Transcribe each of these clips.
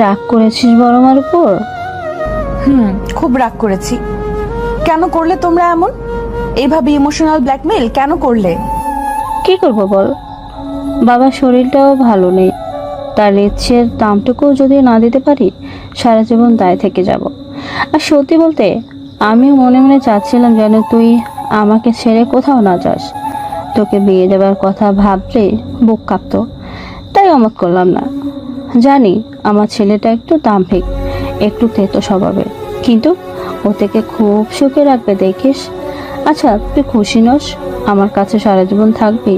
রাগ করেছিস বড় মার উপর? খুব রাগ করেছি। কেন করলে তোমরা এমন? এইভাবে ইমোশনাল ব্ল্যাকমেল কেন করলে? কি করবো বল, বাবার শরীরটাও ভালো নেই। তার ইচ্ছের দামটুকু যদি না দিতে পারি, সারা জীবন দায় থেকে যাব। আর সত্যি বলতে, আমিও মনে মনে চাচ্ছিলাম যেন তুই আমাকে ছেড়ে কোথাও না যাস। তোকে বিয়ে দেওয়ার কথা ভাবলে বুক কাঁপতো, তাই অমত করলাম না। জানি আমার ছেলেটা একটু দাম্ভিক, একটু তেতো স্বভাবের, কিন্তু ও থেকে খুব সুখে রাখবে দেখিস। আচ্ছা, তুই খুশি নস? আমার কাছে সারা জীবন থাকবি?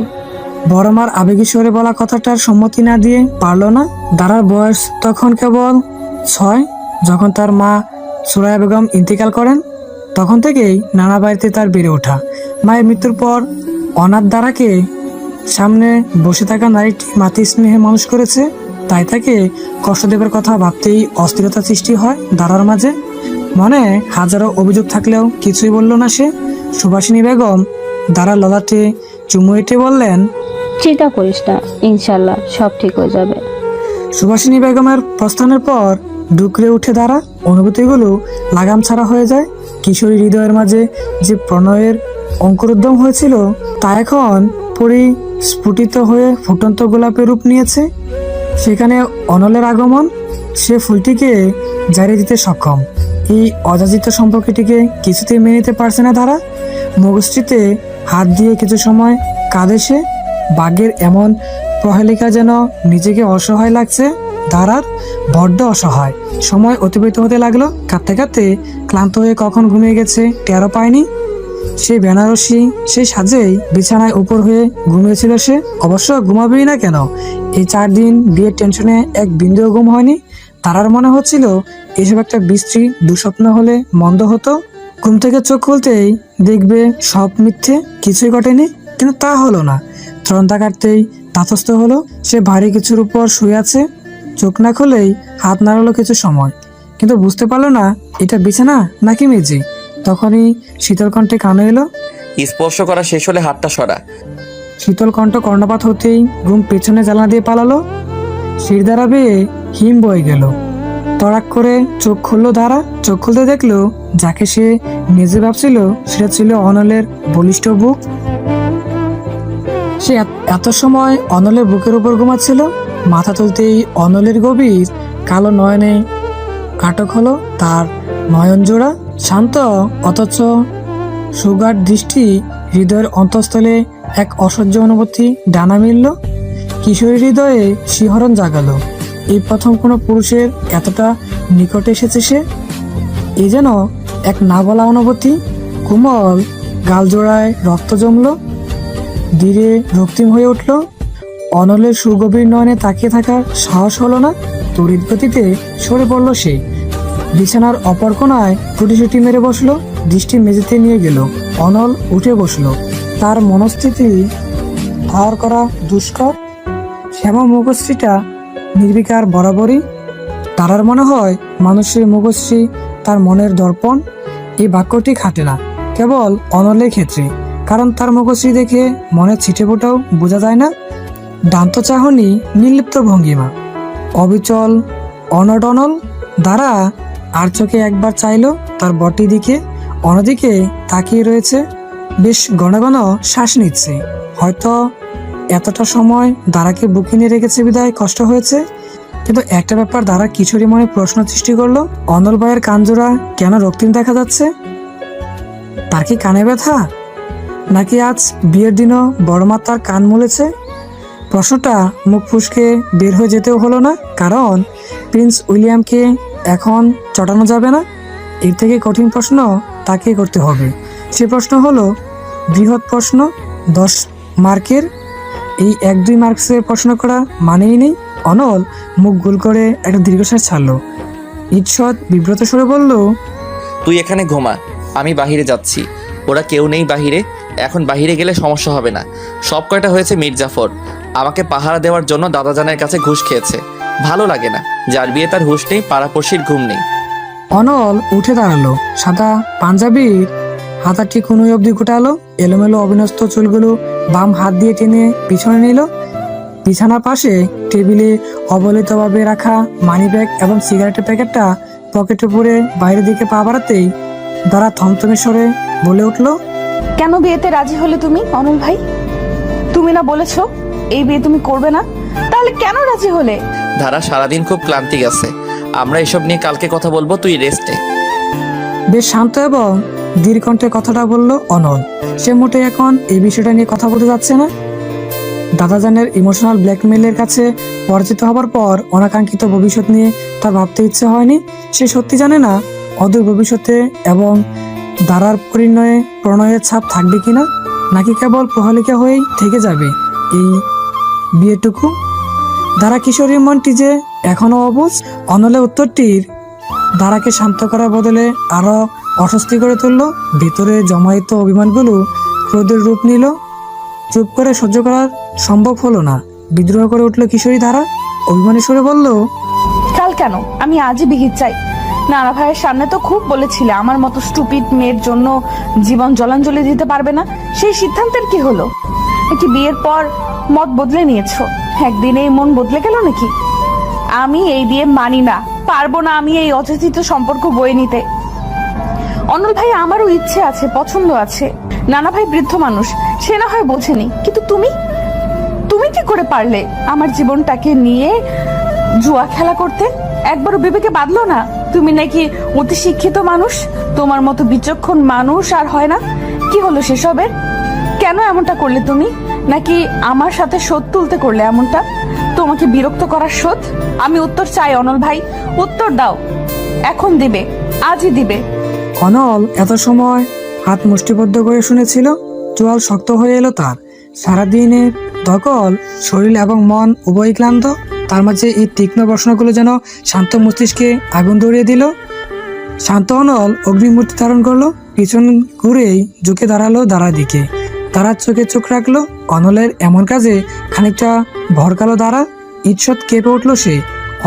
বড় মার আবেগী স্বরে বলা কথাটার সম্মতি না দিয়ে পারল না। দারার বয়স তখন কেবল 6। যখন তার মা সুরাইয়া বেগম ইন্তেকাল করেন, তখন থেকেই নানা বাড়িতে তার বেড়ে ওঠা। মায়ের মৃত্যুর পর অনাথ দারাকে সামনে বসে থাকা নারীটি মাতৃ স্নেহে মানুষ করেছে, তাই তাকে কষ্ট দেবার কথা ভাবতেই অস্থিরতা সৃষ্টি হয় দারার মাঝে। মনে হাজারো অভিযোগ থাকলেও কিছুই বলল না সে। সুভাষিনী বেগম দারার ললাটে চুমু এঁটে বললেন, চিন্তা করিস না, ইনশাল্লাহ সব ঠিক হয়ে যাবে। সুভাষিনী বেগমের প্রস্থানের পর ডুকরে উঠে দাঁড়া, অনুভূতিগুলো লাগাম ছাড়া হয়ে যায়। কিশোরী হৃদয়ের মাঝে যে প্রণয়ের অঙ্কুরোদ্গম হয়েছিল, তা এখন পরিস্ফুটিত হয়ে ফুটন্ত গোলাপের রূপ নিয়েছে। সেখানে অনলের আগমন, সে ফুলটিকে জারিয়ে দিতে সক্ষম। এই অযাচিত সম্পর্কটিকে কিছুতেই মেনে নিতে পারছে না তারা। মগজটিতে হাত দিয়ে কিছু সময় কাঁদে সে। বাঘের এমন প্রহেলিকা যেন নিজেকে অসহায় লাগছে দারার, বড্ড অসহায়। সময় অতিবাহিত হতে লাগলো, কাঁদতে কাঁদতে ক্লান্ত হয়ে কখন ঘুমিয়ে গেছে টেরও পায়নি। সেই বেনারসি, সেই সাজেই বিছানায় উপর হয়ে ঘুমিয়েছিল সে। অবশ্য ঘুমাবেই না কেন, এই 4 দিন বিয়ের টেনশনে এক বিন্দুও ঘুম হয়নি। তারার মনে হচ্ছিল এসব একটা বিশ্রী দুঃস্বপ্ন হলে মন্দ হতো। ঘুম থেকে চোখ খুলতেই দেখবে সব মিথ্যে, কিছুই ঘটেনি। কিন্তু তা হলো না। ত্রন্তা কাটতেই তাতস্থ হলো সে ভারী কিছুর উপর শুয়ে আছে। চোখ না খুলেই হাত নাড়ালো কিছু সময়, কিন্তু বুঝতে পারলো না এটা বিছানা নাকি মেঝে। তখনই শীতল কণ্ঠে কানে এলো, স্পর্শ করা শেষ হলে হাতটা সরা। শীতল কণ্ঠ কর্ণপাত হতেই ঘুম পেছনে জানলা দিয়ে পালালো। শিরদাঁড়া বেয়ে হিম বয়ে গেল। তড়াক করে চোখ খুললো দাঁড়া। চোখ খুলতে দেখলো যাকে সে নিজে ভাবছিল সেটা ছিল অনলের বলিষ্ঠ বুক। সে এত সময় অনলের বুকের উপর ঘুমাচ্ছিল। মাথা তুলতেই অনলের গভীর কালো নয়নে আটক হলো তার নয়ন জোড়া। শান্ত অথচ সুগার দৃষ্টি হৃদয়ের অন্তঃস্থলে এক অসহ্য অনুভূতি ডানা মিলল। কিশোরী হৃদয়ে শিহরণ জাগালো। এই প্রথম কোনো পুরুষের এতটা নিকটে এসেছে সে। এই যেন এক না বলা অনুভূতি। কোমল গালজোড়ায় রক্ত জমলো, ধীরে রক্তিম হয়ে উঠল। অনলের সুগভীর নয়নে তাকিয়ে থাকার সাহস হলো না। তড়িৎ গতিতে সরে পড়ল সে। বিছানার অপর কোণায় টুটি মেরে বসলো। দৃষ্টি মেঝেতে নিয়ে গেল। অনল উঠে বসলো। তার মনস্থিতি ধার করা দুষ্কর। শ্যামা মুখশ্রীটা নির্বিকার বরাবরই। তারার মনে হয় মানুষের মুখশ্রী তার মনের দর্পণ। এই বাক্যটি খাটে না কেবল অনলের ক্ষেত্রে, কারণ তার মুখশ্রী দেখে মনে ছিটে ফোটাও বোঝা যায় না। দান্ত চাহনি, নির্লিপ্ত ভঙ্গিমা, অবিচল অনডনল। দ্বারা আর চোখে একবার চাইলো তার বটি দিকে। অন্যদিকে তাকিয়ে রয়েছে, বেশ ঘন ঘন শ্বাস নিচ্ছে। হয়তো এতটা সময় দ্বারাকে বুকে নিয়ে রেখেছে বিদায় কষ্ট হয়েছে। কিন্তু একটা ব্যাপার দ্বারা কিশোরী মনে প্রশ্ন সৃষ্টি করলো, অনল ভাইয়ের কানজোড়া কেন রক্তিম দেখা যাচ্ছে? তার কি কানে ব্যথা, নাকি আজ বিয়ের দিনও বড়মা তার কান মুলেছে? প্রশ্নটা মুখ ফুসকে বের হয়ে যেতেও হলো না, কারণ প্রিন্স উইলিয়ামকে এখন চটানো যাবে না। এর থেকে কঠিন প্রশ্ন তাকে করতে হবে। সে প্রশ্ন হলো বৃহৎ প্রশ্ন, 10 মার্কের। এই 1-2 মার্কসের প্রশ্ন করা মানেই নেই। অনল মুখ গোল করে একটা দীর্ঘশ্বাস ছাড়লো। ঈষৎ বিব্রত স্বরে বলল, তুই এখানে ঘুমা, আমি বাহিরে যাচ্ছি। ওরা কেউ নেই বাহিরে, এখন বাহিরে গেলে সমস্যা হবে না। সব কয়টা হয়েছে মির্জাফর, আমাকে পাহারা দেওয়ার জন্য দাদাজানের কাছে ঘুষ খেয়েছে। ভালো লাগে না, যার বিয়ে তার হুঁশ নেই, পাড়াপড়শির ঘুম নেই। অনল উঠে দাঁড়ালো। সাদা পাঞ্জাবির হাতাটি কনুই অবধি গোটালো। এলোমেলো অবিন্যস্ত চুলগুলো বাম হাত দিয়ে টেনে পিছনে নিল। বিছানার পাশে টেবিলে অবলিতভাবে রাখা মানি ব্যাগ এবং সিগারেটের প্যাকেটটা পকেটে পুরে বাইরের দিকে পা বাড়াতেই দাঁড়া থমথমে স্বরে বলে উঠল, কেন বিয়েতে রাজি হলে তুমি অনল ভাই? তুমি না বলেছো এই বিয়ে তুমি করবে না, তাহলে কেন রাজি হলে? ধারা সারাদিন খুব ক্লান্তি গেছে, আমরা এসব নিয়ে কালকে কথা বলবো, তুই রেস্টে। বেশ শান্ত এবং দীর্ঘণ্ঠে কথাটা বলল অনল। সে মোটে এখন এই বিষয়টা নিয়ে কথা বলতে যাচ্ছে না। দাদাজানের ইমোশনাল ব্ল্যাকমেইলের কাছে পরাজিত হবার পর অনাকাঙ্ক্ষিত ভবিষ্যৎ নিয়ে তার ভাবতে ইচ্ছে হয়নি। সে সত্যি জানে না অদূর ভবিষ্যতে এবং দাঁড়ার পরিণয়ে প্রণয়ের ছাপ থাকবে কিনা, নাকি কেবল প্রহেলিকা হয়েই থেকে যাবে এই বিয়েটুকু। দাঁড়া কিশোরীর মনটি যে এখনো অবুঝ। অনলের উত্তরটির দাঁড়াকে শান্ত করার বদলে আরো অস্বস্তি করে তুলল। ভিতরে জমায়িত অভিমানগুলো ক্রোধের রূপ নিল। চুপ করে সহ্য করার সম্ভব হলো না। বিদ্রোহ করে উঠল কিশোরী। ধারা অভিমানী সুরে বলল, কাল কেন? আমি আজই বিহিত চাই। নানা ভাইয়ের সামনে তো খুব বলেছিলে আমার মতো স্টুপিড মেয়ের জন্য জীবন জলাঞ্জলি দিতে পারবে না। সেই সিদ্ধান্তের কি হলো? নাকি বিয়ের পর মত বদলে নিয়েছো? একদিনে এই মন বদলে গেল নাকি? আমি এই বিয়ে মানি না, পারবো না আমি এই অযাচিত সম্পর্ক বয়ে নিতে। অনল ভাই, আমারও ইচ্ছে আছে, পছন্দ আছে। নানা ভাই বৃদ্ধ মানুষ, সে না হয় বোঝেনি, কিন্তু তুমি তুমি কি করে পারলে আমার জীবনটাকে নিয়ে জুয়া খেলা করতে? একবারও বিবেকে বাঁধলো না? তুমি নাকি অতি শিক্ষিত মানুষ, তোমার মতো বিচক্ষণ মানুষ আর হয় না। কি হলো সেসবের? কেন এমনটা করলে তুমি? নাকি আমার সাথে শোধ তুলতে করলে এমনটা? তোমাকে বিরক্ত করার শোধ? আমি উত্তর চাই অনল ভাই, উত্তর দাও। এখন দিবে, আজই দিবে। অনল এত সময় হাত মুষ্টিবদ্ধ করে শুনেছিল। চোয়াল শক্ত হয়ে এলো তার। সারাদিনের ধকল শরীর এবং মন উভয় ক্লান্ত। তার মাঝে এই তীক্ষ্ণ প্রশ্নগুলো যেন শান্ত মস্তিষ্কে আগুন ধরিয়ে দিল। শান্ত অনল অগ্নিমূর্তি ধারণ করলো। পিছন ঘুরেই ঝুঁকে দাঁড়ালো দাঁড়ার দিকে। তারার চোখে চোখ রাখলো। অনলের এমন কাজে খানিকটা ভরকালো দাঁড়া। ঈষৎ কেঁপে উঠল সে।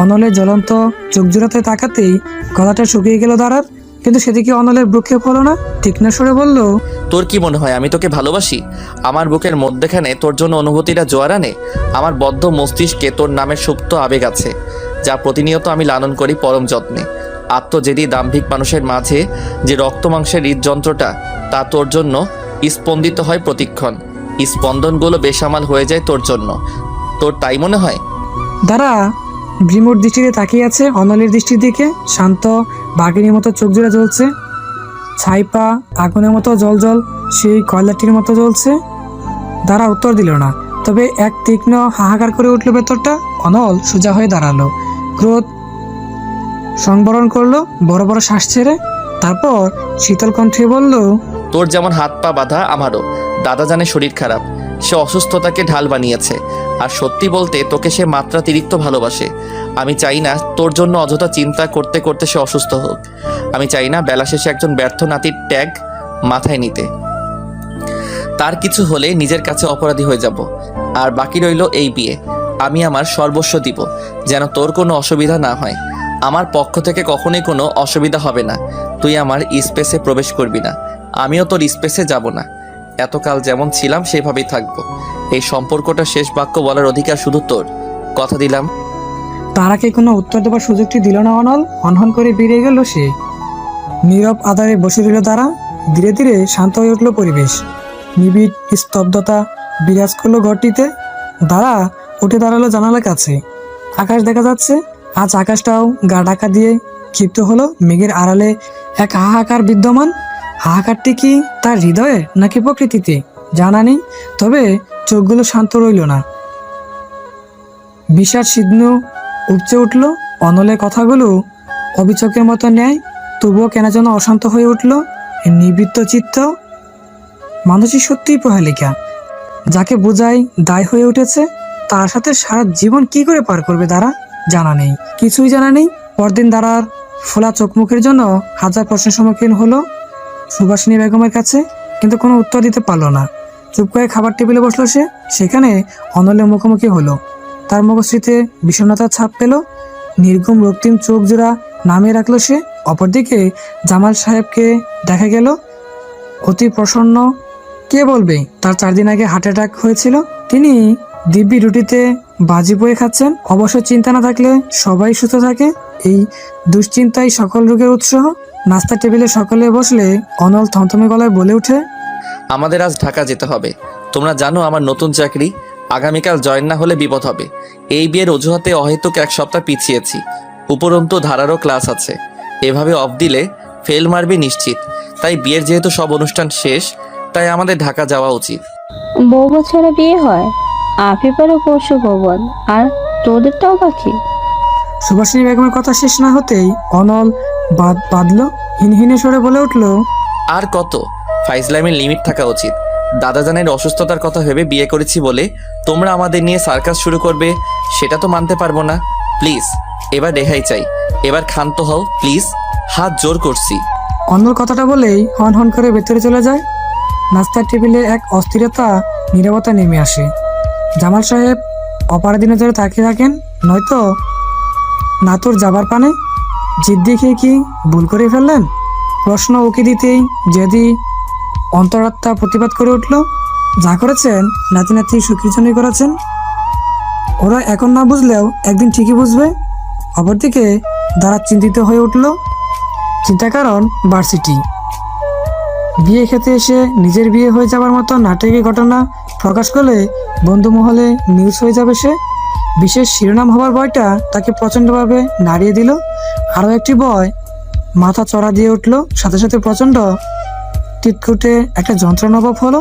অনলের জ্বলন্ত চোখ জোড়াতে তাকাতেই গলাটা শুকিয়ে গেল দাঁড়ার। কিন্তু সেদিকে অনলের ভ্রুক্ষেপ হলো না। তীক্ষ্ণ স্বরে বলল, তোর কি মনে হয় আমি তোকে ভালোবাসি? আমার বুকের মধ্যেখানে তোর জন্য অনুভূতিটা জোয়ার আনে। আমার বদ্ধ মস্তিষ্কে তোর নামের সুপ্ত আবেগ আছে, যা প্রতিনিয়ত আমি লালন করি পরম যত্নে। আত্মজেদি দাম্ভিক মানুষের মাঝে যে রক্ত মাংসের হৃদযন্ত্রটা, তা তোর জন্য স্পন্দিত হয় প্রতিক্ষণ। স্পন্দনগুলো বেসামাল হয়ে যায় তোর জন্য। তোর তাই মনে হয়? দাঁড়া ভ্রিমুর দৃষ্টিতে তাকিয়ে আছে অনলের দৃষ্টির দিকে। শান্ত বাঘিনীর মতো চোখ জোড়া জ্বলছে। ছাইপা আগুনের মতো জল জল সেই কয়লাটির মতো জ্বলছে। দাঁড়া উত্তর দিল না, তবে এক তীক্ষ্ণ হাহাকার করে উঠল ভেতরটা। অনল সোজা হয়ে দাঁড়ালো। ক্রোধ সংবরণ করলো বড় বড় শ্বাস ছেড়ে। তারপর শীতল কণ্ঠে বলল, তোর যেমন হাত পা বাঁধা, আমারও। দাদা জানে শরীর খারাপ, সে অসুস্থতাকে ঢাল বানিয়েছে। আর সত্যি বলতে তোকে সে মাত্রাতিরিক্ত ভালোবাসে। আমি চাই না তোর জন্য অযথা চিন্তা করতে করতে সে অসুস্থ হোক। আমি চাই না বেলা শেষে একজন ব্যর্থ নাতির ট্যাগ মাথায় নিতে। তার কিছু হলে নিজের কাছে অপরাধী হয়ে যাব। আর বাকি রইল এই বিয়ে। আমি আমার সর্বস্ব দিব, যেন তোর কোনো অসুবিধা না হয়। আমার পক্ষ থেকে কখনোই কোনো অসুবিধা হবে না। তুই আমার স্পেসে প্রবেশ করবি না, আমিও তোর স্পেসে যাব না। এতকাল যেমন ছিলাম সেভাবেই থাকবো। এই সম্পর্কটা শেষ বাক্য বলার অধিকার শুধু তোর। কথা দিলাম। তারাকে কোনো উত্তর দেবার সুযোগটি দিল না অনল। হনহন করে বেরিয়ে গেল সে। নীরব আধারে বসে রইল তারা। ধীরে ধীরে শান্ত হয়ে উঠল পরিবেশ। নিবিড় স্তব্ধতা বিরাজ করলো ঘরটিতে। দাঁড়া উঠে দাঁড়ালো জানালার কাছে। আকাশ দেখা যাচ্ছে। আজ আকাশটাও গা ঢাকা দিয়ে ক্ষিপ্ত হলো। মেঘের আড়ালে এক হাহাকার বিদ্যমান। হাহাকারটি কি তার হৃদয়ে নাকি প্রকৃতিতে জানা নেই, তবে চোখগুলো শান্ত রইল না। বিষাদ সিদ্ধ উপচে উঠল। অনলের কথাগুলো অবিচকের মতো ন্যায়, তবুও কেন যেন অশান্ত হয়ে উঠল। নিবৃত্ত চিত্ত মানুষই সত্যিই প্রহেলিকা। যাকে বোঝাই দায় হয়ে উঠেছে, তার সাথে সারা জীবন কি করে পার করবে দাঁড়া জানা নেই, কিছুই জানা নেই। পরদিন দাঁড়ার ফোলা চোখ মুখের জন্য হাজার প্রশ্নের সম্মুখীন হলো সুভাষিনী বেগমের কাছে, কিন্তু কোনো উত্তর দিতে পারলো না। চুপ করে খাবার টেবিলে বসলো সে। সেখানে অনলের মুখোমুখি হলো। তার মুখশ্রীতে বিষণ্ণতার ছাপ পেল। নির্ঘুম রক্তিম চোখ জোড়া নামিয়ে রাখলো সে। অপরদিকে জামাল সাহেবকে দেখা গেল অতি প্রসন্ন। কে বলবে তার 4 দিন আগে হার্ট অ্যাটাক হয়েছিল। তিনি দিব্যি রুটিতে বাজি বয়ে খাচ্ছেন। অবশ্য চিন্তা না থাকলে সবাই সুস্থ থাকে, এই দুশ্চিন্তাই সকল রোগের উৎস। নাস্তার টেবিলে সকলে বসলে অনল থমথমে গলায় বলে ওঠে, আমাদের আজ ঢাকা যেতে হবে। তোমরা জানো আমার নতুন চাকরি, আগামীকাল জয়েন না হলে বিপদ হবে। এই বিয়ের অজুহাতে অহেতুক 1 সপ্তাহ পিছিয়েছি, উপরন্তু ধারারও ক্লাস আছে। এভাবে অফ দিলে ফেল মারবে নিশ্চিত। তাই বিয়ের যেহেতু সব অনুষ্ঠান শেষ, তাই আমাদের ঢাকা যাওয়া উচিত। বউ বছরে বিয়ে হয়, আফিফারও পরশু ভবন, আর তোদেরটাও বাকি। সুভাষিনী বেগমের কথা শেষ না হতেই অনল বাঁধল, হিনহিনে সরে বলে উঠল, আর কত? ফাইজলামের লিমিট থাকা উচিত। দাদাজানের অসুস্থতার কথা ভেবে বিয়ে করেছি বলে তোমরা আমাদের নিয়ে সার্কাস শুরু করবে, সেটা তো মানতে পারবো না। প্লিজ এবার রেহাই চাই, এবার ক্ষান্ত হও প্লিজ, হাত জোর করছি। অনল কথাটা বলেই হন হন করে ভেতরে চলে যায়। নাস্তার টেবিলে এক অস্থিরতা, নীরবতা নেমে আসে। জামাল সাহেব অপারদিনে নজরে তাকিয়ে থাকেন, নয়তো নাতুর যাবার পানে জিদ দেখিয়ে কি ভুল করে ফেললেন? প্রশ্ন উকি দিতেই যদি অন্তরাত্মা প্রতিবাদ করে উঠল, যা করেছেন নাতি নাতি সুখীর জন্যই করেছেন। ওরা এখন না বুঝলেও একদিন ঠিকই বুঝবে। অপরদিকে দ্বারা চিন্তিত হয়ে উঠল। চিন্তার কারণ ভার্সিটি। বিয়ে খেতে এসে নিজের বিয়ে হয়ে যাবার মতো নাটকীয় ঘটনা প্রকাশ করলে বন্ধু মহলে নিউজ হয়ে যাবে সে। বিশেষ শিরোনাম হবার ভয়টা তাকে প্রচণ্ডভাবে নাড়িয়ে দিল। আরও একটি ভয় মাথা চড়া দিয়ে উঠল, সাথে সাথে প্রচণ্ড টিটকুটে একটা যন্ত্রণা অনুভব হলো।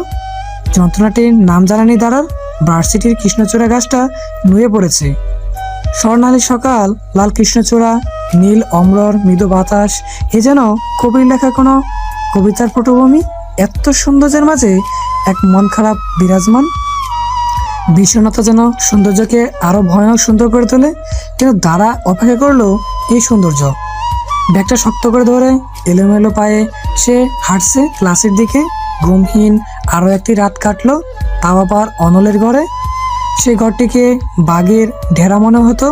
যন্ত্রণাটির নাম জানানি দ্বারার ভার্সিটির কৃষ্ণচূড়া গাছটা নুয়ে পড়েছে। স্বর্ণালী সকাল, লাল কৃষ্ণচূড়া, নীল অম্বর, মৃদু বাতাস, এ যেন কবির লেখা কোনো কবিতার পটভূমি। এত সৌন্দর্যের মাঝে এক মন খারাপ বিরাজমান। বিষণ্ণতা যেন সৌন্দর্যকে আরো ভয়ানক সুন্দর করে তোলে। কিন্তু দ্বারা অপেক্ষা করলো এই সৌন্দর্য। ব্যাগটা শক্ত করে ধরে এলোমেলো পায়ে সে হাঁটছে ক্লাসের দিকে। ঘুমহীন আরো একটি রাত কাটলো, তাও আবার অনলের ঘরে। সেই ঘরটিকে বাঘের ঢেরা মনে হতো।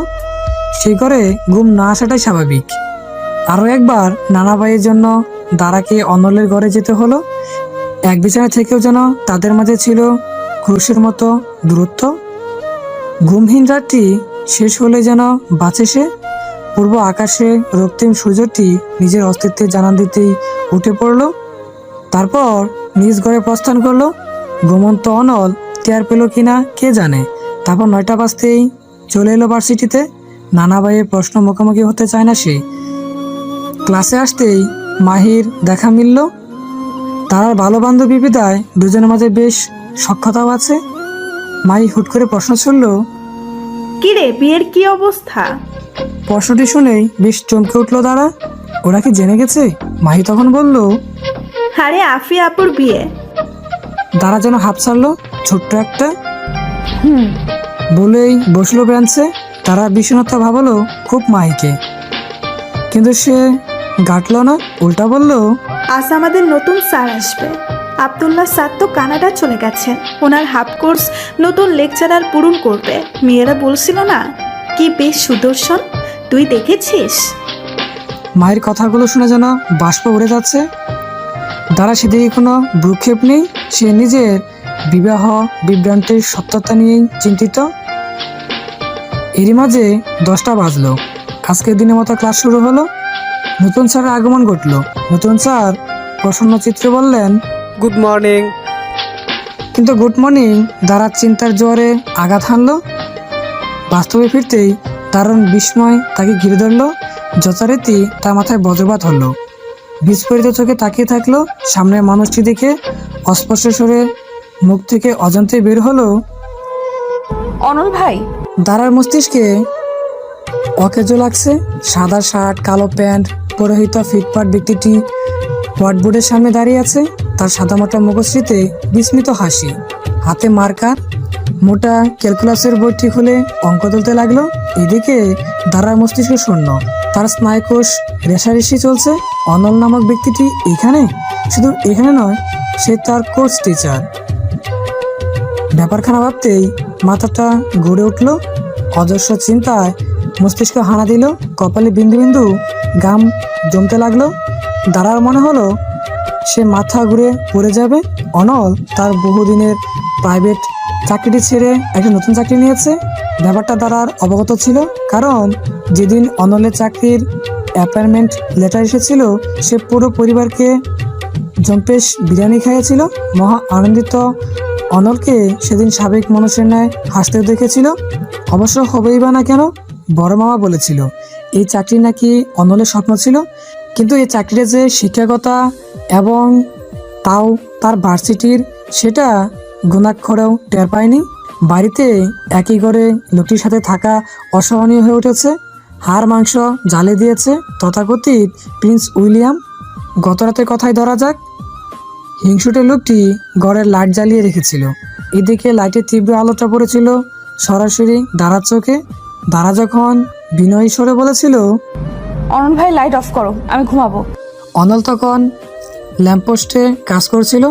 সেই ঘরে ঘুম না আসাটাই স্বাভাবিক। আরও একবার নানা ভাইয়ের জন্য দাঁড়াকে অনলের ঘরে যেতে হলো। এক বিছানা থেকেও যেন তাদের মাঝে ছিল ক্রুশের মতো দূরত্ব। ঘুমহীন রাতটি শেষ হলে যেন বাঁচে সে। পূর্ব আকাশে রক্তিম সূর্যটি নিজের অস্তিত্বের জানান দিতেই উঠে পড়ল। তারপর নিজ ঘরে প্রস্থান করলো। ঘুমন্ত অনল টের পেল কিনা কে জানে। তারপর 9টা বাজতেই চলে এলো ভার্সিটিতে। নানা ভাইয়ের প্রশ্ন মুখোমুখি হতে চায় না সে। ক্লাসে আসতেই মাহির দেখা মিলল। তার ভালো বান্ধবী বিদায় দুজনের মাঝে বেশ সখ্যতাও আছে। মাহি হুট করে প্রশ্ন ছুড়ল, কিরে বিয়ের কি অবস্থা? প্রশ্নটি শুনেই বেশ চমকে উঠলো তারা। ওরা কি জেনে গেছে? মাহি তখন বলল, আরে আফি আপুর বিয়ে। তারা যেন হাঁপ ছাড়লো, ছোট্ট একটা বলেই বসলো বেঞ্চে। তারা বিষণ্ণতা ভাবালো খুব মাহিকে, কিন্তু সে গাঁটলো না, উল্টা বলল, আজ আমাদের নতুন স্যার আসবে। আব্দুল্লাহ স্যার তো কানাডা চলে গেছেন, ওনার হাফ কোর্স নতুন লেকচারার পূরণ করবে। মেয়েরা বলছিল না কি বেশ সুদর্শন, তুই দেখেছিস? মায়ের কথাগুলো শুনে যেন বাষ্প উড়ে যাচ্ছে। দ্বারা সেদিকে কোনো ভ্রুক্ষেপ নেই। সে নিজের বিবাহ বিভ্রান্তির সত্যতা নিয়েই চিন্তিত। এরই মাঝে 10টা বাজলো। আজকের দিনের মতো ক্লাস শুরু হলো। নতুন স্যারের আগমন ঘটলো। নতুন স্যার প্রসন্ন চিত্রে বললেন, গুড মর্নিং। কিন্তু গুড মর্নিং দ্বারা চিন্তার জোয়ারে আঘাত হানলো। বাস্তবে ফিরতেই দারুণ বিস্ময় তাকে ঘিরে ধরলো। যথারীতি তার মাথায় বজ্রপাত হলো। বিস্ফোরিত চোখে তাকিয়ে থাকলো সামনের মানুষটি দেখে। অস্পষ্ট স্বরে মুখ থেকে অজান্তে বের হলো, অনল ভাই। দাঁড়ার মস্তিষ্কে অকেজো লাগছে। সাদা শার্ট, কালো প্যান্ট পরিহিত ফিটফাট ব্যক্তিটি হোয়াইটবোর্ডের সামনে দাঁড়িয়ে আছে। তার সাদামাটা মুখশ্রীতে বিস্মিত হাসি, হাতে মার্কার। মোটা ক্যালকুলাসের বইটি খুলে অঙ্ক তুলতে লাগলো। এদিকে দাঁড়ার মস্তিষ্ক শূন্য, তার স্নায়ুকোষ রেশারেশি চলছে। অনল নামক ব্যক্তিটি এখানে, শুধু এখানে নয়, সে তার কোর্স টিচার। ব্যাপারখানা ভাবতেই মাথাটা ঘুরে উঠল। অজস্র চিন্তায় মস্তিষ্ক হানা দিল। কপালে বিন্দু বিন্দু ঘাম জমতে লাগলো। দাঁড়ার মনে হলো সে মাথা ঘুরে পড়ে যাবে। অনল তার বহুদিনের প্রাইভেট চাকরিটি ছেড়ে একটা নতুন চাকরি নিয়েছে। ব্যাপারটা দাঁড়ার অবগত ছিল, কারণ যেদিন অনলের চাকরির অ্যাপয়েন্টমেন্ট লেটার এসেছিল সে পুরো পরিবারকে জম্পেশ বিরিয়ানি খাইয়েছিল। মহা আনন্দিত অনলকে সেদিন সাবেক মানুষের ন্যায় হাসতেও দেখেছিল। অবশ্য হবেই বা না কেন, বড় মামা বলেছিল এই চাকরি নাকি অনলের স্বপ্ন ছিল, কিন্তু এই চাকরিটা যে শিক্ষকতা এবং তাও তার ভার্সিটির, সেটা গুণাক্ষরেও টের পায়নি। বাড়িতে একই ঘরে লোকটির সাথে থাকা অসহনীয় হয়ে উঠেছে। হাড় মাংস জ্বালে দিয়েছে তথাকথিত প্রিন্স উইলিয়াম। গত রাতের কথাই ধরা যাক, হিংসুটে লোকটি ঘরের লাইট জ্বালিয়ে রেখেছিল। এদিকে লাইটের তীব্র আলোটা পড়েছিল সরাসরি দাঁড়ার চোখে। দাঁড়া যখন বিনয়ী স্বরে বলেছিল, অনল ভাই লাইট অফ করো, আমি ঘুমাবো। অনল তখন ল্যাম্পপোস্টে কাজ করছিল।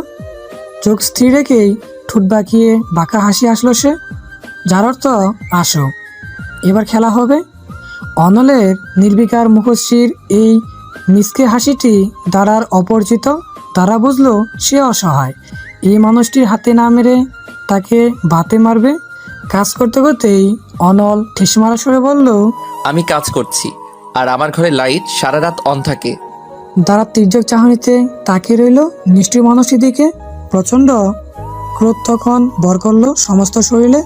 চোখ স্থির রেখেই ঠোঁট বাঁকিয়ে বাঁকা হাসি আসলো সে, যার অর্থ আসো, এবার খেলা হবে। অনলের নির্বিকার মুখশ্রীর এই মিসকে হাসিটি দাঁড়ার অপরিচিত। তারা বুঝলো সে অসহায়, এই মানুষটির হাতে না মেরে তাকে বাতে মারবে। কাজ করতে করতেই অনল ঠেসমারা সরে বলল, আমি কাজ করছি আর আমার ঘরে লাইট সারা রাত অন থাকে। দাঁড়া তীর্যক চাহনিতে তাকিয়ে রইল নিষ্ঠুর মানুষটির দিকে। প্রচণ্ড ক্রোধ তখন বর করল সমস্ত শরীরে।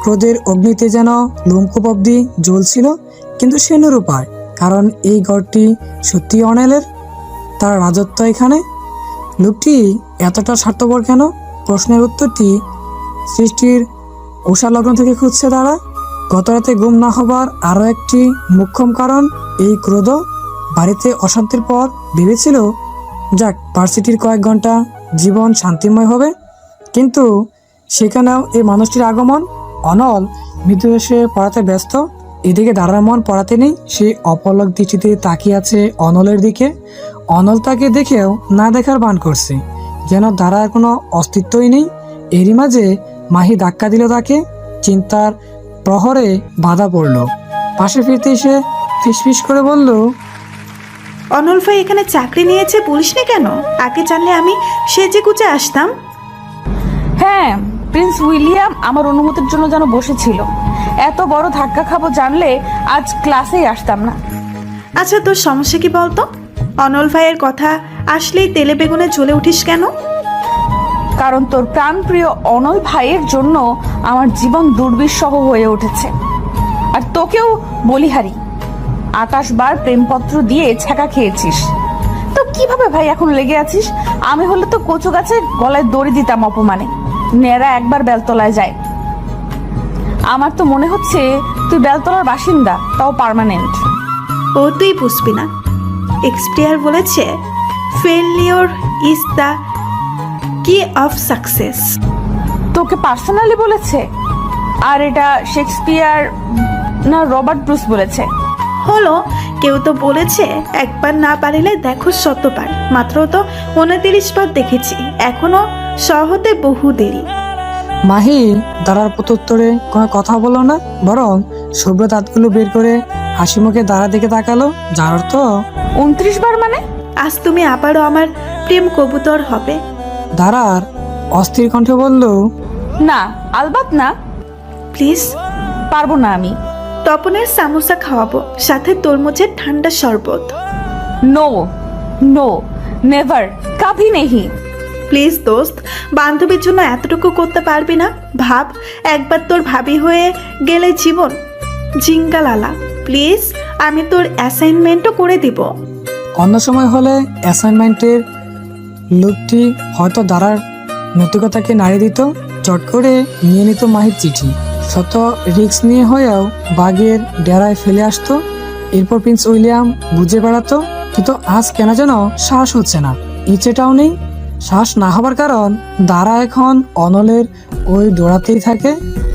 ক্রোধের অগ্নিতে যেন লোমকূপ অব্দি জ্বলছিল, কিন্তু সে নিরুপায়, কারণ এই ঘরটি সত্যি অনেলের, তার রাজত্ব এখানে। লোকটি এতটা স্বার্থপর কেন? প্রশ্নের উত্তরটি সৃষ্টির উষালগ্ন থেকে খুঁজছে তারা। গত রাতে ঘুম না হবার আরও একটি মুখ্যম কারণ এই ক্রোধ। বাড়িতে অশান্তির পর ভেবেছিল যাক, ভার্সিটির কয়েক ঘন্টা জীবন শান্তিময় হবে, কিন্তু সেখানেও এই মানুষটির আগমন। অনল মৃদু এসে পড়াতে ব্যস্ত, এদিকে দাঁড়ার মন পড়াতে নেই। সে অপলক দৃষ্টিতে তাকিয়ে আছে অনলের দিকে। অনল তাকে দেখেও না দেখার ভান করছে, যেন দাঁড়ার কোনো অস্তিত্বই নেই। এরই মাঝে মাহি ধাক্কা দিল তাকে। চিন্তার প্রহরে বাধা পড়ল। পাশে ফিরতে এসে ফিসফিস করে বলল, অনল ভাই এখানে চাকরি নিয়েছে, বলিসনি কেন? আগে জানলে আমি সেজে গুজে আসতাম। হ্যাঁ, প্রিন্স উইলিয়াম আমার অনুমতির জন্য যেন বসেছিল। এত বড় ধাক্কা খাবো জানলে আজ ক্লাসেই আসতাম না। আচ্ছা, তোর সমস্যা কি বলতো? অনল ভাইয়ের কথা আসলেই তেলে বেগুনে জ্বলে উঠিস কেন? কারণ তোর প্রাণপ্রিয় অনল ভাইয়ের জন্য আমার জীবন দুর্বিষহ হয়ে উঠেছে। আর তোকেও বলিহারি 28 বার প্রেমপত্র দিয়ে ছ্যাঁকা খেয়েছিস। তো কিভাবে ভাই এখন লেগে আছিস? আমি হলে তো কচু গাছে গলায় দড়ি দিতাম অপমানে। নেড়া একবার বেলতলায় যায়। আমার তো মনে হচ্ছে তুই বেলতলার বাসিন্দা, তাও পার্মানেন্ট। ও তুই বুঝবি না। এক্সপিয়ার বলেছে ফেলিওর ইজ দ্য কি অফ সাকসেস। তোকে পার্সোনালি বলেছে? আর এটা শেক্সপিয়ার না রবার্ট ব্রুস বলেছে? হলো, কেউ তো বলেছে একবার না পারিলে দেখো শতবার। মাত্র তো 29 বার দেখেছি, এখনো সহতে বহু দেরি। মাহি দাঁড়ার প্রত্যুত্তরে কোনো কথা বলল না, বরং শুভ্র দাঁতগুলো বের করে হাসি মুখে দাঁড়া দিকে তাকালো, যার অর্থ 29 বার মানে? আজ তুমি আবারও আমার প্রেম কবুতর হবে। দাঁড়ার অস্থির কণ্ঠে বলল, না, আলবাত না। প্লিজ। পারবো না আমি। তপনের সামোসা খাওয়াবো, সাথে তরমুজের ঠান্ডা শরবত। নো নো, নেভার, কাভি নেহি। প্লিজ দোস্ত, বান্ধবীর জন্য এতটুকু করতে পারবি না? ভাব, একবার তোর ভাবি হয়ে গেলে জীবন জিঙ্গালালা। প্লিজ, আমি তোর অ্যাসাইনমেন্টও করে দিব। অন্য সময় হলে অ্যাসাইনমেন্টের লোকটি হয়তো দাঁড়ার নৈতিকতাকে নাড়িয়ে দিত, চট করে নিয়ে নিত মাহির চিঠি। শত রিস্ক নিয়ে হয়েও বাঘের ডেরায় ফেলে আসতো। এরপর প্রিন্স উইলিয়াম বুঝে বেড়াতো, কিন্তু আজ কেন যেন সাহস হচ্ছে না, ইচ্ছেটাও নেই। সাহস না হবার কারণ দাঁড়া এখন অনলের ওই ডোরাতেই থাকে,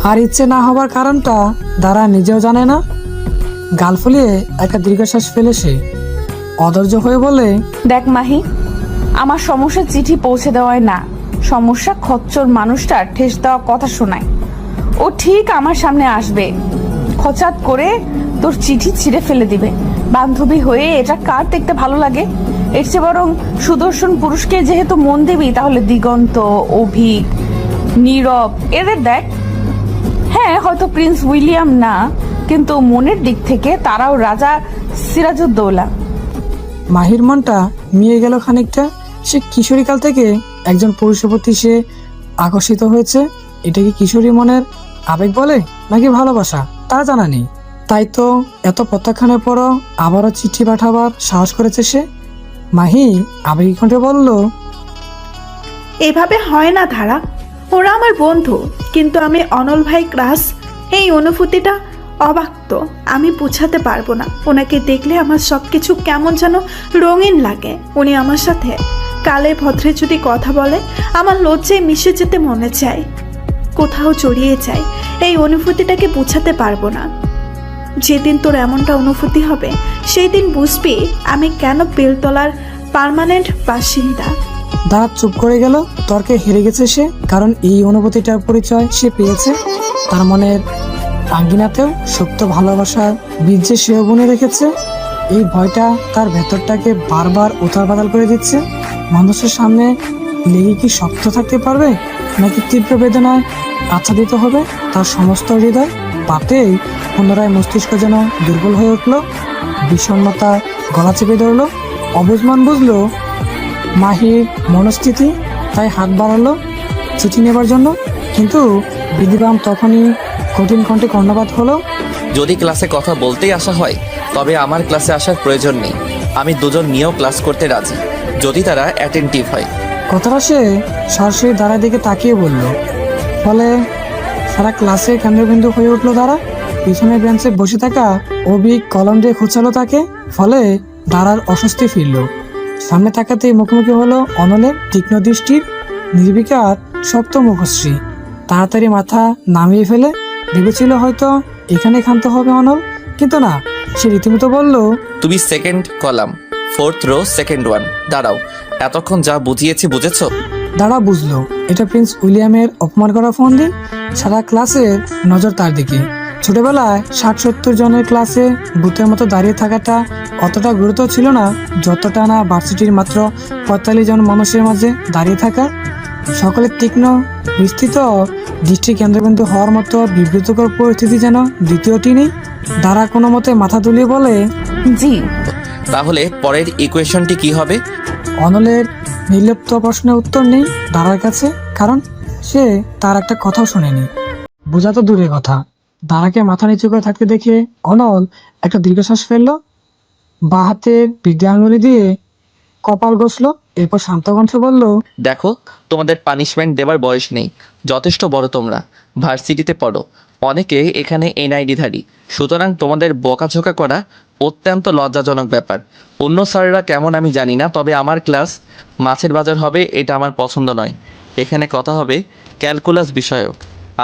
আর ইচ্ছে না হবার কারণটা দাঁড়া নিজেও জানে না। গাল ফুলিয়ে একটা দীর্ঘশ্বাস ফেলে সে অধৈর্য হয়ে বলে, দেখ মাহি, আমার সমস্যা চিঠি পৌঁছে দেওয়ায় না, সমস্যা খচ্চর মানুষটার ঠেস দেওয়া কথা শোনায়। ও ঠিক আমার সামনে আসবে, খচাত করে তোর চিঠি ছিঁড়ে ফেলে দিবে। বান্ধবী হয়ে এটা কার দেখতে ভালো লাগে? এর চেয়ে বরং সুদর্শন পুরুষকে যেহেতু মন দিবি, তাহলে দিগন্ত, অভিক, নীরব, এদের দেখ। হ্যাঁ, হয়তো প্রিন্স উইলিয়াম না, কিন্তু মনের দিক থেকে তারাও রাজা সিরাজউদ্দৌলা। মাহির মনটা মিয়ে গেল খানিকটা। সে কিশোরীকাল থেকে একজন পুরুষের প্রতি সে আকর্ষিত হয়েছে। এটা কি কিশোরী মনের আবেগ বলে নাকি ভালোবাসা তা জানা নেই। তাই তো এত প্রত্যাখ্যানের পরও আবারও চিঠি পাঠাবার সাহস করেছে সে। মাহি আবেগী কণ্ঠে বলল, এভাবে হয় না ধারা, ওরা আমার বন্ধু, কিন্তু আমি অনল ভাই ক্রাশ। এই অনুভূতিটা অবাক্ত, আমি বোঝাতে পারবো না। ওনাকে দেখলে আমার সব কিছু কেমন যেন রঙিন লাগে। উনি আমার সাথে কালে ভদ্রে যদি কথা বলে, আমার লজ্জায় মিশে যেতে মনে চায়, কোথাও জড়িয়ে যায়। এই অনুভূতিটাকে বোঝাতে পারবো না। যেদিন তোর এমনটা অনুভূতি হবে, সেই দিন বুঝবি আমি কেন বেলতলার পার্মানেন্ট বাসিন্দা। দাঁত চুপ করে গেল। তর্কে হেরে গেছে সে, কারণ এই অনুভূতিটার পরিচয় সে পেয়েছে। তার মনের আঙ্গিনাতেও সুপ্ত ভালোবাসার বীজ যে সেও বুনে রেখেছে। এই ভয়টা তার ভেতরটাকে বারবার উথাল পাতাল করে দিচ্ছে। মানুষের সামনে লেগে কি শক্ত থাকতে পারবে, নাকি তীব্র বেদনায় আচ্ছাদিত হবে তার সমস্ত হৃদয়? পাতেই পুনরায় মস্তিষ্ক যেন দুর্বল হয়ে উঠল, বিষণ্ণতা গলা চেপে ধরল। অবুঝমান বুঝলো মাহির মনস্থিতি, তাই হাত বাড়ালো চিঠি নেবার জন্য। কিন্তু বিধিবাম তখনই কঠিন কণ্ঠে কর্ণপাত হলো। যদি ক্লাসে কথা বলতেই আসা হয়, তবে আমার ক্লাসে আসার প্রয়োজন নেই। আমি দুজন নিয়েও ক্লাস করতে রাজি, যদি তারা অ্যাটেন্টিভ হয়। কথাটা সে সরাসরি দাঁড়ার দিকে তাকিয়ে বলল। ফলে সারা ক্লাসে কেন্দ্রবিন্দু হয়ে উঠলো তারা। পিছনের বেঞ্চে বসে থাকা অবিক কলম দিয়ে খুঁচালো তাকে। ফলে দাঁড়ার অস্বস্তি ফিরল। সামনে তাকাতেই মুখোমুখি হলো অনলের তীক্ষ্ণ দৃষ্টির। নির্বিকার শক্ত মুখশ্রী। তাড়াতাড়ি মাথা নামিয়ে ফেলে ভেবেছিল হয়তো এখানে ক্ষান্ত হবে অনল, কিন্তু না, সে রীতিমতো বলল, তুমি second column, 4th row, second one. দাঁড়াও, এতক্ষণ যা বুঝিয়েছি বুঝেছো? দাঁড়া বুঝলো এটা প্রিন্স উইলিয়ামের অপমান করা ফোন দিন। সারা ক্লাসের নজর তার দিকে। ছোটবেলায় 60-70 জনের ক্লাসে ভূতের মতো দাঁড়িয়ে থাকাটা অতটা গুরুতর ছিল না, যতটা না ভার্সিটির মাত্র 45 জন মানুষের মাঝে দাঁড়িয়ে থাকা। সকলের তীক্ষ্ণ বিস্তৃত দৃষ্টি কেন্দ্রবিন্দু হওয়ার মতো বিব্রতকর পরিস্থিতি যেন দ্বিতীয়টি নেই। দাঁড়া কোনো মতে মাথা তুলিয়ে বলে, জি। তাহলে পরের ইকুয়েশনটি কি হবে? অনলের নির্লিপ্ত প্রশ্নের উত্তর নেই দাঁড়ার কাছে, কারণ সে তার একটা কথাও শোনেনি। বোঝা তো দূরের কথা, দাঁড়াকে মাথা নিচু করে থাকতে দেখে অনল একটা দীর্ঘশ্বাস ফেললো। বাঁ হাতের বৃদ্ধি আঙুলি দিয়ে কপাল ঘষলো, এরপর শান্ত কণ্ঠে বলল, দেখো, তোমাদের পানিশমেন্ট দেবার বয়স নেই, যথেষ্ট বড় তোমরা, ভার্সিটিতে পড়ো, অনেকে এখানে এনআইডিধারী, সুতরাং তোমাদের বকাঝোকা করা অত্যন্ত লজ্জাজনক ব্যাপার। অন্য স্যাররা কেমন আমি জানি না, তবে আমার ক্লাস মাছের বাজার হবে এটা আমার পছন্দ নয়। এখানে কথা হবে ক্যালকুলাস বিষয়ক।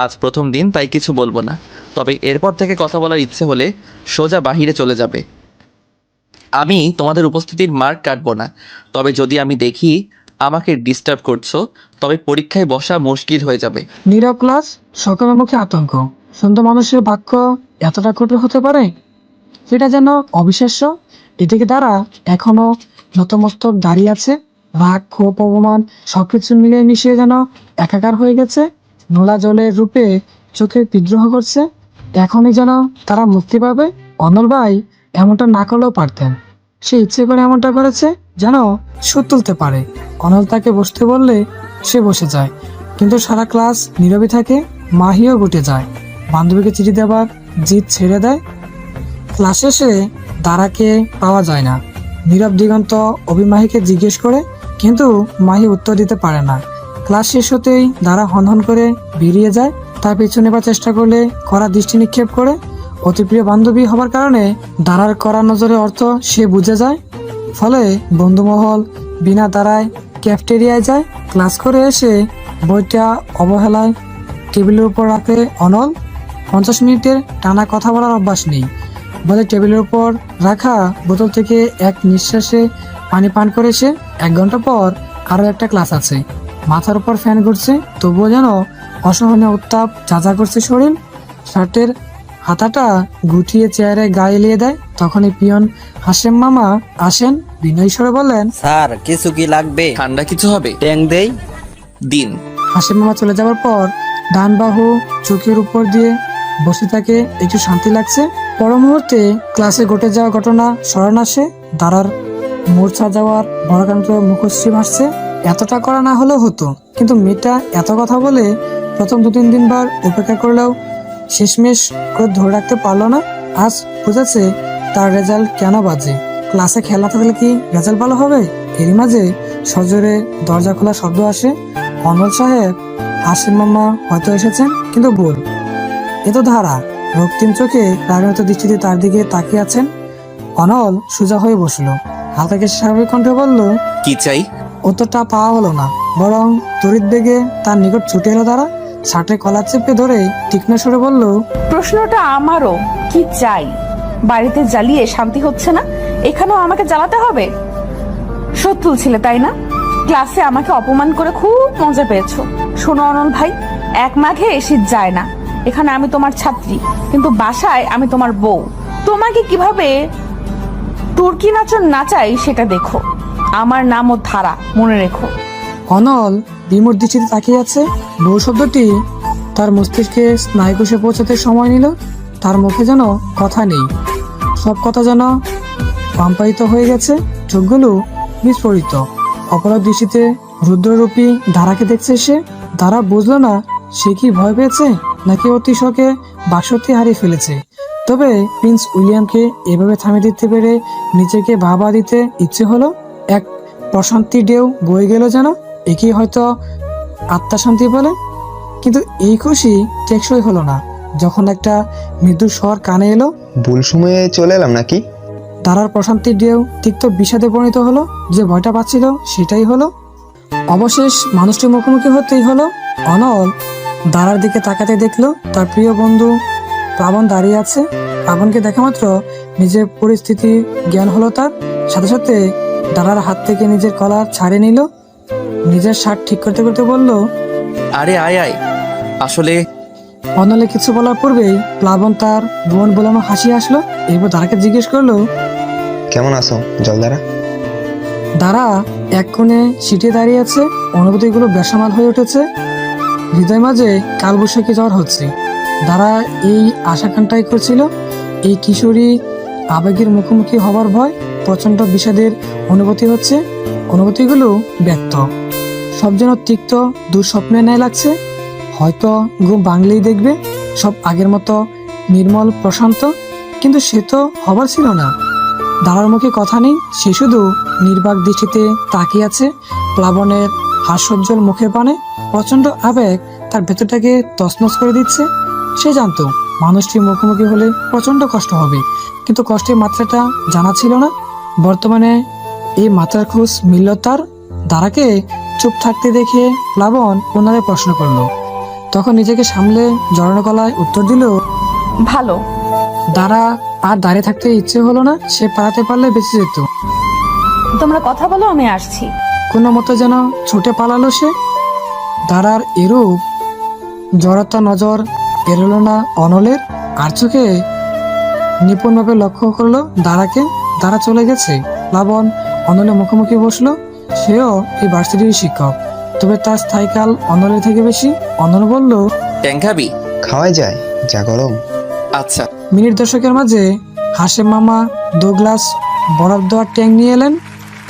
আজ প্রথম দিন, তাই কিছু বলবো না, তবে এরপর থেকে কথা বলার ইচ্ছে হলে সোজা বাহিরে চলে যাবে। আমি তোমাদের উপস্থিতির মার্ক কাটবো না, তবে যদি আমি দেখি আমাকে ডিস্টার্ব করছো, তবে পরীক্ষায় বসা মুশকিল হয়ে যাবে। নীরব ক্লাস, সকলের মুখে আতঙ্ক। সুন্দর মানুষের বাক্য এতটা কঠোর হতে পারে, সেটা যেন অবিশ্বাস্য। এদিকে দ্বারা এখনো নতমস্তক দাঁড়িয়ে আছে। রাগ, ক্ষোভ, অপমান সবকিছু মিলিয়ে মিশিয়ে যেন একাকার হয়ে গেছে। নোলা জলের রূপে চোখে বিদ্রোহ করছে। এখনই যেন তারা মুক্তি পাবে। অনল ভাই এমনটা না করলেও পারতেন, সে ইচ্ছে করে এমনটা করেছে যেন সুর তুলতে পারে। অনল তাকে বসতে বললে সে বসে যায়, কিন্তু সারা ক্লাস নীরবই থাকে। মাহিও গুটে যায়, বান্ধবীকে চিঠি দেবার জিদ ছেড়ে দেয়। ক্লাস শেষে দাঁড়াকে পাওয়া যায় না। নীরব দিগন্ত অভিমাহিকে জিজ্ঞেস করে, কিন্তু মাহি উত্তর দিতে পারে না। ক্লাস শেষ হতেই দাঁড়া হনহন করে বেরিয়ে যায়। তার পিছু নেবার চেষ্টা করলে কড়া দৃষ্টি নিক্ষেপ করে। অতি প্রিয় বান্ধবী হবার কারণে দাঁড়ার কড়া নজরের অর্থ সে বুঝে যায়। ফলে বন্ধুমহল বিনা দাঁড়ায় ক্যাফটেরিয়ায় যায়। ক্লাস করে এসে বইটা অবহেলায় টেবিলের উপর রাখে অনল। 50 মিনিটের টানা কথা বলার অভ্যাস নেই বলে টেবিলের উপর রাখা বোতল থেকে এক নিঃশ্বাসে পানি পান করে সে। 1 ঘন্টা পর আরও একটা ক্লাস আছে। মাথার উপর ফ্যান ঘুরছে, তবুও যেন অসহনীয় উত্তাপ যা করছে শরীর। শার্টের হাতাটা গুটিয়ে চেয়ারে গায়ে এলিয়ে দেয়। তখনই পিয়ন হাশেম মামা আসেন, বিনয় স্বরে বলেন, স্যার কিছু কি লাগবে? ঠান্ডা কিছু হবে? ট্যাং দেই? দিন। হাসিম মামা চলে যাওয়ার পর ডান বাহু চোখের উপর দিয়ে বসে থাকে, একটু শান্তি লাগছে। পর মুহূর্তে ক্লাসে ঘটে যাওয়া ঘটনা স্মরণ আসে। দাঁড়ার মূর্ছা যাওয়ার বড়কান্ত মুখশ্রী ভাসছে। এতটা করা না হলেও হতো, কিন্তু মেয়েটা এত কথা বলে প্রথম 2-3 বার উপেক্ষা করলেও শেষমেশ করে ধরে রাখতে পারলো না। আজ বুঝেছে তার রেজাল্ট কেন বাজে। ক্লাসে খেলা থাকলে কি রেজাল্ট ভালো হবে? এরই মাঝে সজোরে দরজা খোলা শব্দ আসে। অনল সাহেব, হাসিম মামা হয়তো এসেছেন, কিন্তু ভুল। এ তো ধারা। রক্তিম চোখে রাগান্বিত দৃষ্টিতে তার দিকে তাকিয়ে আছেন। অনল সোজা হয়ে বসলো, হালকা কেসে স্বাভাবিক কণ্ঠে বলল, কি চাই? উত্তরটা পাওয়া হলো না, বরং তড়িৎ বেগে তার নিকট ছুটে এলো। তারা শার্টে কলার চেপে ধরে তীক্ষ্ণ সুরে বলল, প্রশ্নটা আমারও, কি চাই? বাড়িতে জ্বালিয়ে শান্তি হচ্ছে না, এখানেও আমাকে জ্বালাতে হবে? শত্রু ছিলে তাই না? ক্লাসে আমাকে অপমান করে খুব মজা পেয়েছো। শোনো অনল ভাই, এক মাঘে শীত যায় না। এখানে আমি তোমার ছাত্রী, কিন্তু বাসায় আমি তোমার বউ। তোমাকে কিভাবে তুর্কি নাচন নাচাই সেটা দেখো। আমার নামও ধারা, মনে রেখো। অনল বিমূঢ় দৃষ্টিতে তাকিয়ে আছে। বউ শব্দটি তার মস্তিষ্কে স্নায়ুকোষে পৌঁছাতে সময় নিল। তার মুখে যেন কথা নেই, সব কথা যেন পাম্পায়িত হয়ে গেছে। চোখগুলো বিস্ফোরিত অপরাধ দৃষ্টিতে রুদ্ররূপী ধারাকে দেখছে সে। ধারা বুঝলো না সে কি ভয় পেয়েছে নাকি অতি শোকে বাকশক্তি হারিয়ে ফেলেছে। তবে প্রিন্স উইলিয়ামকে এভাবে থামিয়ে দিতে পেরে নিজেকে ভাবা দিতে ইচ্ছে হলো। এক প্রশান্তি ঢেউ বয়ে গেল যেন, একেই হয়তো আত্মাশান্তি বলে। কিন্তু এই খুশি টেকসই হলো না যখন একটা মৃদু স্বর কানে এলো। ভুল সময়ে চলে এলাম নাকি? তারার প্রশান্তির ঢেউ তিক্ত বিষাদে পরিণত হলো। যে ভয়টা পাচ্ছিল সেটাই হলো। অবশেষ মানুষটির মুখোমুখি হতেই হলো। অনল দাঁড়ার দিকে তাকাতে দেখলো তার প্রিয় বন্ধু প্লাবন দাঁড়িয়ে আছে। প্লাবনকে দেখা মাত্র নিজের পরিস্থিতি জ্ঞান হলো তার। সাথে সাথে দাঁড়ার হাত থেকে নিজের কলার ছাড়িয়ে নিল। নিজের শার্ট ঠিক করতে করতে বলল, আরে আয় আয়। আসলে অনলে কিছু বলার পূর্বেই প্লাবন তার বোন বোলানো হাসি আসলো। এরপর দাঁড়াকে জিজ্ঞেস করলো, কেমন আছো জলদারা? দাঁড়া এক কোণে সিটে দাঁড়িয়ে আছে। অনুভূতিগুলো বেসামাল হয়ে উঠেছে। হৃদয় মাঝে কালবৈশাখী জ্বর হচ্ছে। দাঁড়া এই আশাকাঙ্ক্ষাই করছিল এই কিশোরী আবেগের মুখোমুখি হবার ভয়। প্রচন্ড বিষাদের অনুভূতি হচ্ছে। অনুভূতিগুলো ব্যক্ত, সব যেন তিক্ত দুঃস্বপ্নের ন্যায় লাগছে। হয়তো ঘুম ভাঙলেই দেখবে সব আগের মতো নির্মল প্রশান্ত, কিন্তু সে তো হবার ছিল না। দাঁড়ার মুখে কথা নেই, সে শুধু নির্বাক দৃষ্টিতে তাকিয়ে আছে প্লাবনের হাস্যোজ্জ্বল মুখের পানে। প্রচন্ড আবেগ তার ভেতরটাকে তছনছ করে দিচ্ছে। সে জানতো মানুষটির মুখোমুখি হলে প্রচন্ড কষ্ট হবে, কিন্তু কষ্টের মাত্রাটা জানা ছিল না। বর্তমানে এই মাত্রার খোঁজ মিলল তার। দাঁড়াকে চুপ থাকতে দেখে প্লাবন পুনরায় প্রশ্ন করলো। তখন নিজেকে সামলে জড়ানো গলায় উত্তর দিল, ভালো। দাঁড়া আর দাঁড়িয়ে থাকতে ইচ্ছে হলো না। সে পালাতে পারলে বেঁচে যেত। তোমরা কথা বলো, আমি আসছি। কোনো মতো যেন ছুটে পালালো সে। দাঁড়ার এরূপ জড়তা নজর এড়ালো না অনলের। আর চোখে নিপুণভাবে লক্ষ্য করলো দাঁড়াকে। দাঁড়া চলে গেছে। প্লাবন অনলের মুখোমুখি বসলো। সেও এই ভার্সিটির শিক্ষক, তবে তার স্থায়ীকাল অনলের থেকে বেশি। অনল বলল, ট্যাং খাবি? খাওয়াই যায়, যা গরম। আচ্ছা। মিনিট দশকের মাঝে হাসিম মামা 2 গ্লাস বরফ দেওয়ার ট্যাং নিয়ে এলেন।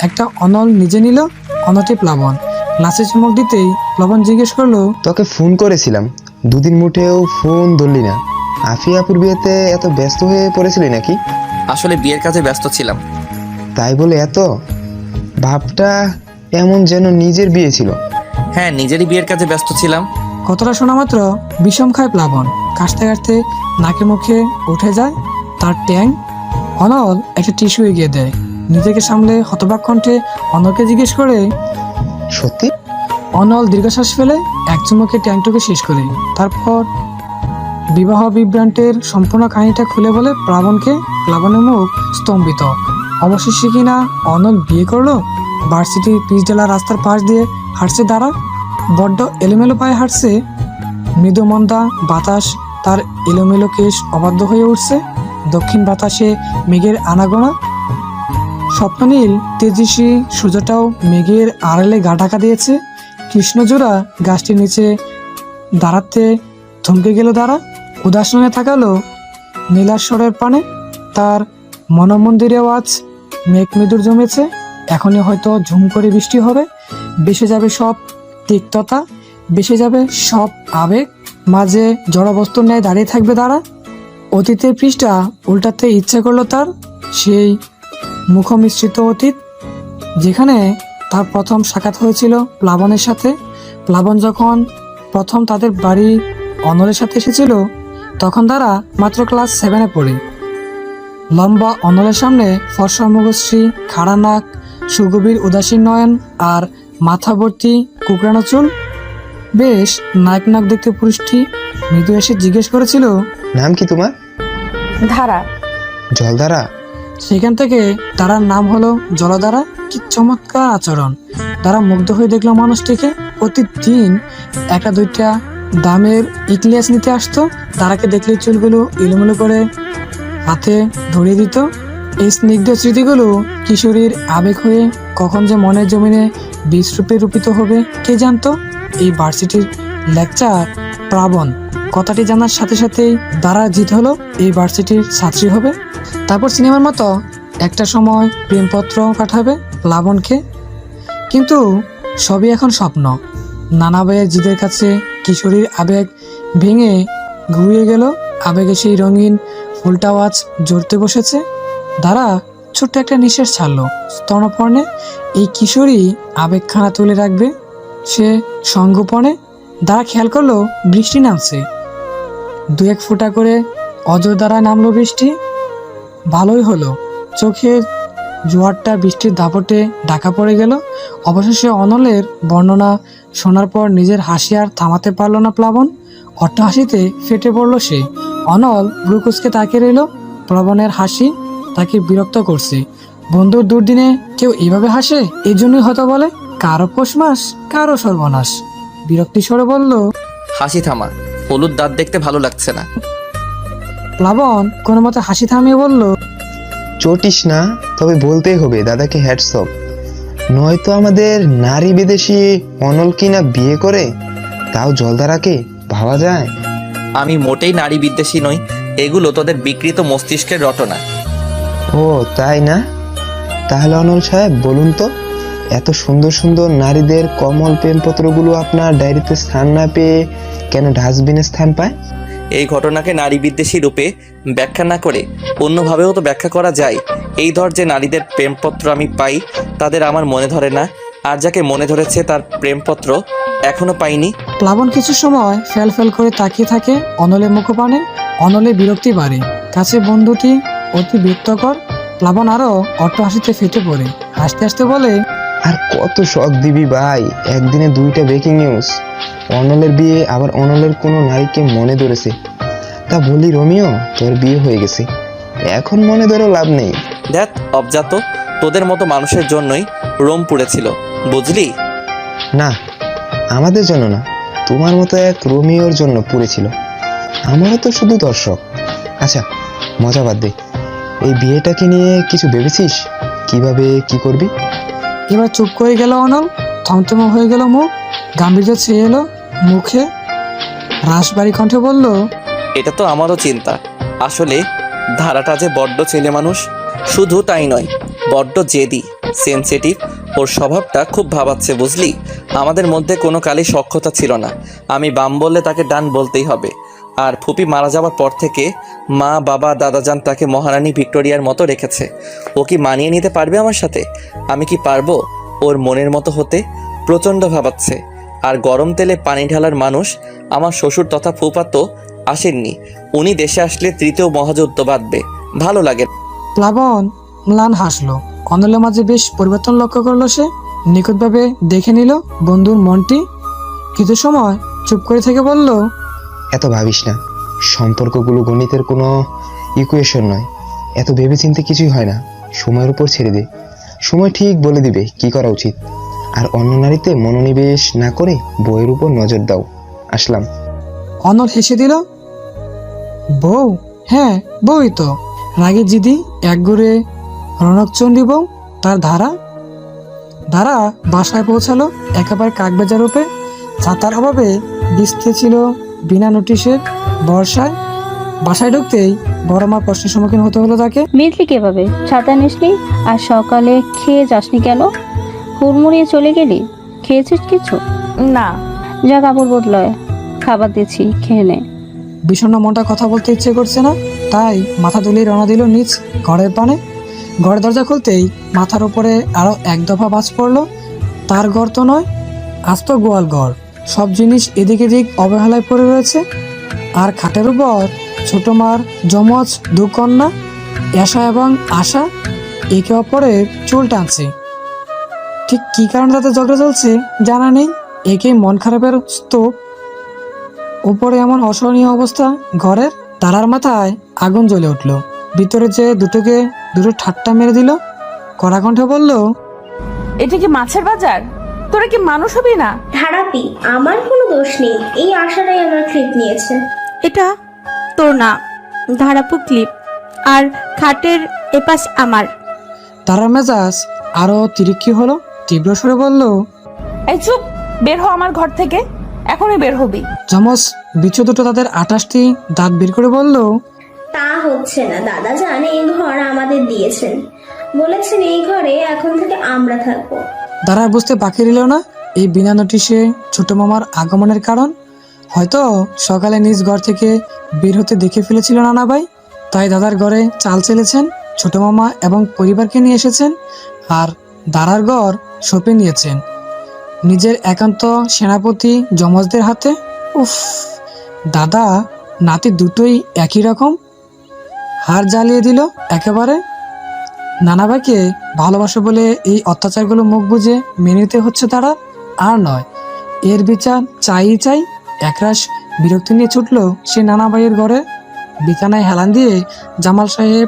একটা অনল নিজে নিল, অন্যটি প্লাবন। গ্লাসে চুমুক দিতেই প্লাবন জিজ্ঞেস করলো, তোকে ফোন করেছিলাম, 2 দিন মুঠেও ফোন ধরলি না। আফিয়াপুর বিয়েতে এত ব্যস্ত হয়ে পড়েছিলি নাকি? আসলে বিয়ের কাজে ব্যস্ত ছিলাম। তাই বলে এত ভাবটা এমন যেন নিজের বিয়ে ছিল। হ্যাঁ, নিজেরই বিয়ের কাজে ব্যস্ত ছিলাম। কথাটা শোনা মাত্র বিষম খায় প্লাবন। কাশতে কাশতে নাকে মুখে উঠে যায় তার ট্যাং। অনল একটা টিস্যু এগিয়ে দেয়। নিজেকে সামলে হতবাক কণ্ঠে অনলকে জিজ্ঞেস করে, সত্যি? অনল দীর্ঘশ্বাস ফেলে এক চুমুকে ট্যাংটুকে শেষ করে। তারপর বিবাহ বিভ্রান্তের সম্পূর্ণ কাহিনীটা খুলে বলে প্লাবনকে। প্লাবনের মুখ স্তম্ভিত। অবশেষে কিনা অনল বিয়ে করলো। ভার্সিটি পিচ ঢালা রাস্তার পাশ দিয়ে হাঁটছে দাঁড়া। বড্ড এলোমেলো পায়ে হাঁটছে। মৃদু মন্দা বাতাস তার এলোমেলো কেশ অবাধ্য হয়ে উঠছে। দক্ষিণ বাতাসে মেঘের আনাগোনা। স্বপ্ননীল তেজস্বী সূর্যটাও মেঘের আড়ালে গা ঢাকা দিয়েছে। কৃষ্ণচূড়া গাছটির নিচে দাঁড়াতে থমকে গেল। দাঁড়া উদাসনে থাকালো নীলাশ্বরের পানে। তার মনমন্দিরে আজ মেঘ মৃদুর জমেছে। এখনই হয়তো ঝুম করে বৃষ্টি হবে। বেসে যাবে সব তিক্ততা, বেসে যাবে সব আবেগ, মাঝে জড়বস্তুর ন্যায় দাঁড়িয়ে থাকবে দাঁড়া। অতীতের পৃষ্ঠা উল্টাতে ইচ্ছে করলো তার, সেই মুখমিশ্রিত অতীত যেখানে তার প্রথম সাক্ষাৎ হয়েছিল প্লাবনের সাথে। প্লাবন যখন প্রথম তাদের বাড়ি অনলের সাথে এসেছিল তখন তারা মাত্র ক্লাস 7-এ পড়ে। লম্বা অনলের সামনে ফর্সা মুখশ্রী, খাড়া নাক, সুগভীর উদাসীন নয়ন আর মাথা ভর্তি কুকড়ানো চুল। বেশ নাক নাক দেখতে পুরুষটি মৃদু এসে জিজ্ঞেস করেছিল, নাম কি তোমার? ধারা। জলধারা? সেখান থেকে তারার নাম হলো জলধারা। কি চমৎকার আচরণ! তারা মুগ্ধ হয়ে দেখলো মানুষটিকে। প্রতিদিন একটা দুইটা দামের ইকলিয়াস নিতে আসতো। তারাকে দেখলেই চুলগুলো এলোমেলো করে হাতে ধরিয়ে দিত। এই স্নিগ্ধ স্মৃতিগুলো কিশোরীর আবেগ হয়ে কখন যে মনের জমিনে বীজরূপে রূপিত হবে কে জানতো। এই ভার্সিটির লেকচার প্লাবন কথাটি জানার সাথে সাথেই দ্বারা জিত হলো এই ভার্সিটির ছাত্রী হবে। তারপর সিনেমার মতো একটা সময় প্রেমপত্র পাঠাবে প্লাবনকে। কিন্তু সবই এখন স্বপ্ন। নানা ভাইয়ের জিদের কাছে কিশোরীর আবেগ ভেঙে ঘুরিয়ে গেল। আবেগে সেই রঙিন ফুলটাও আজ জড়তে বসেছে। দ্বারা ছোট্ট একটা নিঃশ্বাস ছাড়লো স্তনপর্ণে। এই কিশোরী আবেগখানা তুলে রাখবে সে সঙ্গোপনে। দ্বারা খেয়াল করলো বৃষ্টি নামছে। 2-1 ফোঁটা করে অজর দ্বারা নামলো বৃষ্টি। ভালোই হলো, চোখের জোয়ারটা বৃষ্টির দাপটে ঢাকা পড়ে গেল। অবশেষে অনলের বর্ণনা শোনার পর নিজের হাসি আর থামাতে পারল না প্লাবন। অট্ট হাসিতে ফেটে পড়ল সে। অনল ব্রুকুসকে তাকিয়ে রইল। প্লাবনের হাসি তাকে বিরক্ত করছে। বন্ধুর দুর্দিনে কেউ এইভাবে হাসে? এই জন্যই হয়তো বলে কারো পৌষ মাস কারো সর্বনাশ। বিরক্তি স্বরে বলল, হাসি থামা, হলুদ দাঁত দেখতে ভালো লাগছে না। প্লাবন কোনো মতে হাসি থামিয়ে বলল, চটিস না, তবে বলতেই হবে দাদাকে হ্যাটস অফ। নয়তো আমাদের নারী বিদেশি অনল কিনা বিয়ে করে, তাও জলধারাকে ভাবা যায়? আমি মোটেই নারী বিদ্বেষী নই, এগুলো তোদের বিকৃত মস্তিষ্কের রটনা। ও তাই না? তাহলে অনল সাহেব বলুন তো, এত সুন্দর সুন্দর নারীদের কমল প্রেমপত্রগুলো আপনার ডায়েরিতে স্থান না পেয়ে কেন ডাস্টবিনে স্থান পায়? এই ঘটনাকে নারী বিদ্বেষী রূপে ব্যাখ্যা না করে অন্যভাবেও তো ব্যাখ্যা করা যায়। এই ধর যে নারীদের প্রেমপত্র আমি পাই তাদের আমার মনে ধরে না, আর যাকে মনে ধরেছে তার প্রেমপত্র এখনো পাইনি। প্লাবন কিছু সময় ফেল ফেল করে তাকিয়ে থাকে অনলের মুখপানে। অনলে বিরক্তি বাড়ে, কাছে বন্ধুটি অতি বিরক্তকর। প্লাবন আরো অট্ট হাসিতে ফেটে পড়ে। হাসতে হাসতে বলে, আর কত শখ দিবি ভাই, একদিনে 2টা ব্রেকিং নিউজ। অনলের বিয়ে, আবার অনলের কোনো নারীকে মনে ধরেছে। তা বলি রোমিও, তোর বিয়ে হয়ে গেছে, এখন মনে ধরেও লাভ নেই। দেখ অবজাত, তোদের মতো মানুষের জন্যই রোম পুড়েছিল, বুঝলি? না, আমাদের জন্য না, তোমার মতো এক রোমিওর জন্য পুড়েছিল। আমরা তো শুধু দর্শক। আচ্ছা মজা বাদ দে, এই বিয়েটাকে নিয়ে কিছু ভেবেছিস? কিভাবে কি করবি? এবার চুপ করে গেল অনল। থমথমে হয়ে গেল মুখ, গাম্ভীর্য ছেয়ে এলো মুখে। রাসবাড়ি কণ্ঠে বলল, এটা তো আমারও চিন্তা। আসলে ধারাটা যে বড্ড ছেলে মানুষ, শুধু তাই নয়, বড্ড জেদি, সেনসিটিভ। ওর স্বভাবটা খুব ভাবাচ্ছে, বুঝলি? আমাদের মধ্যে কোনো কালই সখ্যতা ছিল না। আমি বাম বললে তাকে ডান বলতেই হবে। আর ফুপি মারা যাওয়ার পর থেকে মা, বাবা, দাদাজান তাকে মহারানী ভিক্টোরিয়ার মতো রেখেছে। ও কি মানিয়ে নিতে পারবে আমার সাথে? আমি কি পারবো ওর মনের মতো হতে? প্রচণ্ড ভাবাচ্ছে। আর গরম তেলে পানি ঢালার মানুষ আমার শ্বশুর তথা ফুপা তো আসেননি। উনি দেশে আসলে 3য় মহাযুদ্ধ বাঁধবে, ভালো লাগে। প্লাবন ম্লান হাসলো। অনলের মাঝে বেশ পরিবর্তন লক্ষ্য করলো সে। নিখুঁতভাবে দেখে নিল বন্ধুর মনটি। কিছু সময় চুপ করে থেকে বলল, এত ভাবিস না, সম্পর্কগুলো গণিতের কোনো ইকুয়েশন নয়। এত ভেবেচিন্তে কিছুই হয় না, সময়ের উপর ছেড়ে দে। সময় ঠিক বলে দিবে কি করা উচিত। আর অন্য নারীতে মনোনিবেশ না করে বইয়ের উপর নজর দাও। আসলাম। অনল হেসে দিল। বউ? হ্যাঁ বউই তো। রাগে জিদি একঘরে রণকচণ্ডী বউ তার ধারা। তারা বাসায় পৌঁছালো একেবারে কাকবেজা রূপে। ছাতার অভাবে বৃষ্টি ছিল বিনা নোটিশের বর্ষায়। বাসায় ঢুকতেই বড় মা প্রশ্নের সম্মুখীন হতে হলো তাকে। মিটলি কিভাবে? ছাতা নিসনি আর সকালে খেয়ে যাসনি কেন? হুড়মুড়িয়ে চলে গেলি? খেয়েছিস কিছু? না। যা কাপড় বদলয়, খাবার দিচ্ছি, খেয়ে নে। বিষণ্ণ মনটা কথা বলতে ইচ্ছে করছে না, তাই মাথা তুলেই রওনা দিল নিজ ঘরের পানে। ঘরের দরজা খুলতেই মাথার উপরে আরো এক দফা বাজ পড়লো। তার ঘর তো নয়, আস্ত গোয়াল ঘর। সব জিনিস এদিক এদিক অবহেলায় পড়ে রয়েছে। আর খাটের উপর ছোট মার যমজ দু কন্যা এশা এবং আশা একে অপরের চুল টানছে। ঠিক কি কারণে তাদের ঝগড়া চলছে জানা নেই। একে মন খারাপের স্তূপ। উপরে এমন অসহনীয় অবস্থা ঘরের। তারার মাথায় আগুন জ্বলে উঠল। ভিতরে যে দুটো ঠাট্টা মেরে দিল। কড়া কণ্ঠে বলল, এটা কি মাছের বাজার? তোরা কি মানুষ হবি না? থারাপি, আমার কোনো দোষ নেই, এই আশারাই আমার ক্লিপ নিয়েছে। এটা তোর না, ধারাপু ক্লিপ, আর খাটের এপাশ আমার। তারার মেজাজ আরো তিরিক্ষি হলো। তীব্র স্বরে বলল, এই চুপ, বের হ আমার ঘর থেকে, এখনই বের হবি। যমজ বিচ্ছু দুটো তাদের 28টি দাঁত বের করে বলল, তা হচ্ছে না, দাদা জান এই ঘর আমাদের দিয়েছেন, বলেছেন এই ঘরে এখন থেকে আমরা থাকবো। তারা বুঝতে বাকি রইল না এই বিনা নোটিশে ছোট মামার আগমনের কারণ। হয়তো সকালে নিজ ঘর থেকে বের হতে দেখে ফেলেছিল নানা ভাই, তাই দাদার ঘরে চাল চেলেছেন, ছোট মামা এবং পরিবারকে নিয়ে এসেছেন। আর দাদার ঘর সঁপে নিয়েছেন নিজের একান্ত সেনাপতি যমজদের হাতে। উফ, দাদা নাতি দুটোই একই রকম। হাড় জ্বালিয়ে দিল একেবারে। নানা ভাইকে ভালোবাসে বলে এই অত্যাচারগুলো মুখ বুঝে মেনে নিতে হচ্ছে তারা, আর নয়। এর বিচার চাই। একরাশ বিরক্তি নিয়ে ছুটলো সে নানা ভাইয়ের ঘরে। বিছানায় হেলান দিয়ে জামাল সাহেব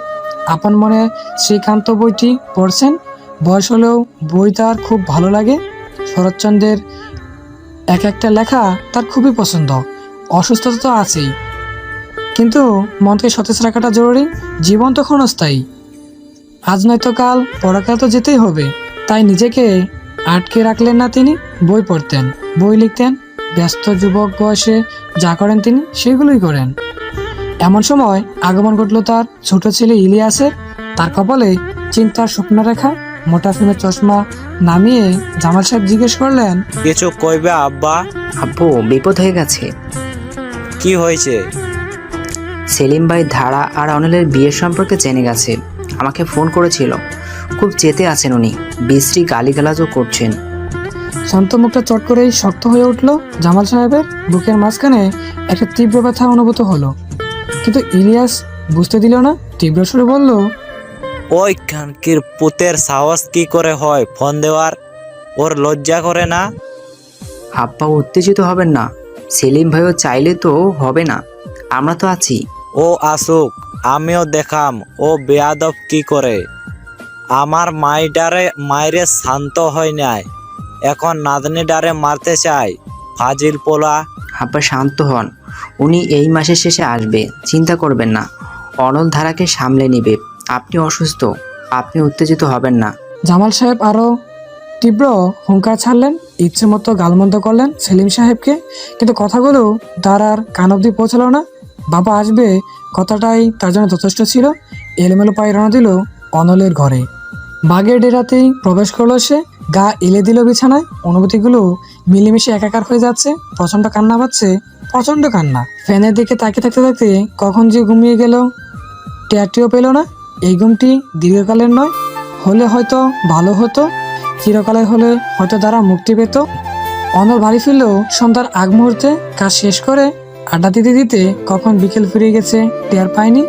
আপন মনে শ্রীকান্ত বইটি পড়ছেন। বয়স হলেও বই তার খুব ভালো লাগে। শরৎচন্দ্রের এক একটা লেখা তার খুবই পছন্দ। অসুস্থতা তো আছেই, কিন্তু মনকে সতেজ রাখাটা জরুরি। জীবন তো ক্ষণস্থায়ী, আজ নয়তো কাল পরকালে তো যেতেই হবে। তাই নিজেকে আটকে রাখলেন না তিনি। বই পড়তেন, বই লিখতেন। ব্যস্ত যুবক বয়সে যা করেন তিনি সেগুলোই করেন। এমন সময় আগমন ঘটল তার ছোট ছেলে ইলিয়াসের। তার কপালে চিন্তার শুকনো রেখা। মোটা ফিমের চশমা নামিয়ে জামাল সাহেব জিজ্ঞেস করলেন, কিছু কইবে আব্বা? আব্বু, বিপদ হয়ে গেছে। কি হয়েছে? সেলিম ভাই ধারা আর অনিলের বিয়ের সম্পর্কে জেনে গেছে। আমাকে ফোন করেছিল, খুব চেতে আছেন উনি, বিশ্রী গালিগালাজও করছেন। শান্ত মুখটা চট করেই শক্ত হয়ে উঠল জামাল সাহেবের। বুকের মাঝখানে একটা তীব্র ব্যথা অনুভূত হলো, কিন্তু ইলিয়াস বুঝতে দিল না। তীব্র সুরে বলল, ওই খানকির পুতের সাহস কি করে হয় ফোন দেওয়ার? ওর লজ্জা করে না? আব্বা, উত্তেজিত হবেন না। সেলিম ভাইও চাইলে তো হবে না, আমরা তো আছি। ও আসুক, আমিও দেখাম ও বেয়াদব কি করে। আমার মায়েরে শান্ত হয় নাই, এখন নাতনি ডারে মারতে চাই। ফাজিল পোলা। আব্বা শান্ত হন, উনি এই মাসের শেষে আসবে, চিন্তা করবেন না। অনল ধারাকে সামলে নিবে। আপনি অসুস্থ, আপনি উত্তেজিত হবেন না। জামাল সাহেব আরো তীব্র হুঙ্কার ছাড়লেন, ইচ্ছে মতো গালমন্দ করলেন সেলিম সাহেবকে, কিন্তু কথাগুলো তার আর কান অব্দি পৌঁছালো না। বাবা আসবে কথাটাই তার জন্য যথেষ্ট ছিল। এলোমেলো পায়ে রওনা দিল অনলের ঘরে। বাগের ডেরাতেই প্রবেশ করলো সে। গা এলে দিল বিছানায়। অনুভূতিগুলো মিলেমিশে একাকার হয়ে যাচ্ছে। প্রচন্ড কান্না পাচ্ছে, প্রচন্ড কান্না। ফ্যানের দিকে তাকিয়ে থাকতে থাকতে কখন যে ঘুমিয়ে গেল টেরটিও পেল না। এই ঘুমটি দীর্ঘকালের নয়, হলে হয়তো ভালো হতো। চিরকালের হলে হয়তো তারা মুক্তি পেত। অনল বাড়ি ফিরলেও সন্ধ্যার আগ মুহূর্তে কাজ শেষ করে আড্ডা দিতে দিতে কখন বিকেল ফিরে গেছে টের পায়নি।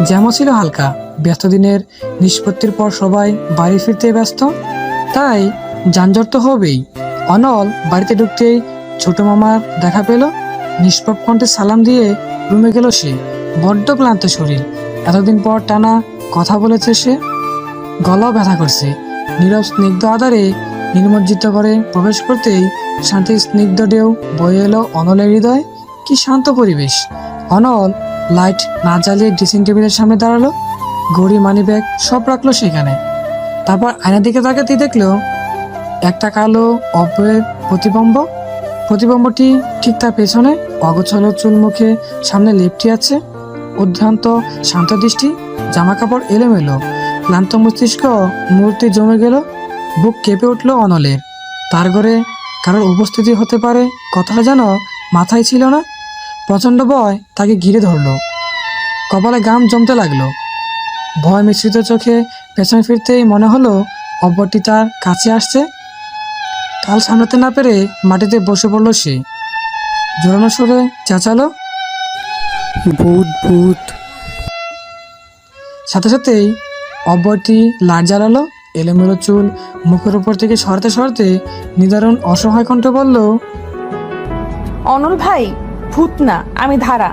যেমন ছিল হালকা। ব্যস্ত দিনের নিষ্পত্তির পর সবাই বাড়ি ফিরতে ব্যস্ত, তাই যানজট তো হবেই। অনল বাড়িতে ঢুকতেই ছোট মামার দেখা পেল। নিষ্পাপ কণ্ঠে সালাম দিয়ে রুমে গেল সে। বড্ড ক্লান্ত শরীর, এতদিন পর টানা কথা বলেছে সে, গলাও ব্যথা করছে। নীরব স্নিগ্ধ আধারে নির্মজ্জিত করে প্রবেশ করতেই শান্তির স্নিগ্ধ ঢেউ বয়ে এলো অনলের হৃদয়। কি শান্ত পরিবেশ। অনল লাইট না জ্বালিয়ে ড্রেসিং টেবিলের সামনে দাঁড়ালো। ঘড়ি, মানি ব্যাগ সব রাখলো সেখানে। তারপর আয়নার দিকে তাকাতেই দেখলো একটা কালো অব্যয়ের প্রতিবিম্বটি ঠিক তার পেছনে, অগোছালো চুল মুখে সামনে লেপটি আছে, উদ্ভ্রান্ত শান্ত দৃষ্টি, জামা কাপড় এলোমেলো, ক্লান্ত মস্তিষ্ক মূর্তি জমে গেল। বুক কেঁপে উঠল অনলের। তার ঘরে কারোর উপস্থিতি হতে পারে কথাটা যেন মাথায় ছিল না। প্রচণ্ড ভয় তাকে ঘিরে ধরলো, কপালে ঘাম জমতে লাগলো। ভয় মিশ্রিত চোখে পেছনে ফিরতেই মনে হলো অব্যটি তার কাছে আসছে। কাল সামলাতে না পেরে মাটিতে বসে পড়ল সে। জোরানো সুরে চেঁচালো, ভূত ভূত। সাথে সাথেই অব্যটি লাট জ্বালালো। এলোমেলো চুল মুখের উপর থেকে সরাতে সরাতে নিদারুণ অসহায় কণ্ঠে বলল, অনল ভাই, ভূত না, আমি ধারা।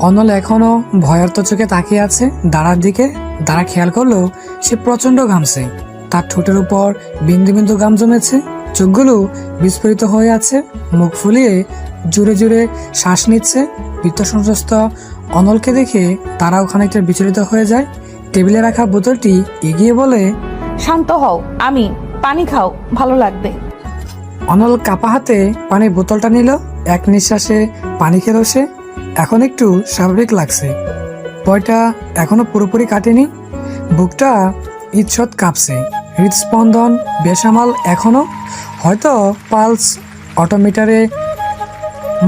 অনল এখনো ভয়ার্ত চোখে তাকিয়ে আছে দাঁড়ার দিকে। দাঁড়া খেয়াল করলো সে প্রচণ্ড ঘামছে। তার ঠোঁটের উপর বিন্দু বিন্দু ঘাম জমেছে, চোখগুলো বিস্ফোরিত হয়ে আছে, মুখ ফুলিয়ে জোরে জোরে শ্বাস নিচ্ছে। বৃত্ত সন্ত্রস্ত অনলকে দেখে তারাও খানিকটা বিচলিত হয়ে যায়। টেবিলে রাখা বোতলটি এগিয়ে বলে, শান্ত হও, আমি পানি খাও, ভালো লাগবে। অনল কাপা হাতে পানির বোতলটা নিল। এক নিঃশ্বাসে পানি খেলো সে। এখন একটু স্বাভাবিক লাগছে। ভয়টা এখনো পুরোপুরি কাটেনি। বুকটা ঈষৎ কাঁপছে, হৃদস্পন্দন বেসামাল এখনো। হয়তো পালস অটোমিটারে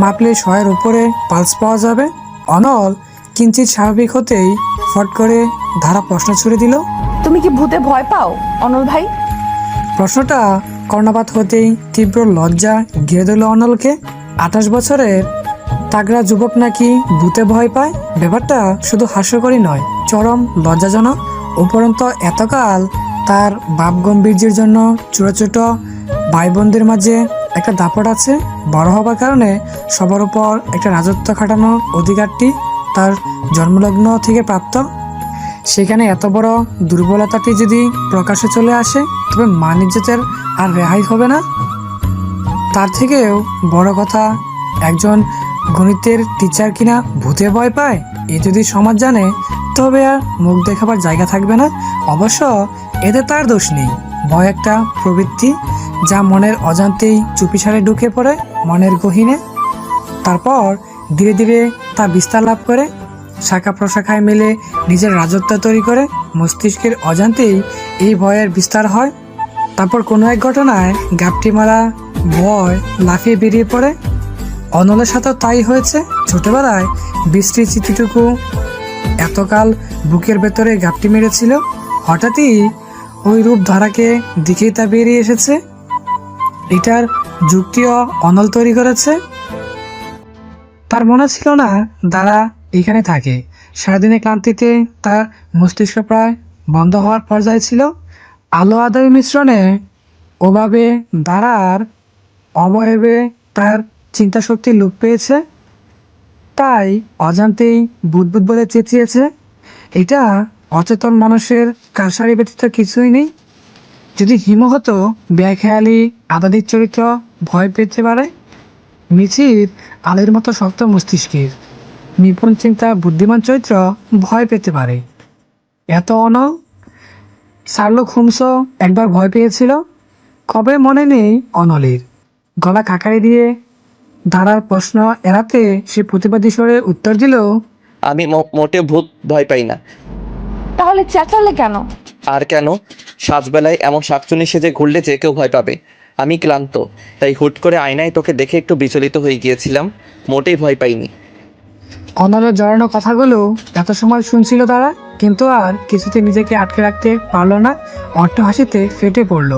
মাপলে 100-এর উপরে পালস পাওয়া যাবে। অনল কিঞ্চিত স্বাভাবিক হতেই ফট করে ধারা প্রশ্ন ছুড়ে দিল, তুমি কি ভূতে ভয় পাও অনল ভাই? প্রশ্নটা কর্ণপাত হতেই তীব্র লজ্জা ঘিরে দিল অনলকে। 28 বছরের তাগড়া যুবক নাকি ভূতে ভয় পায়? ব্যাপারটা শুধু হাস্যকরই নয়, চরম লজ্জাজনক। উপরন্ত এতকাল তার বাপ গম্ভীর্যের জন্য ছোট ছোট ভাই বোনদের মাঝে একটা দাপট আছে। বড় হবার কারণে সবার উপর একটা রাজত্ব খাটানোর অধিকারটি তার জন্মলগ্ন থেকে প্রাপ্ত। সেখানে এত বড় দুর্বলতাটি যদি প্রকাশে চলে আসে, তবে মান ইজ্জতের আর রেহাই হবে না। তার থেকেও বড় কথা, একজন গণিতের টিচার কিনা ভূতে ভয় পায়, এ যদি সমাজ জানে তবে আর মুখ দেখাবার জায়গা থাকবে না। অবশ্য এতে তার দোষ নেই। ভয় একটা প্রবৃত্তি যা মনের অজান্তেই চুপিসারে ঢুকে পড়ে মনের গহীনে। তারপর ধীরে ধীরে তা বিস্তার লাভ করে, শাখা প্রশাখায় মিলে নিজের রাজত্ব তৈরি করে। মস্তিষ্কের অজান্তেই এই ভয়ের বিস্তার হয়। তারপর কোনো এক ঘটনায় গাপটি মারা ভয় লাফিয়ে বেরিয়ে পড়ে। অনলের সাথেও তাই হয়েছে। ছোটবেলায় বৃষ্টির চিঠিটুকু এতকাল বুকের ভেতরে গাপটি মেরেছিল, হঠাৎই ওই রূপ ধারাকে দিকেই তা বেরিয়ে এসেছে। এটার যুক্তিও অনল তৈরি করেছে। তার মনে ছিল না দাঁড়া এখানে থাকে। সারাদিনের ক্লান্তিতে তার মস্তিষ্ক প্রায় বন্ধ হওয়ার পর্যায়ে ছিল। আলো আদায় মিশ্রণে ওভাবে দাঁড়ার অবয়বে তার চিন্তা শক্তি লোপ পেয়েছে। তাই অজান্তেই বুদবুদ বলে চেঁচিয়েছে। এটা অচেতন মানুষের কারসারি ব্যতীত কিছুই নেই। যদি হিম হতো বেখেয়ালি আদাদির চরিত্র ভয় পেতে পারে, মিছির আলের মতো শক্ত মস্তিষ্কের নিপুণ চিন্তা বুদ্ধিমান চরিত্র ভয় পেতে পারে। এত অনল শার্লক হোমসও একবার ভয় পেয়েছিল, কবে মনে নেই অনলের। গলা কাকারি দিয়ে ধারার প্রশ্ন এড়াতে সে প্রতিবাদী স্বরে উত্তর দিল, আমি মোটে ভূত ভয় পাই না। তাহলে চেঁচালে কেন? আর কেন? সাজবেলায় এমন শাকচুনি সেজে ঘুরলে যে কেউ ভয় পাবে। আমি ক্লান্ত, তাই হুট করে আয়নায় তোকে দেখে একটু বিচলিত হয়ে গিয়েছিলাম। মোটেই ভয় পাইনি। অনলের জড়ানো কথাগুলো এত সময় শুনছিল তারা, কিন্তু আর কিছুতে নিজেকে আটকে রাখতে পারল না। অট্ট হাসিতে ফেটে পড়ল।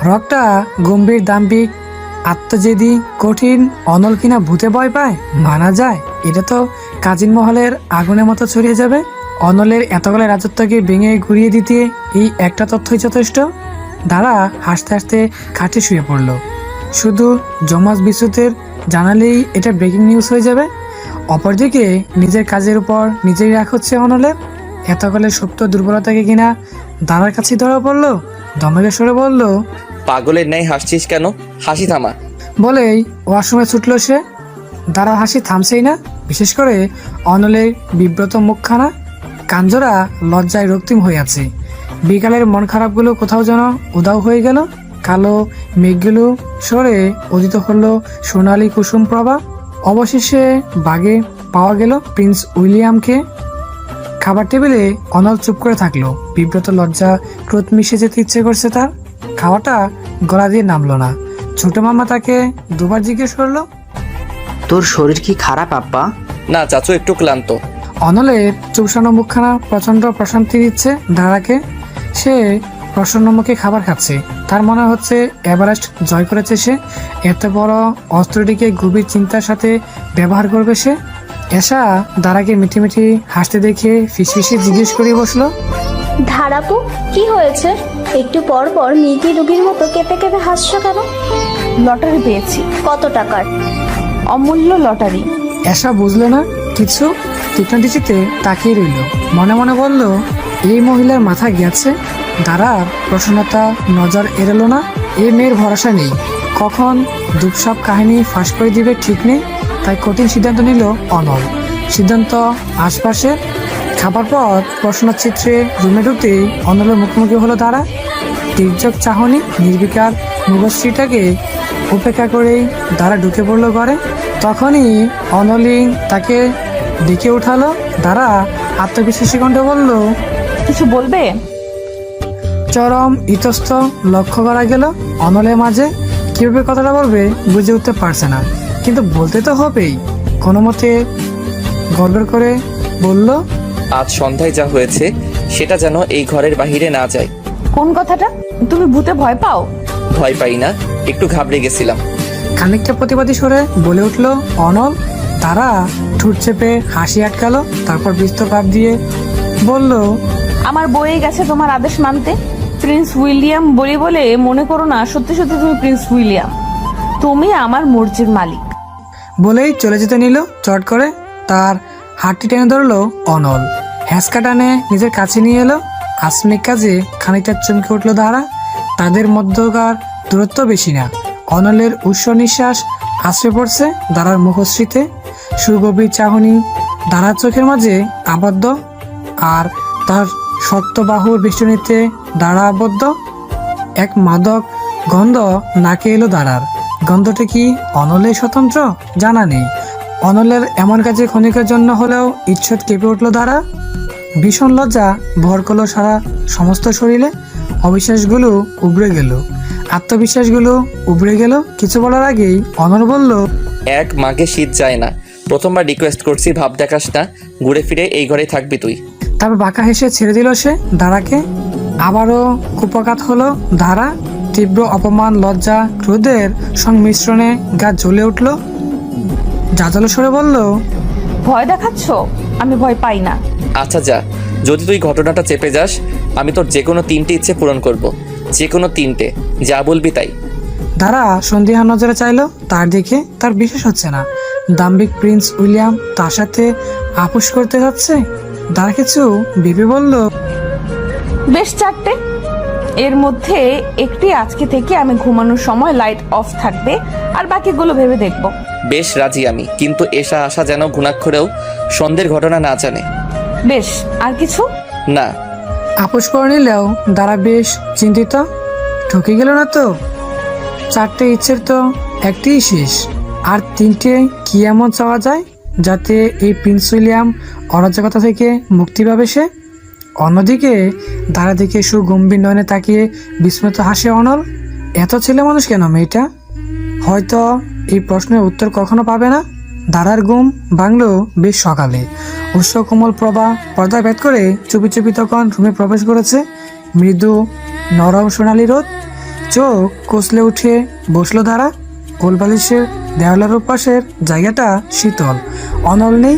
রকটা গম্ভীর দাম্ভিক আত্মজেদি কঠিন। অনল কিনা ভূতে ভয় পায়, মানা যায়? এটা তো কাজিন মহলের আগুনের মতো ছড়িয়ে যাবে। অনলের এতগুলো রাজত্বকে ভেঙে ঘুরিয়ে দিতে এই একটা তথ্যই যথেষ্ট। দাঁড়া হাসতে হাসতে খাটে শুয়ে পড়ল। শুধু জমাজ বিস্যুতের জানালেই এটা ব্রেকিং নিউজ হয়ে যাবে। অপরদিকে নিজের কাজের উপর নিজেই রাগ হচ্ছে অনলের। এতকালের সুপ্ত দুর্বলতাকে কিনা দাঁড়ার কাছেই ধরা পড়লো। দমকে সরে বলল, পাগলের ন্যায় হাসছিস কেন? হাসি থামা। বলেই ওয়াশরুমে ছুটল সে। দাঁড়ার হাসি থামছেই না, বিশেষ করে অনলের বিব্রত মুখখানা। কাঞ্জরা লজ্জায় রক্তিম হয়ে আছে। বিকালের মন খারাপগুলো কোথাও যেন উধাও হয়ে গেল। কালো মেঘগুলো সরে উদিত হলো সোনালী কুসুম প্রভা। অবশেষে বাগে পাওয়া গেল প্রিন্স উইলিয়ামকে। খাবার টেবিলে অনল চুপ করে থাকলো। বিব্রত লজ্জা ক্রোধ মিশে যেতে ইচ্ছে করছে তার। খাওয়াটা গলা দিয়ে নামলো না। ছোট মামা তাকে দুবার জিজ্ঞেস করলো, তোর শরীর কি খারাপ আব্বা? না চাচু, একটু ক্লান্ত। অনলের চুপসানো মুখখানা প্রচন্ড প্রশান্তি দিচ্ছে ধারাকে। সে প্রসন্ন মুখে খাবার খাচ্ছে। তার মনে হচ্ছে এভারেস্ট জয় করেছে সে। এত বড় অস্ত্রটিকে গভীর চিন্তার সাথে ব্যবহার করবে সে। এসা দাঁড়াকে মিটিমিটি হাসতে দেখে ফিসফিসে জিজ্ঞেস করে বসলো, ধারাপু কি হয়েছে? একটু পর পর মৃগী রোগীর মতো কেঁপে কেঁপে হাসছো কেন? লটারি পেয়েছি। কত টাকার? অমূল্য লটারি। এসা বুঝলো না কিছু। তীক্ষ্ণ দৃষ্টিতে তাকিয়ে রইল। মনে মনে বলল, এই মহিলার মাথা গেছে। দাঁড়ার প্রসন্নতা নজর এড়ালো না। এই মেয়ের ভরসা নেই, কখন দুপসাপ কাহিনী ফাঁস করে দিবে ঠিক নেই। তাই কঠিন সিদ্ধান্ত নিল অনল। সিদ্ধান্ত আশপাশে। খাবার পর প্রশ্ন চিত্রে রুমে ঢুকতেই অনলের মুখোমুখি হলো দাঁড়া। তির্যক চাহনি নির্বিকার মুখশ্রীটাকে উপেক্ষা করেই দাঁড়া ঢুকে পড়লো ঘরে। তখনই অনলি তাকে ডেকে উঠালো। দাঁড়া আত্মবিশ্বাসী কণ্ঠে বলল, কিছু বলবে? চরম ইতস্ত লক্ষ্য করা গেল অনলের মাঝে। কিভাবে কথাটা বলবে বুঝে উঠতে পারছে না, কিন্তু বলতে তো হবেই। কোনো মতে গড়বড় করে বলল, আজ সন্ধ্যায় যা হয়েছে সেটা যেন এই ঘরের বাহিরে না যায়। কোন কথাটা? তুমি ভূতে ভয় পাও? ভয় পাই না, একটু ঘাবড়ে গেছিলাম। খানিকটা প্রতিবাদী সরে বলে উঠল অনল। তারা ঠোঁট চেপে হাসি আটকালো। তারপর বিস্তর ভাব দিয়ে বলল, আমার বয়ে গেছে তোমার আদেশ মানতে। প্রিন্স উইলিয়াম বলি বলে মনে করো না সত্যি সত্যি তুমি প্রিন্স উইলিয়াম। তুমি আমার মর্জির মালিক। বলেই চলে যেতে নিল চট করে। তার হাতটি টেনে ধরলো অনল। হ্যাঁচকা টানে নিজের কাছে নিয়ে এলো। আসমিক কাজে খানিকটা চমকে উঠলো দাঁড়া। তাদের মধ্যকার দূরত্ব বেশি না। অনলের উচ্চ নিঃশ্বাস আশ্রে পড়ছে দাঁড়ার মুখশ্রীতে। সুগভীর চাহনি দাঁড়ার চোখের মাঝে আবদ্ধ। আর তার শক্ত বাহুর বেষ্টনীতে দাঁড়া আবদ্ধ। এক মাদক গন্ধ নাকে এলো দাঁড়ার। গন্ধটা কি অনলের স্বতন্ত্র জানা নেই। অনলের এমন কাজে ক্ষণিকের জন্য হলেও ইচ্ছুত কেঁপে উঠলো দাঁড়া। ভীষণ লজ্জা ভর করলো সারা সমস্ত শরীরে। অবিশ্বাসগুলো উবড়ে গেল, আত্মবিশ্বাসগুলো উবড়ে গেল। কিছু বলার আগেই অনল বলল, এক মাঘে শীত যায় না, প্রথমবার রিকোয়েস্ট করছি, ভাব দেখাস না, ঘুরে ফিরে এই ঘরেই থাকবি তুই। তারপর বাঁকা হেসে ছেড়ে দিল সে দাঁড়াকে। আবারও কুপকাত হলো ধারা। তীব্র অপমান, লজ্জা, ক্রোধের সংমিশ্রণে গা জ্বলে উঠল। জাজল সরে বলল, ভয় দেখাচ্ছ? আমি ভয় পাই না। আচ্ছা যা, যদি তুই ঘটনাটা চেপে যাস আমি তোর যে কোনো 3টে ইচ্ছে পূরণ করব, যে কোনো 3টে, যা বলবি তাই। দাঁড়া সন্দেহান নজরে চাইলো তার দিকে। তার বিশ্বাস হচ্ছে না দাম্ভিক প্রিন্স উইলিয়াম তার সাথে আপোষ করতে যাচ্ছে। দাঁড়া কিছু ভেবে বলল, বেশ 4টে। এর মধ্যে একটি আজকে থেকে আমি ঘুমানোর সময় লাইট অফ থাকবে, আর বাকিগুলো ভেবে দেখব। বেশ রাজি আমি, কিন্তু এসা আসা যেন ঘুণাক্ষরেও সন্ধ্যের ঘটনা না জানে। বেশ, আর কিছু না। আপোষ করে নিলেও দাঁড়া বেশ চিন্তিত। ঠকে গেল না তো? 4টে ইচ্ছের তো একটিই শেষ। আর 3টে কি এমন চাওয়া যায় যাতে এই প্রিন্স উইলিয়াম অরাজকতা থেকে মুক্তি পাবে সে? অন্যদিকে দাঁড়া দিকে সুগম্ভীর নয়নে তাকিয়ে বিস্মিত হাসে অনল। এত ছেলে মানুষ কেন মেয়েটা? হয়তো এই প্রশ্নের উত্তর কখনো পাবে না। দাঁড়ার ঘুম ভাঙলো বেশ সকালে। উৎস কোমল প্রভা পর্দা ভেদ করে চুপি চুপি তখন রুমে প্রবেশ করেছে। মৃদু নরম সোনালি রোদ। চোখ কষলে উঠে বসলো দাঁড়া। কোলবালিশের দেওয়ালের পাশের জায়গাটা শীতল। অনল নেই।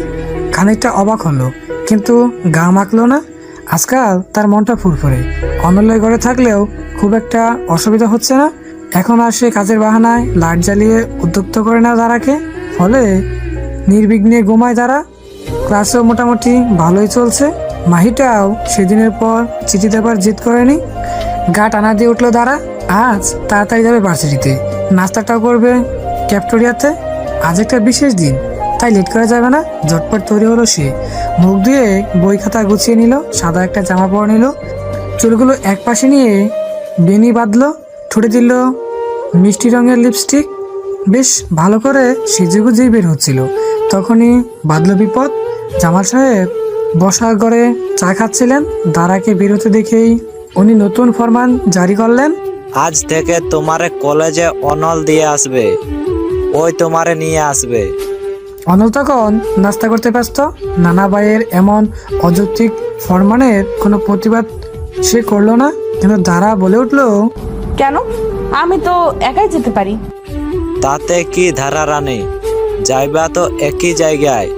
খানিকটা অবাক হলো, কিন্তু গা মাখলো না। আজকাল তার মনটা ফুরফুরে। অনলের ঘরে থাকলেও খুব একটা অসুবিধা হচ্ছে না। এখন আর সে কাজের বাহানায় লাইট জ্বালিয়ে উদ্যুক্ত করে না দাঁড়াকে। ফলে নির্বিঘ্নে ঘুমায় দাঁড়া। ক্লাসেও মোটামুটি ভালোই চলছে। মাহিটাও সেদিনের পর চিঠি দেবার জিদ করেনি। গা টানা দিয়ে উঠলো দাঁড়া। আজ তাড়াতাড়ি যাবে ভার্সিটিতে, নাস্তাটাও করবে ক্যাফটেরিয়াতে। আজ একটা বিশেষ দিন, তাই লেট করা যাবে না। ঝটপট তৈরি হলো সে। মুখ দিয়ে বই খাতা গুছিয়ে নিল। সাদা একটা জামা পরে নিল। চুলগুলো এক পাশে নিয়ে বেনি বাঁধলো। ঠোঁটে দিল মিষ্টি রঙের লিপস্টিক। বেশ ভালো করে সেজেগুজেই বের হচ্ছিল, তখনই বাদল বিপদ। জামাল সাহেব বসার ঘরে চা খাচ্ছিলেন। দারাকে বেরোতে দেখেই উনি নতুন ফরমান জারি করলেন। আজ থেকে তোমারে কলেজে অনল দিয়ে আসবে, ওই তোমারে নিয়ে আসবে। অনল তখন নাস্তা করতে ব্যস্ত। নানা ভাইয়ের এমন অযৌক্তিক ফরমানের কোনো প্রতিবাদ সে করলো না, কিন্তু দারা বলে উঠলো, কেন? আমি তো একাই যেতে পারি। তাতে কি ধারা রানী, যাইবা তো একই জায়গায়।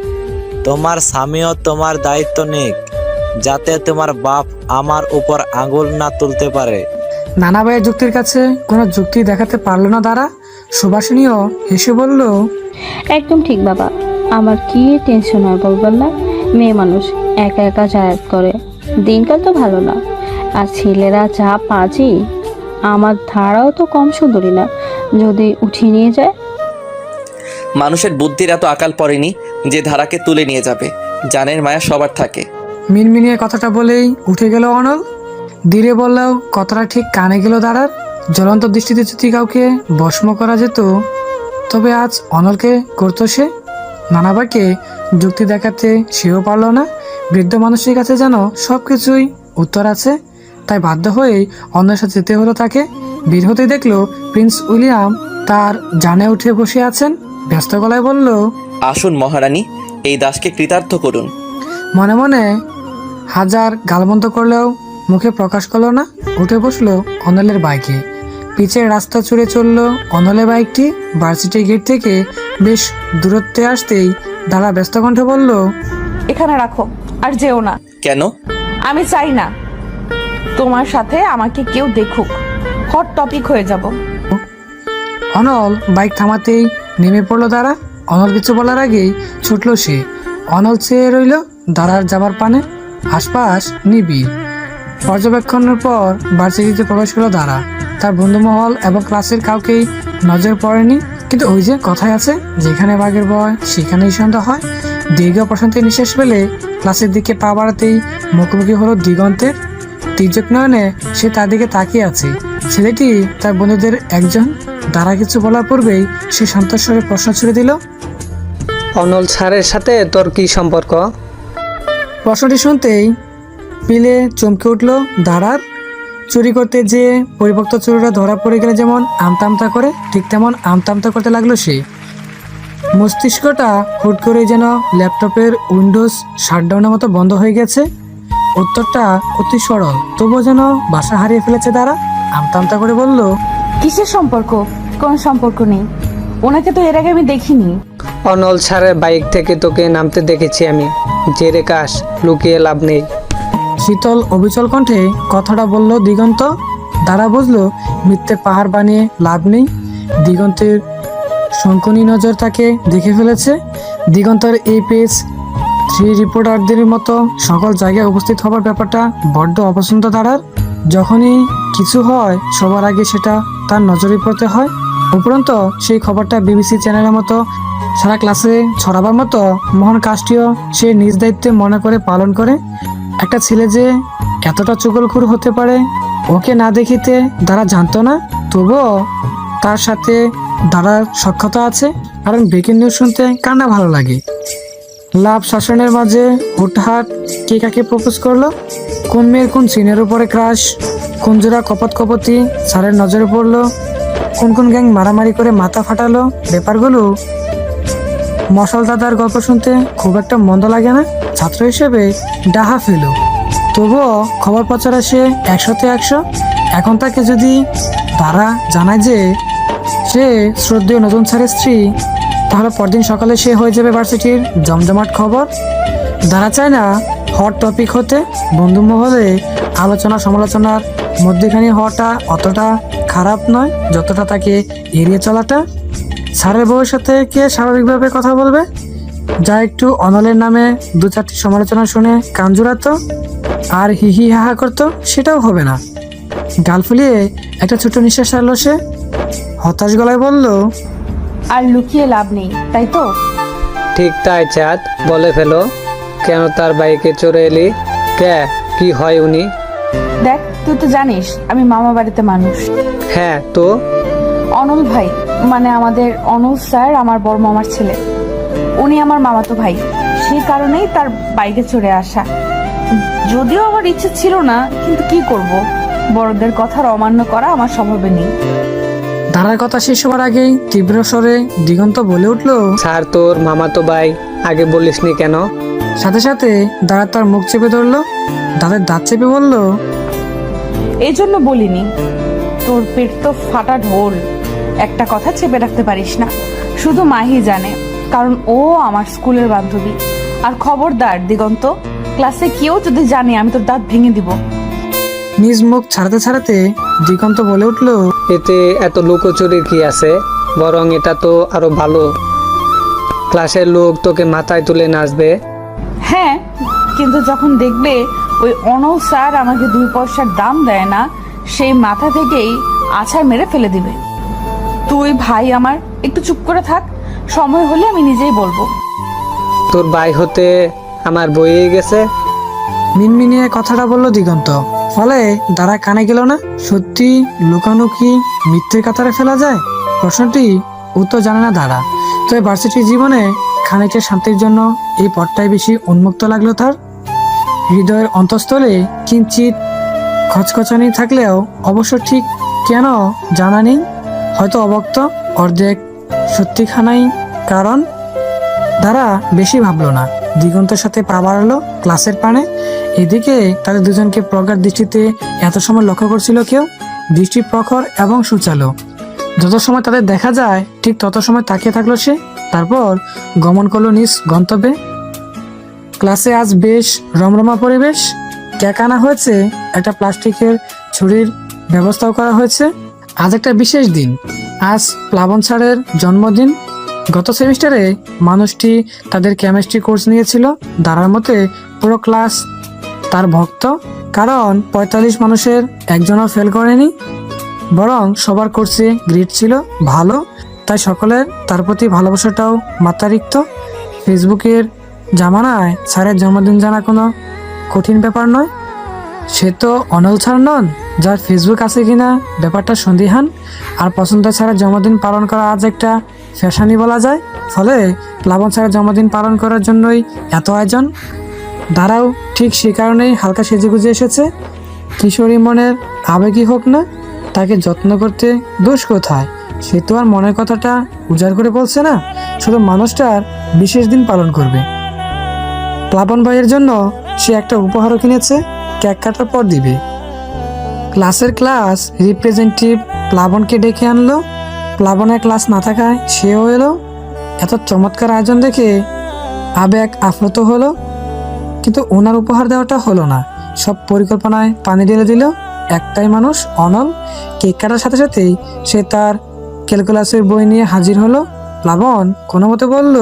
তোমার স্বামীও তোমার দায়িত্ব নিক, যাতে তোমার বাপ আমার উপর আঙুল না তুলতে পারে। নানা ভাইয়ের যুক্তির কাছে কোনো যুক্তি দেখাতে পারলো না দারা। সুভাষিনীও হেসে বলল, একদম ঠিক বাবা, আমার কি টেনশন হয় বলবেন না? মেয়ে মানুষ একা একা যাতায়াত করে, দিনকাল তো ভালো না। আর ছেলেরা যা পাজি, আমার ধারাও তো কম সুন্দরী না, যদি উঠিয়ে নিয়ে যায়। মানুষের বুদ্ধির এত আকাল পড়েনি যে ধারাকে তুলে নিয়ে যাবে। জানের মায়া সবার থাকে। মিনমিনিয়ে কথাটা বলেই উঠে গেল অনল। ধীরে বললেও কথাটা ঠিক কানে গেল দাঁড়ার। জ্বলন্ত দৃষ্টিতে যদি কাউকে ভস্ম করা যেত, তবে আজ অনলকে করতো সে। নানাবাকে যুক্তি দেখাতে সেও পারল না। বৃদ্ধ মানুষের কাছে যেন সব কিছুই উত্তর আছে, তাই বাধ্য হয়েই অন্যের সাথে যেতে হলো তাকে। বের হতে দেখলো প্রিন্স উইলিয়াম তার জানে উঠে বসে আছেন। ব্যস্ত গলায় বলল, আসুন মহারানী, এই দাসকে কৃতার্থ করুন। মনে মনে হাজার গালমন্দ করলেও মুখে প্রকাশ করলো না। উঠে বসলো অনলের বাইকে। পিছের রাস্তা চড়ে চললো অনলের বাইকটি। ভার্সিটি গেট থেকে বেশ দূরত্বে আসতেই দাঁড়া ব্যস্ত কণ্ঠে বলল, এখানে রাখো, আর যেও না। কেন? আমি চাই না তোমার সাথে আমাকে কেউ দেখুক, হট টপিক হয়ে যাব। অনল বাইক থামাতেই নেমে পড়লো দাঁড়া। অনল কিছু বলার আগেই ছুটলো সে। অনল চেয়ে রইল দাঁড়ার যাবার পানে। আশপাশ নিবিড়। পর্যবেক্ষণের পর ভার্সিটিতে প্রবেশ করলো দাঁড়া। তার বন্ধুমহল এবং ক্লাসের কাউকেই নজর পড়েনি, কিন্তু ওই যে কথায় আছে, যেখানে বাঘের ভয় সেখানেই সন্ধ্যা হয়। দীর্ঘ প্রশান্তি নিঃশ্বাস ফেলে ক্লাসের দিকে পা বাড়াতেই মুখোমুখি হলো দিগন্তের। তির্যক নয়নে সে তার দিকে তাকিয়ে আছে। ছেলেটি তার বন্ধুদের একজন। দাঁড়া কিছু বলার পূর্বেই সে সন্তোষের প্রশ্ন ছুড়ে দিল, অনল স্যারের সাথে তোর কি সম্পর্ক? প্রশ্নটি শুনতেই পিলে চমকে উঠল দাঁড়ার। চুরি করতে যে পরিপক্ত চুরিটা ধরা পড়ে গেলে যেমন আমতা আমতা করে, ঠিক তেমন আমতা আমতা করতে লাগলো সে। মস্তিষ্কটা হুট করে যেন ল্যাপটপের উইন্ডোজ শাটডাউনের মতো বন্ধ হয়ে গেছে। উত্তরটা অতি সরল, তবুও যেন বাসা হারিয়ে ফেলেছে দাঁড়া। আমতা আমতা করে বলল, কিসের সম্পর্ক? কোনো সম্পর্ক নেই, ওনাকে তো এর আগে আমি দেখিনি। অনল স্যারের বাইক থেকে তোকে নামতে দেখেছি আমি। জেরে কাশ, লুকিয়ে লাভ নেই। শীতল অবিচল কণ্ঠে কথাটা বলল দিগন্ত। দাঁড়া বুঝলো মিথ্যে পাহাড় বানিয়ে লাভ নেই। দিগন্তের শঙ্কনী নজর তাকে দেখে ফেলেছে। দিগন্তের এই পেজ 3 রিপোর্টারদের মতো সকল জায়গায় উপস্থিত হবার ব্যাপারটা বড্ড অপছন্দ দাঁড়ার। যখনই কিছু হয় সবার আগে সেটা তার নজরে পড়তে হয়। উপরন্ত সেই খবরটা বিবিসি চ্যানেলের মতো সারা ক্লাসে ছড়াবার মতো মহান কাজটিও সে নিজ দায়িত্বে মনে করে পালন করে। একটা ছেলে যে এতটা চুগলখুর হতে পারে ওকে না দেখিতে দাঁড়া জানতো না, তবুও তার সাথে দাঁড়ার সখ্যতা আছে। কারণ ব্রেকিং নিউজ শুনতে কার না ভালো লাগে। লাভ শাসনের মাঝে হুটহাট কে কাকে প্রপোজ করলো, কোন মেয়ের কোন সিনের উপরে ক্রাশ, কোন জোড়া কপত কপতি স্যারের নজরে পড়লো, কোন কোন গ্যাং মারামারি করে মাথা ফাটালো, ব্যাপারগুলো মশাল দাদার গল্প শুনতে খুব একটা মন্দ লাগে না। ছাত্র হিসেবে ডাহা ফেল, তবুও খবর প্রচারে সে 100তে 100। এখন তাকে যদি তারা জানায় যে সে শ্রদ্ধেয় নতুন স্যারের স্ত্রী, তাহলে পরদিন সকালে সে হয়ে যাবে ভার্সিটির জমজমাট খবর। দাঁড়া চায় না হট টপিক হতে। বন্ধু মহলে আলোচনা সমালোচনার মধ্যেখানে হওয়াটা অতটা খারাপ নয় যতটা তাকে এড়িয়ে চলাটা। স্যারের বউয়ের সাথে কে স্বাভাবিকভাবে কথা বলবে? যা একটু অনলের নামে 2-4টি সমালোচনা শুনে কান জোড়াতো আর হিহি হাহা করতো, সেটাও হবে না। গাল ফুলিয়ে একটা ছোট নিঃশ্বাস ছাড়লো সে। হতাশ গলায় বলল, আর লুকিয়ে লাভ নেই, তাই তো? ঠিক তাই চাঁদ, বলে ফেলো। কেন তার বাইকে চড়ে এলি? কে, কি হয় উনি? দেখ, তুই তো জানিস আমি মামা বাড়িতে মানুষ। হ্যাঁ তো অনল ভাই, মানে আমাদের অনল স্যার আমার বড় মামার ছেলে, উনি আমার মামাতো ভাই, সেই কারণেই তার বাইকে চড়ে আসা। যদিও আমার ইচ্ছে ছিল না, কিন্তু কি করব, বড়দের কথার অমান্য করা আমার স্বভাবে নেই। দাঁড়ার কথা শেষ হওয়ার আগেই তীব্র স্বরে দিগন্ত বলে উঠল। স্যার তোর মামাতো ভাই, আগে বলিসনি কেন? সাথে সাথে দাঁড়া তার মুখ চেপে ধরলো, দাঁতের দাঁত চেপে বলল, এই জন্য বলিনি, তোর পেট তো ফাটা ঢোল, একটা কথা চেপে রাখতে পারিস না। শুধু মাহি জানে, কারণ ও আমার স্কুলের বান্ধবী। আর খবরদার দিগন্ত, ক্লাসে কেউ যদি জানে আমি তোর দাঁত ভেঙে দিব। নিজ মুখ ছাড়াতে ছাড়াতে দিগন্ত বলে উঠল, এতে এত লুকোচুরির কি আছে? বরং এটা তো আরো ভালো, ক্লাসের লোক তোকে মাথায় তুলে নাচবে। হ্যাঁ, কিন্তু যখন দেখবে ওই অনল স্যার আমাকে 2 পয়সার দাম দেয় না, সেই মাথা থেকেই আছাড় মেরে ফেলে দিবে। তুই ভাই আমার, একটু চুপ করে থাক, সময় হলে আমি নিজেই বলবো। তোর ভাই হতে আমার বইয়ে গেছে। মিনমিনিয়ে কথাটা বলল দিগন্ত, ফলে দাঁড়া কানে গেল না। সত্যি লুকানো কি মিথ্যে কাতারে ফেলা যায়? প্রশ্নটি উত্তর জানে না দাঁড়া। তবে ভার্সিটি জীবনে খানিকটা শান্তির জন্য এই পথটাই বেশি উন্মুক্ত লাগলো তার। হৃদয়ের অন্তঃস্থলে কিঞ্চিত খচখচানি থাকলেও অবশ্য ঠিক কেন জানা নেই। হয়তো অবক্ত অর্ধেক সত্যিখানাই কারণ। দাঁড়া বেশি ভাবলো না, দিগন্তের সাথে পা বাড়ালো ক্লাসের পানে। এদিকে তাদের দুজনকে প্রগাঢ় দৃষ্টিতে এত সময় লক্ষ্য করছিল কেউ। দৃষ্টি প্রখর এবং সুচালো। যত সময় তাদের দেখা যায় ঠিক তত সময় তাকিয়ে থাকলো সে। তারপর গমন করলো নিজ গন্তব্যে। ক্লাসে আজ বেশ রমরমা পরিবেশ। কেক আনা হয়েছে, একটা প্লাস্টিকের ছুরির ব্যবস্থাও করা হয়েছে। আজ একটা বিশেষ দিন, আজ প্লাবন স্যারের জন্মদিন। গত সেমিস্টারে মানুষটি তাদের কেমিস্ট্রি কোর্স নিয়েছিল। দাঁড়ার মতে পুরো ক্লাস তার ভক্ত, কারণ 45 মানুষের একজনও ফেল করেনি, বরং সবার কোর্সে গ্রেড ছিল ভালো। তাই সকলের তার প্রতি ভালোবাসাটাও মাত্রাতিরিক্ত। ফেসবুকের জামানায় স্যারের জন্মদিন জানা কোনো কঠিন ব্যাপার নয়। সে তো অনল স্যার নন, যার ফেসবুক আছে কিনা ব্যাপারটা সন্দিহান। আর পছন্দ স্যারের জন্মদিন পালন করা আজ একটা ফ্যাশনই বলা যায়। ফলে প্লাবন স্যারের জন্মদিন পালন করার জন্যই এত আয়োজন। দাঁড়াও ঠিক সে কারণেই হালকা সেজেগুজে এসেছে। কিশোরী মনের আবেগই হোক না, তাকে যত্ন করতে দোষ কোথায়? সে তো আর মনের কথাটা উজাড় করে বলছে না, শুধু মানুষটার বিশেষ দিন পালন করবে। প্লাবন ভাইয়ের জন্য সে একটা উপহারও কিনেছে, কেক কাটার পর দিবে। ক্লাসের ক্লাস রিপ্রেজেন্টেটিভ প্লাবনকে ডেকে আনলো। প্লাবনের ক্লাস না থাকায় সেও এলো। এত চমৎকার আয়োজন দেখে আবেগ আপ্লুত হলো, কিন্তু ওনার উপহার দেওয়াটা হলো না। সব পরিকল্পনায় পানি ঢেলে দিল একটাই মানুষ, অনল। কেক কাটার সাথে সাথেই সে তার ক্যালকুলাসের বই নিয়ে হাজির হলো। প্লাবন কোনো মতে বলল,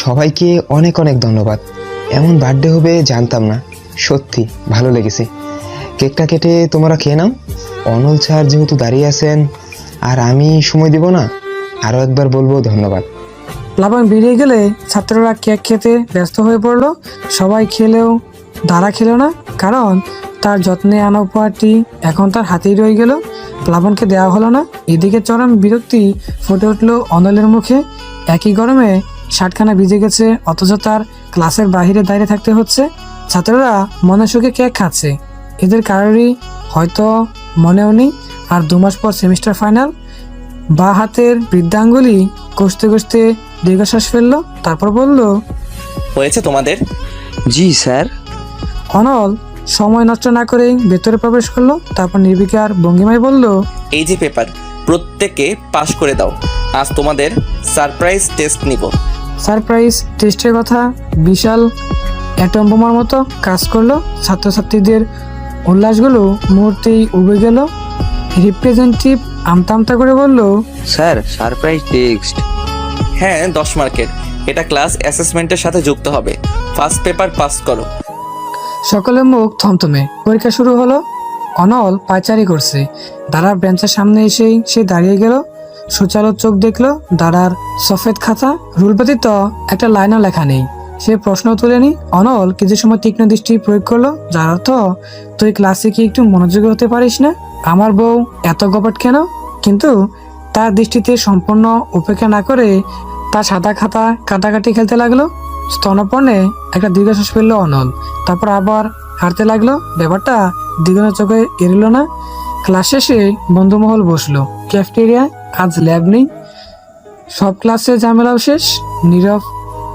সবাইকে অনেক অনেক ধন্যবাদ। এমন বার্থডে হবে জানতাম না, সত্যি ভালো লেগেছে। কেকটা কেটে তোমরা খেয়ে নাও। অনল স্যার যেহেতু দাঁড়িয়ে আছেন আর আমি সময় দিব না, আরও একবার বলবো ধন্যবাদ। প্লাবন বেরিয়ে গেলে ছাত্ররা কেক খেতে ব্যস্ত হয়ে পড়লো। সবাই খেলেও দাঁড়া খেলো না, কারণ তার যত্নে আনা উপহারটি এখন তার হাতেই রয়ে গেল, প্লাবনকে দেওয়া হলো না। এদিকে চরম বিরক্তি ফুটে উঠলো অনলের মুখে। একই গরমে শার্টখানা ভিজে গেছে, অথচ তার ক্লাসের বাইরে দাঁড়িয়ে থাকতে হচ্ছে। ছাত্ররা মনে সুখে কেক খাচ্ছে, এদের কারোরই হয়তো মনেও নেই। আর 2 মাস পর সেমিস্টার ফাইনাল। বা হাতের বৃদ্ধাঙ্গুলি কষতে কষতে দীর্ঘশ্বাস ফেললো, তারপর বলল, হয়েছে তোমাদের? জি স্যার। অনল সময় নষ্ট না করেই ভেতরে প্রবেশ করলো। তারপর নির্বিকার ভঙ্গিমায় বলল, এই যে পেপার, প্রত্যেককে পাশ করে দাও। আজ তোমাদের সারপ্রাইজ টেস্ট নিব। সারপ্রাইজ টেস্টের কথা বিশাল অ্যাটম বোমার মতো কাজ করলো। ছাত্রছাত্রীদের উল্লাসগুলো মুহূর্তেই উবে গেল। রিপ্রেজেন্টেটিভ আমতা আমতা করে বলল, স্যার সারপ্রাইজ টেক্সট। হ্যাঁ, 10 মার্কের। এটা ক্লাস অ্যাসেসমেন্টের সাথে যুক্ত হবে। ফার্স্ট পেপার পাস করো। সকলের মুখ থমথমে। পরীক্ষা শুরু হলো। অনল পায়চারি করছে। দাঁড়ার বেঞ্চের সামনে এসেই সে দাঁড়িয়ে গেল। সুচালো চোখ দেখলো দাঁড়ার সফেদ খাতা। রুল ব্যতীত একটা লাইনও লেখা নেই। সে প্রশ্ন তুলেনি। অনল কিছু সময় তীক্ষ্ণ দৃষ্টি প্রয়োগ করলো, যার অর্থ তুই ক্লাসে কি একটু মনোযোগী হতে পারিস না? আমার বউ এত গপট কেন? কিন্তু তার দৃষ্টিতে সম্পূর্ণ উপেক্ষা না করে তার সাদা খাতা কাটাকাটি খেলতে লাগলো। স্তনপর্ণে একটা দীর্ঘশ্বাস ফেললো অনল, তারপর আবার হাঁটতে লাগলো। ব্যাপারটা দ্বিগুণের চোখে এড়িল না। ক্লাস শেষে বন্ধুমহল বসলো ক্যাফটেরিয়ায়। আজ ল্যাব নেই, সব ক্লাসে ঝামেলাও শেষ। নীরব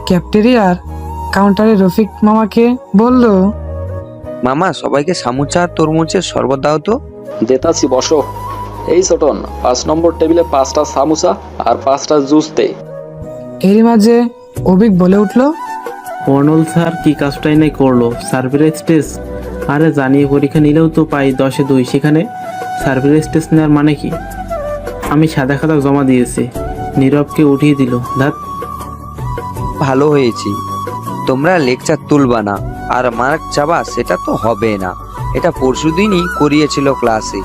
ক্যাফটেরিয়ার কাউন্টারে রফিক মামাকে বলল, মামা সবাইকে সামুচা আর তরমুজের শরবত দাও তো। দেতাছি, বসো। এই ছোটন, 5 নম্বর টেবিলে 5টা সামোসা আর 5টা জুস দে। এরই মাঝে অভিক বলে উঠলো, অর্নল স্যার কি কাজটাই নাই করলো, সারপ্রাইজ টেস্ট। আরে জানিয়ে পরীক্ষা নিলেও তো পাই 10-এ 2, সেখানে সারপ্রাইজ টেস্ট নেওয়ার মানে কি? আমি সাদা খাতা জমা দিয়েছি, নীরবকে উঠিয়ে দিল। ধাত, ভালো হয়েছি, তোমরা লেকচার তুলবা না আর মার্ক চাবা সেটা তো হবে না। এটা পরশুদিনই করিয়েছিল ক্লাসে।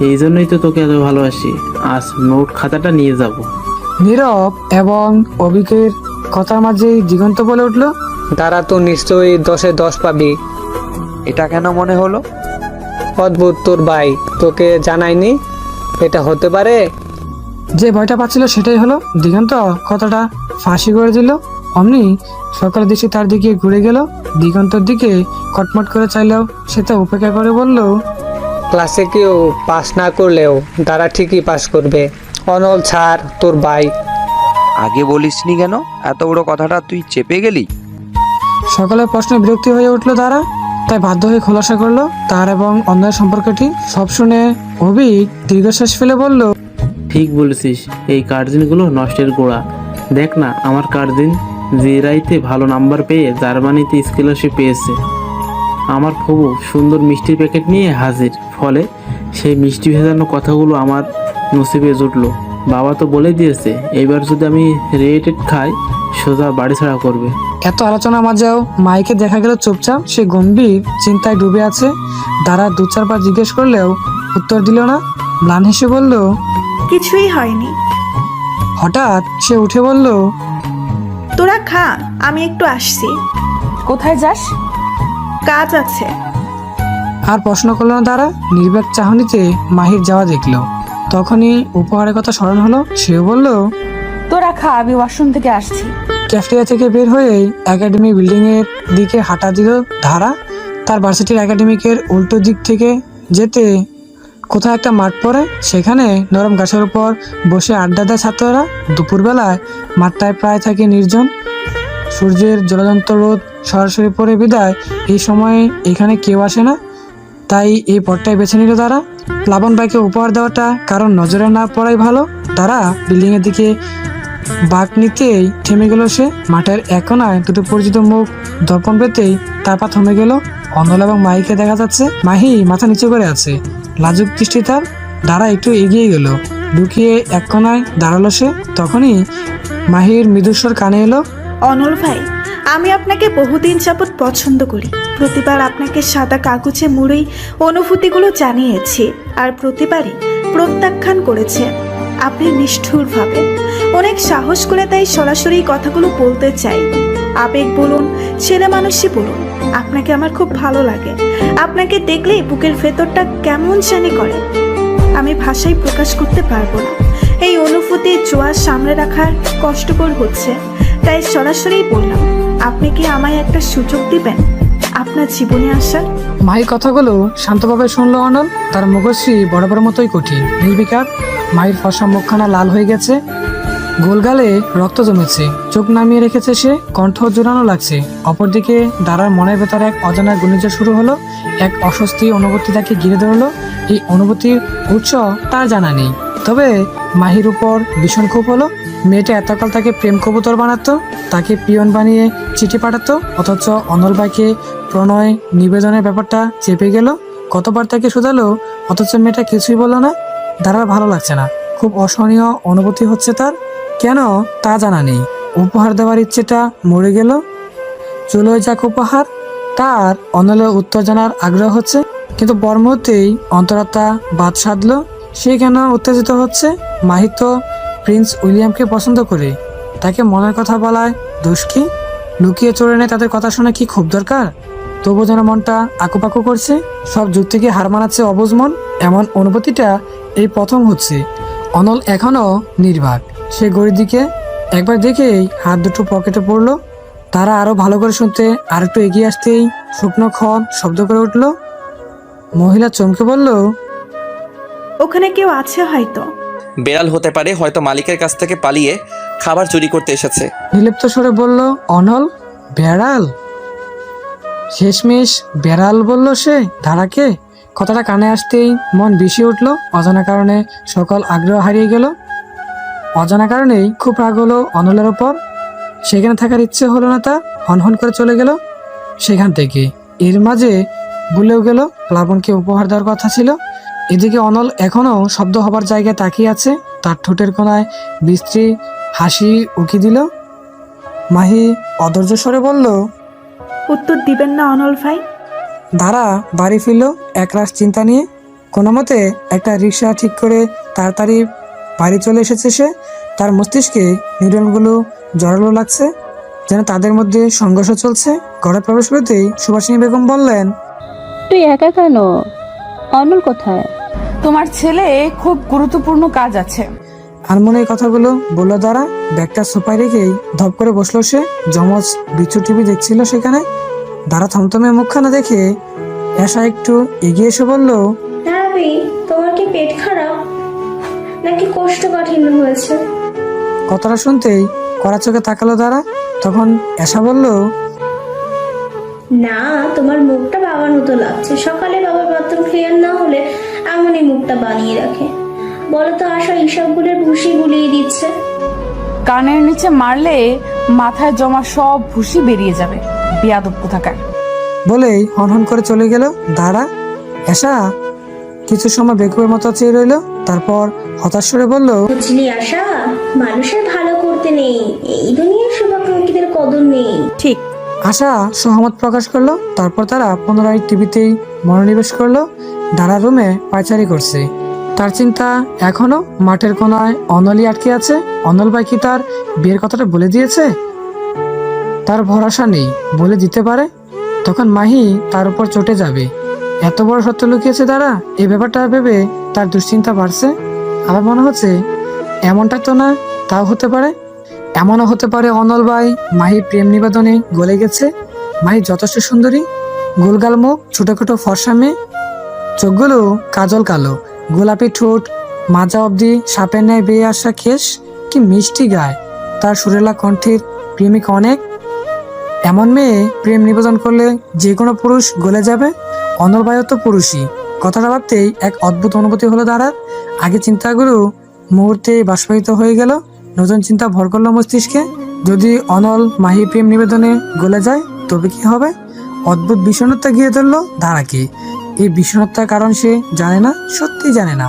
এই জন্যই তো তোকে এত ভালোবাসি। আজ নোট খাতাটা নিয়ে যাব। নীরব এবং অভিকের কথার মাঝেই দিগন্ত বলে উঠলো, তারা তো নিশ্চয়ই 10-এ 10 পাবি। এটা কেন মনে হলো? অদ্ভুত, তোর ভাই তোকে জানায়নি এটা হতে পারে? যে ভয়টা পাচ্ছিল সেটাই হলো। দিগন্ত কথাটা ফাঁসি করে দিল। অমনি সকালের দৃষ্টি তার দিকে ঘুরে গেল। দিগন্তর দিকে কটমট করে চাইলেও সে তা উপেক্ষা করে বলল, ক্লাসে কেউ পাস না করলেও তারা ঠিকই পাস করবে। অনল ছাড়, তোর ভাই। আগে বলিসনি কেন? এত বড় কথাটা তুই চেপে গেলি। সকালের প্রশ্নে বিরক্তি হয়ে উঠলো তারা, তাই বাধ্য হয়ে খোলাসা করলো তার এবং অন্যের সম্পর্কটি। সব শুনে অভিক দীর্ঘশ্বাস ফেলে বলল, ঠিক বলেছিস, এই কার্জিনগুলো নষ্টের গোড়া। দেখ না, আমার কার্জিন জেরাইতে ভালো নাম্বার পেয়ে জার্মানিতে স্কলারশিপ পেয়েছে। আমার খুব সুন্দর মিষ্টির প্যাকেট নিয়ে হাজির। ফলে সেই মিষ্টি ভেজানো কথাগুলো আমার নসিবে জুটলো। বাবা তো বলে দিয়েছে, এবার যদি আমি রেটেড খাই সোজা বাড়ি ছাড়া করবে। এত আলোচনার মাঝেও মাইকে দেখা গেল চুপচাপ। সে গম্ভীর চিন্তায় ডুবে আছে। দাঁড়া 2-4 বার জিজ্ঞেস করলেও উত্তর দিল না। ম্লান হেসে বলল, কিছুই হয়নি। হঠাৎ সে উঠে বলল, তোরা খা, আমি একটু আসছি। কোথায় যাস? কাজ আছে। আর প্রশ্ন করলো না তারা। নির্বাক চাহনিতে মাহির যাওয়া দেখলো। তখনই উপহারের কথা স্মরণ হলো। সেও বলল, তোরা খা, আমি ওয়াশরুম থেকে আসছি। ক্যাফটেরিয়া থেকে বের হয়েই একাডেমি বিল্ডিং এর দিকে হাঁটা দিল ধারা। তার ভার্সিটির একাডেমিকের উল্টো দিক থেকে যেতে কোথাও একটা মাঠ পড়ে। সেখানে নরম গাছের উপর বসে আড্ডা দেয় ছাত্ররা। দুপুরবেলায় মাঠটায় প্রায় থাকে নির্জন। সূর্যের জ্বলন্ত রোদ সরাসরি পড়ে বিদায় এই সময়ে এখানে কেউ আসে না। তাই এই পথটাই বেছে নিল তারা। প্লাবন বাইকে উপহার দেওয়াটা কারণ নজরে না পড়াই ভালো। তারা বিল্ডিং এর দিকে বাঁক নিতেই থেমে গেল সে। মাঠের এক কোনায় দুটো পরিচিত মুখ দর্পণ পেতেই তারপর থেমে গেল। অনল এবং মাহিকে দেখা যাচ্ছে। মাহি মাথা নিচু করে আছে, লাজুক দৃষ্টি তার। দাঁড়া একটু এগিয়ে গেল, লুকিয়ে এক কোনায় দাঁড়ালো সে। তখনই মাহির মৃদুস্বর কানে এলো, অনল ভাই, আমি আপনাকে বহুদিন যাবৎ পছন্দ করি। প্রতিবার আপনাকে সাদা কাগজে মুড়েই অনুভূতিগুলো জানিয়েছি, আর প্রতিবারই প্রত্যাখ্যান করেছেন আপনি নিষ্ঠুরভাবে। অনেক সাহস করে তাই সরাসরি কথাগুলো বলতে চাই। আবেগ বলুন, ছেলে মানুষই বলুন, আপনাকে আমার খুব ভালো লাগে। আপনাকে দেখলেই বুকের ভেতরটা কেমন জানি করে। আমি ভাষায় প্রকাশ করতে পারবো না। এই অনুভূতি জোয়ার সামনে রাখার কষ্টকর হচ্ছে, তাই সরাসরি বললাম, আপনি কি আমায় একটা সুযোগ দিবেন আপনার জীবনে আসার? মাহির কথাগুলো শান্তভাবে শুনলো অনল। তার মুখশ্রী বরাবর মতোই কঠিন, নির্বিকার। মাহির ফর্সা মুখখানা লাল হয়ে গেছে, গোলগালে রক্ত জমেছে, চোখ নামিয়ে রেখেছে সে। কণ্ঠ জোরানো লাগছে। অপরদিকে দাঁড়ার মনের ভেতরে এক অজানা ঘূর্ণিঝড় শুরু হলো। এক অস্বস্তি অনুভূতি তাকে ঘিরে ধরলো। এই অনুভূতির উৎস তার জানা নেই, তবে মাহির উপর ভীষণ ক্ষোভ হলো। মেয়েটা এতকাল তাকে প্রেম কবুতর বানাতো, তাকে পিয়ন বানিয়ে চিঠি পাঠাতো, অথচ অনল ভাইকে প্রণয় নিবেদনের ব্যাপারটা চেপে গেল। কতবার তাকে শুধালো, অথচ মেয়েটা কিছুই বললো না। দাঁড়ার ভালো লাগছে না, খুব অসহনীয় অনুভূতি হচ্ছে তার। কেন তা জানা নেই। উপহার দেওয়ার ইচ্ছেটা মরে গেল। চলে যাক উপহার। তার অনলের উত্তর জানার আগ্রহ হচ্ছে, কিন্তু পর মুহূর্তেই অন্তরাত্মা বাদ সাধলো। সে কেন উত্তেজিত হচ্ছে? মাহি তো প্রিন্স উইলিয়ামকে পছন্দ করে, তাকে মনের কথা বলায় দোষ কি? লুকিয়ে চলে নেয় তাদের কথা শোনা কি খুব দরকার? তবু যেন মনটা আকুপাকু করছে, সব যুক্তিকে হার মানাচ্ছে অবুঝ মন। এমন অনুভূতিটা এই প্রথম হচ্ছে। অনল এখনো নির্বাক। সে ঘড়ির দিকে একবার দেখেই হাত দুটো পকেটে পড়লো। তারা আরো ভালো করে শুনতে আর একটু এগিয়ে আসতেই শুকনো খন শব্দ করে উঠলো। মহিলা চমকে বলল, ওখানে কেউ আছে হয়তো। বেড়াল হতে পারে, হয়তো মালিকের কাছ থেকে পালিয়ে খাবার চুরি করতে এসেছে। নির্লিপ্ত স্বরে বলল অনল। বেড়াল? শেষমেশ বেড়াল বলল সে ধারাকে। কথাটা কানে আসতেই মন বিষিয়ে উঠল। অজানা কারণে সকল আগ্রহ হারিয়ে গেল। অজানা কারণেই খুব রাগ হলো অনলের ওপর। সেখানে থাকার ইচ্ছে হলো না তার। হনহন করে চলে গেল সেখান থেকে। এর মাঝে ভুলেও গেল প্লাবনকে উপহার দেওয়ার কথা ছিল। এদিকে অনল এখনো শব্দ হবার জায়গায় তাকিয়ে আছে। তার ঠোঁটের কোনায় বিশ্রী হাসি উকি দিল। মাহি অধৈর্য স্বরে বলল, উত্তর দিবেন না অনল ভাই? দাঁড়া বাড়ি ফিরল একরাশ চিন্তা নিয়ে। কোনো মতে একটা রিক্সা ঠিক করে তাড়াতাড়ি বাড়ি চলে এসেছে সে। তার মস্তিষ্কে নিউরনগুলো জড়ালো লাগছে, যেন তাদের মধ্যে সংঘর্ষ চলছে। ঘরে প্রবেশ করতেই সুভাষিনী বেগম বললেন, তুই একা কেন? অনল কোথায়? তোমার ছেলে খুব গুরুত্বপূর্ণ কাজ আছে। আর মনে এই কথাগুলো বললো দ্বারা। ব্যাগটা সোফায় রেখেই ধপ করে বসলো সে। যমজ বিচ্ছু টিভি দেখছিল সেখানে। দ্বারা থমথমে মুখখানা দেখে এসা একটু এগিয়ে এসে বলল, দাঁড়াবি, তোমার কি পেট খারাপ নাকি কোষ্ঠকাঠিন্য হয়েছে? কথাটা শুনতেই কড়া চোখে তাকালো দ্বারা। তখন এসা বলল, না, তোমার মুখটা বাবার মতো লাগছে। সকালে বাবার বাথরুম ক্লিয়ার না হলে এমনই মুখটা বানিয়ে রাখে। বলো তো আশা হিসাবগুলোর ভুসি গুলিয়ে দিচ্ছে। কানের নিচে মারলে মাথায় জমা সব ভুসি বেরিয়ে যাবে, বেয়াদব কোথাকার। বলেই হনহন করে চলে গেল দাঁড়া। এসা কিছু সময় বেকুবের মতো চেয়ে রইল। তারপর হতাশ করে বলল, বুঝলি আশা, মানুষের ভালো করতে নেই, এই দুনিয়ার শুভাকাঙ্ক্ষীদের কদর নেই। ঠিক। আশা সহমত প্রকাশ করলো। তারপর তারা পুনরায় টিভিতেই মনোনিবেশ করলো। দাঁড়া রুমে পায়চারি করছে। তার চিন্তা এখনো মাঠের কোনায় অনলই আটকে আছে। অনল ভাই কি তার বিয়ের কথাটা বলে দিয়েছে? তার ভরসা নেই, বলে দিতে পারে। তখন মাহি তার উপর চটে যাবে। এত বড় সত্য লুকিয়েছে দাঁড়া। এই ব্যাপারটা ভেবে তার দুশ্চিন্তা বাড়ছে। আবার মনে হচ্ছে এমনটা তো না, তাও হতে পারে। এমনও হতে পারে অনল ভাই মাহি প্রেম নিবেদনে গলে গেছে। মাহি যথেষ্ট সুন্দরী, গোলগাল মুখ, ছোটখাটো ফর্সা মেয়ে, চোখগুলো কাজল কালো, গোলাপি ঠোঁট, মাজা অবধি সাপের ন্যায় বেয়ে আসা কেশ, কি মিষ্টি গায়। তার সুরেলা কণ্ঠের প্রেমিক অনেক। এমন মেয়ে প্রেম নিবেদন করলে যে কোনো পুরুষ গলে যাবে। অনল ভাইও তো পুরুষই। কথাটা ভাবতেই এক অদ্ভুত অনুভূতি হলো দাঁড়ার। আগে চিন্তাগুলো মুহূর্তে বাষ্পায়িত হয়ে গেল। নতুন চিন্তা ভর করলো মস্তিষ্কে। যদি অনল মাহি প্রেম নিবেদনে গলে যায় তবে কি হবে? অদ্ভুত বিষণ্ণতা ঘিরে ধরলো ধারাকে। এই বিষণ্ণতার কারণ সে জানে না, সত্যি জানে না।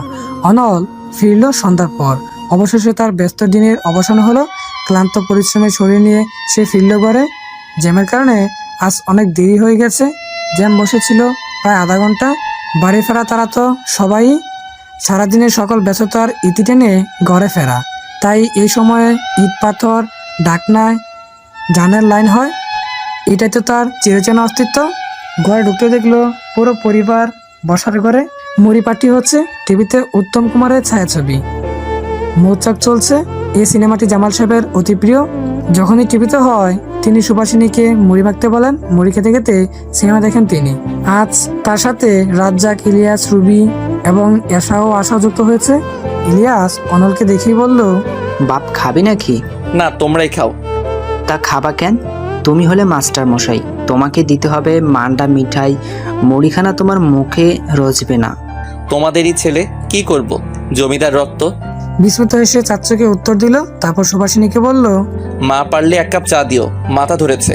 অনল ফিরল সন্ধ্যার পর। অবশেষে তার ব্যস্ত দিনের অবসান হলো। ক্লান্ত পরিশ্রমের শরীর নিয়ে সে ফিরল ঘরে। জ্যামের কারণে আজ অনেক দেরি হয়ে গেছে। জ্যাম বসেছিল প্রায় আধা ঘন্টা। বাড়ি ফেরা তারা তো সবাই সারাদিনের সকল ব্যস্ততার ইতি টেনে ঘরে ফেরা। তাই এই সময়ে ইট পাথর ডাকনায় জানের লাইন হয়। এটাই তো তার চিরচেনা অস্তিত্ব। ঘরে ঢুকতে দেখলো পুরো পরিবার বসার ঘরে। মুড়ি পার্টি হচ্ছে। টিভিতে উত্তম কুমারের ছায়াছবি মৌচাক চলছে। এই সিনেমাটি জামাল সাহেবের অতি প্রিয়। যখনই টিভিতে হয় তিনি সুভাষিনীকে মুড়ি মাখতে বলেন। মুড়ি খেতে খেতে সিনেমা দেখেন তিনি। আজ তার সাথে রাজ্জাক, ইলিয়াস, রুবি এবং এশাও আশা যুক্ত হয়েছে। ইলিয়াস অনলকে দেখেই বলল, বাপ খাবি নাকি? না, তোমরাই খাও। তা খাবা কেন? তুমি হলে মাস্টার মশাই, তোমাকে দিতে হবে মান্ডা মিঠাই। মুড়িখানা তোমার মুখে রোজবে না। তোমাদেরই ছেলে, কি করব, জমিদার রক্ত। বিস্মিত এসে চাচ্চকে উত্তর দিল। তারপর সুভাষিনীকে বলল, মা পারলে এক কাপ চা দিও, মাথা ধরেছে।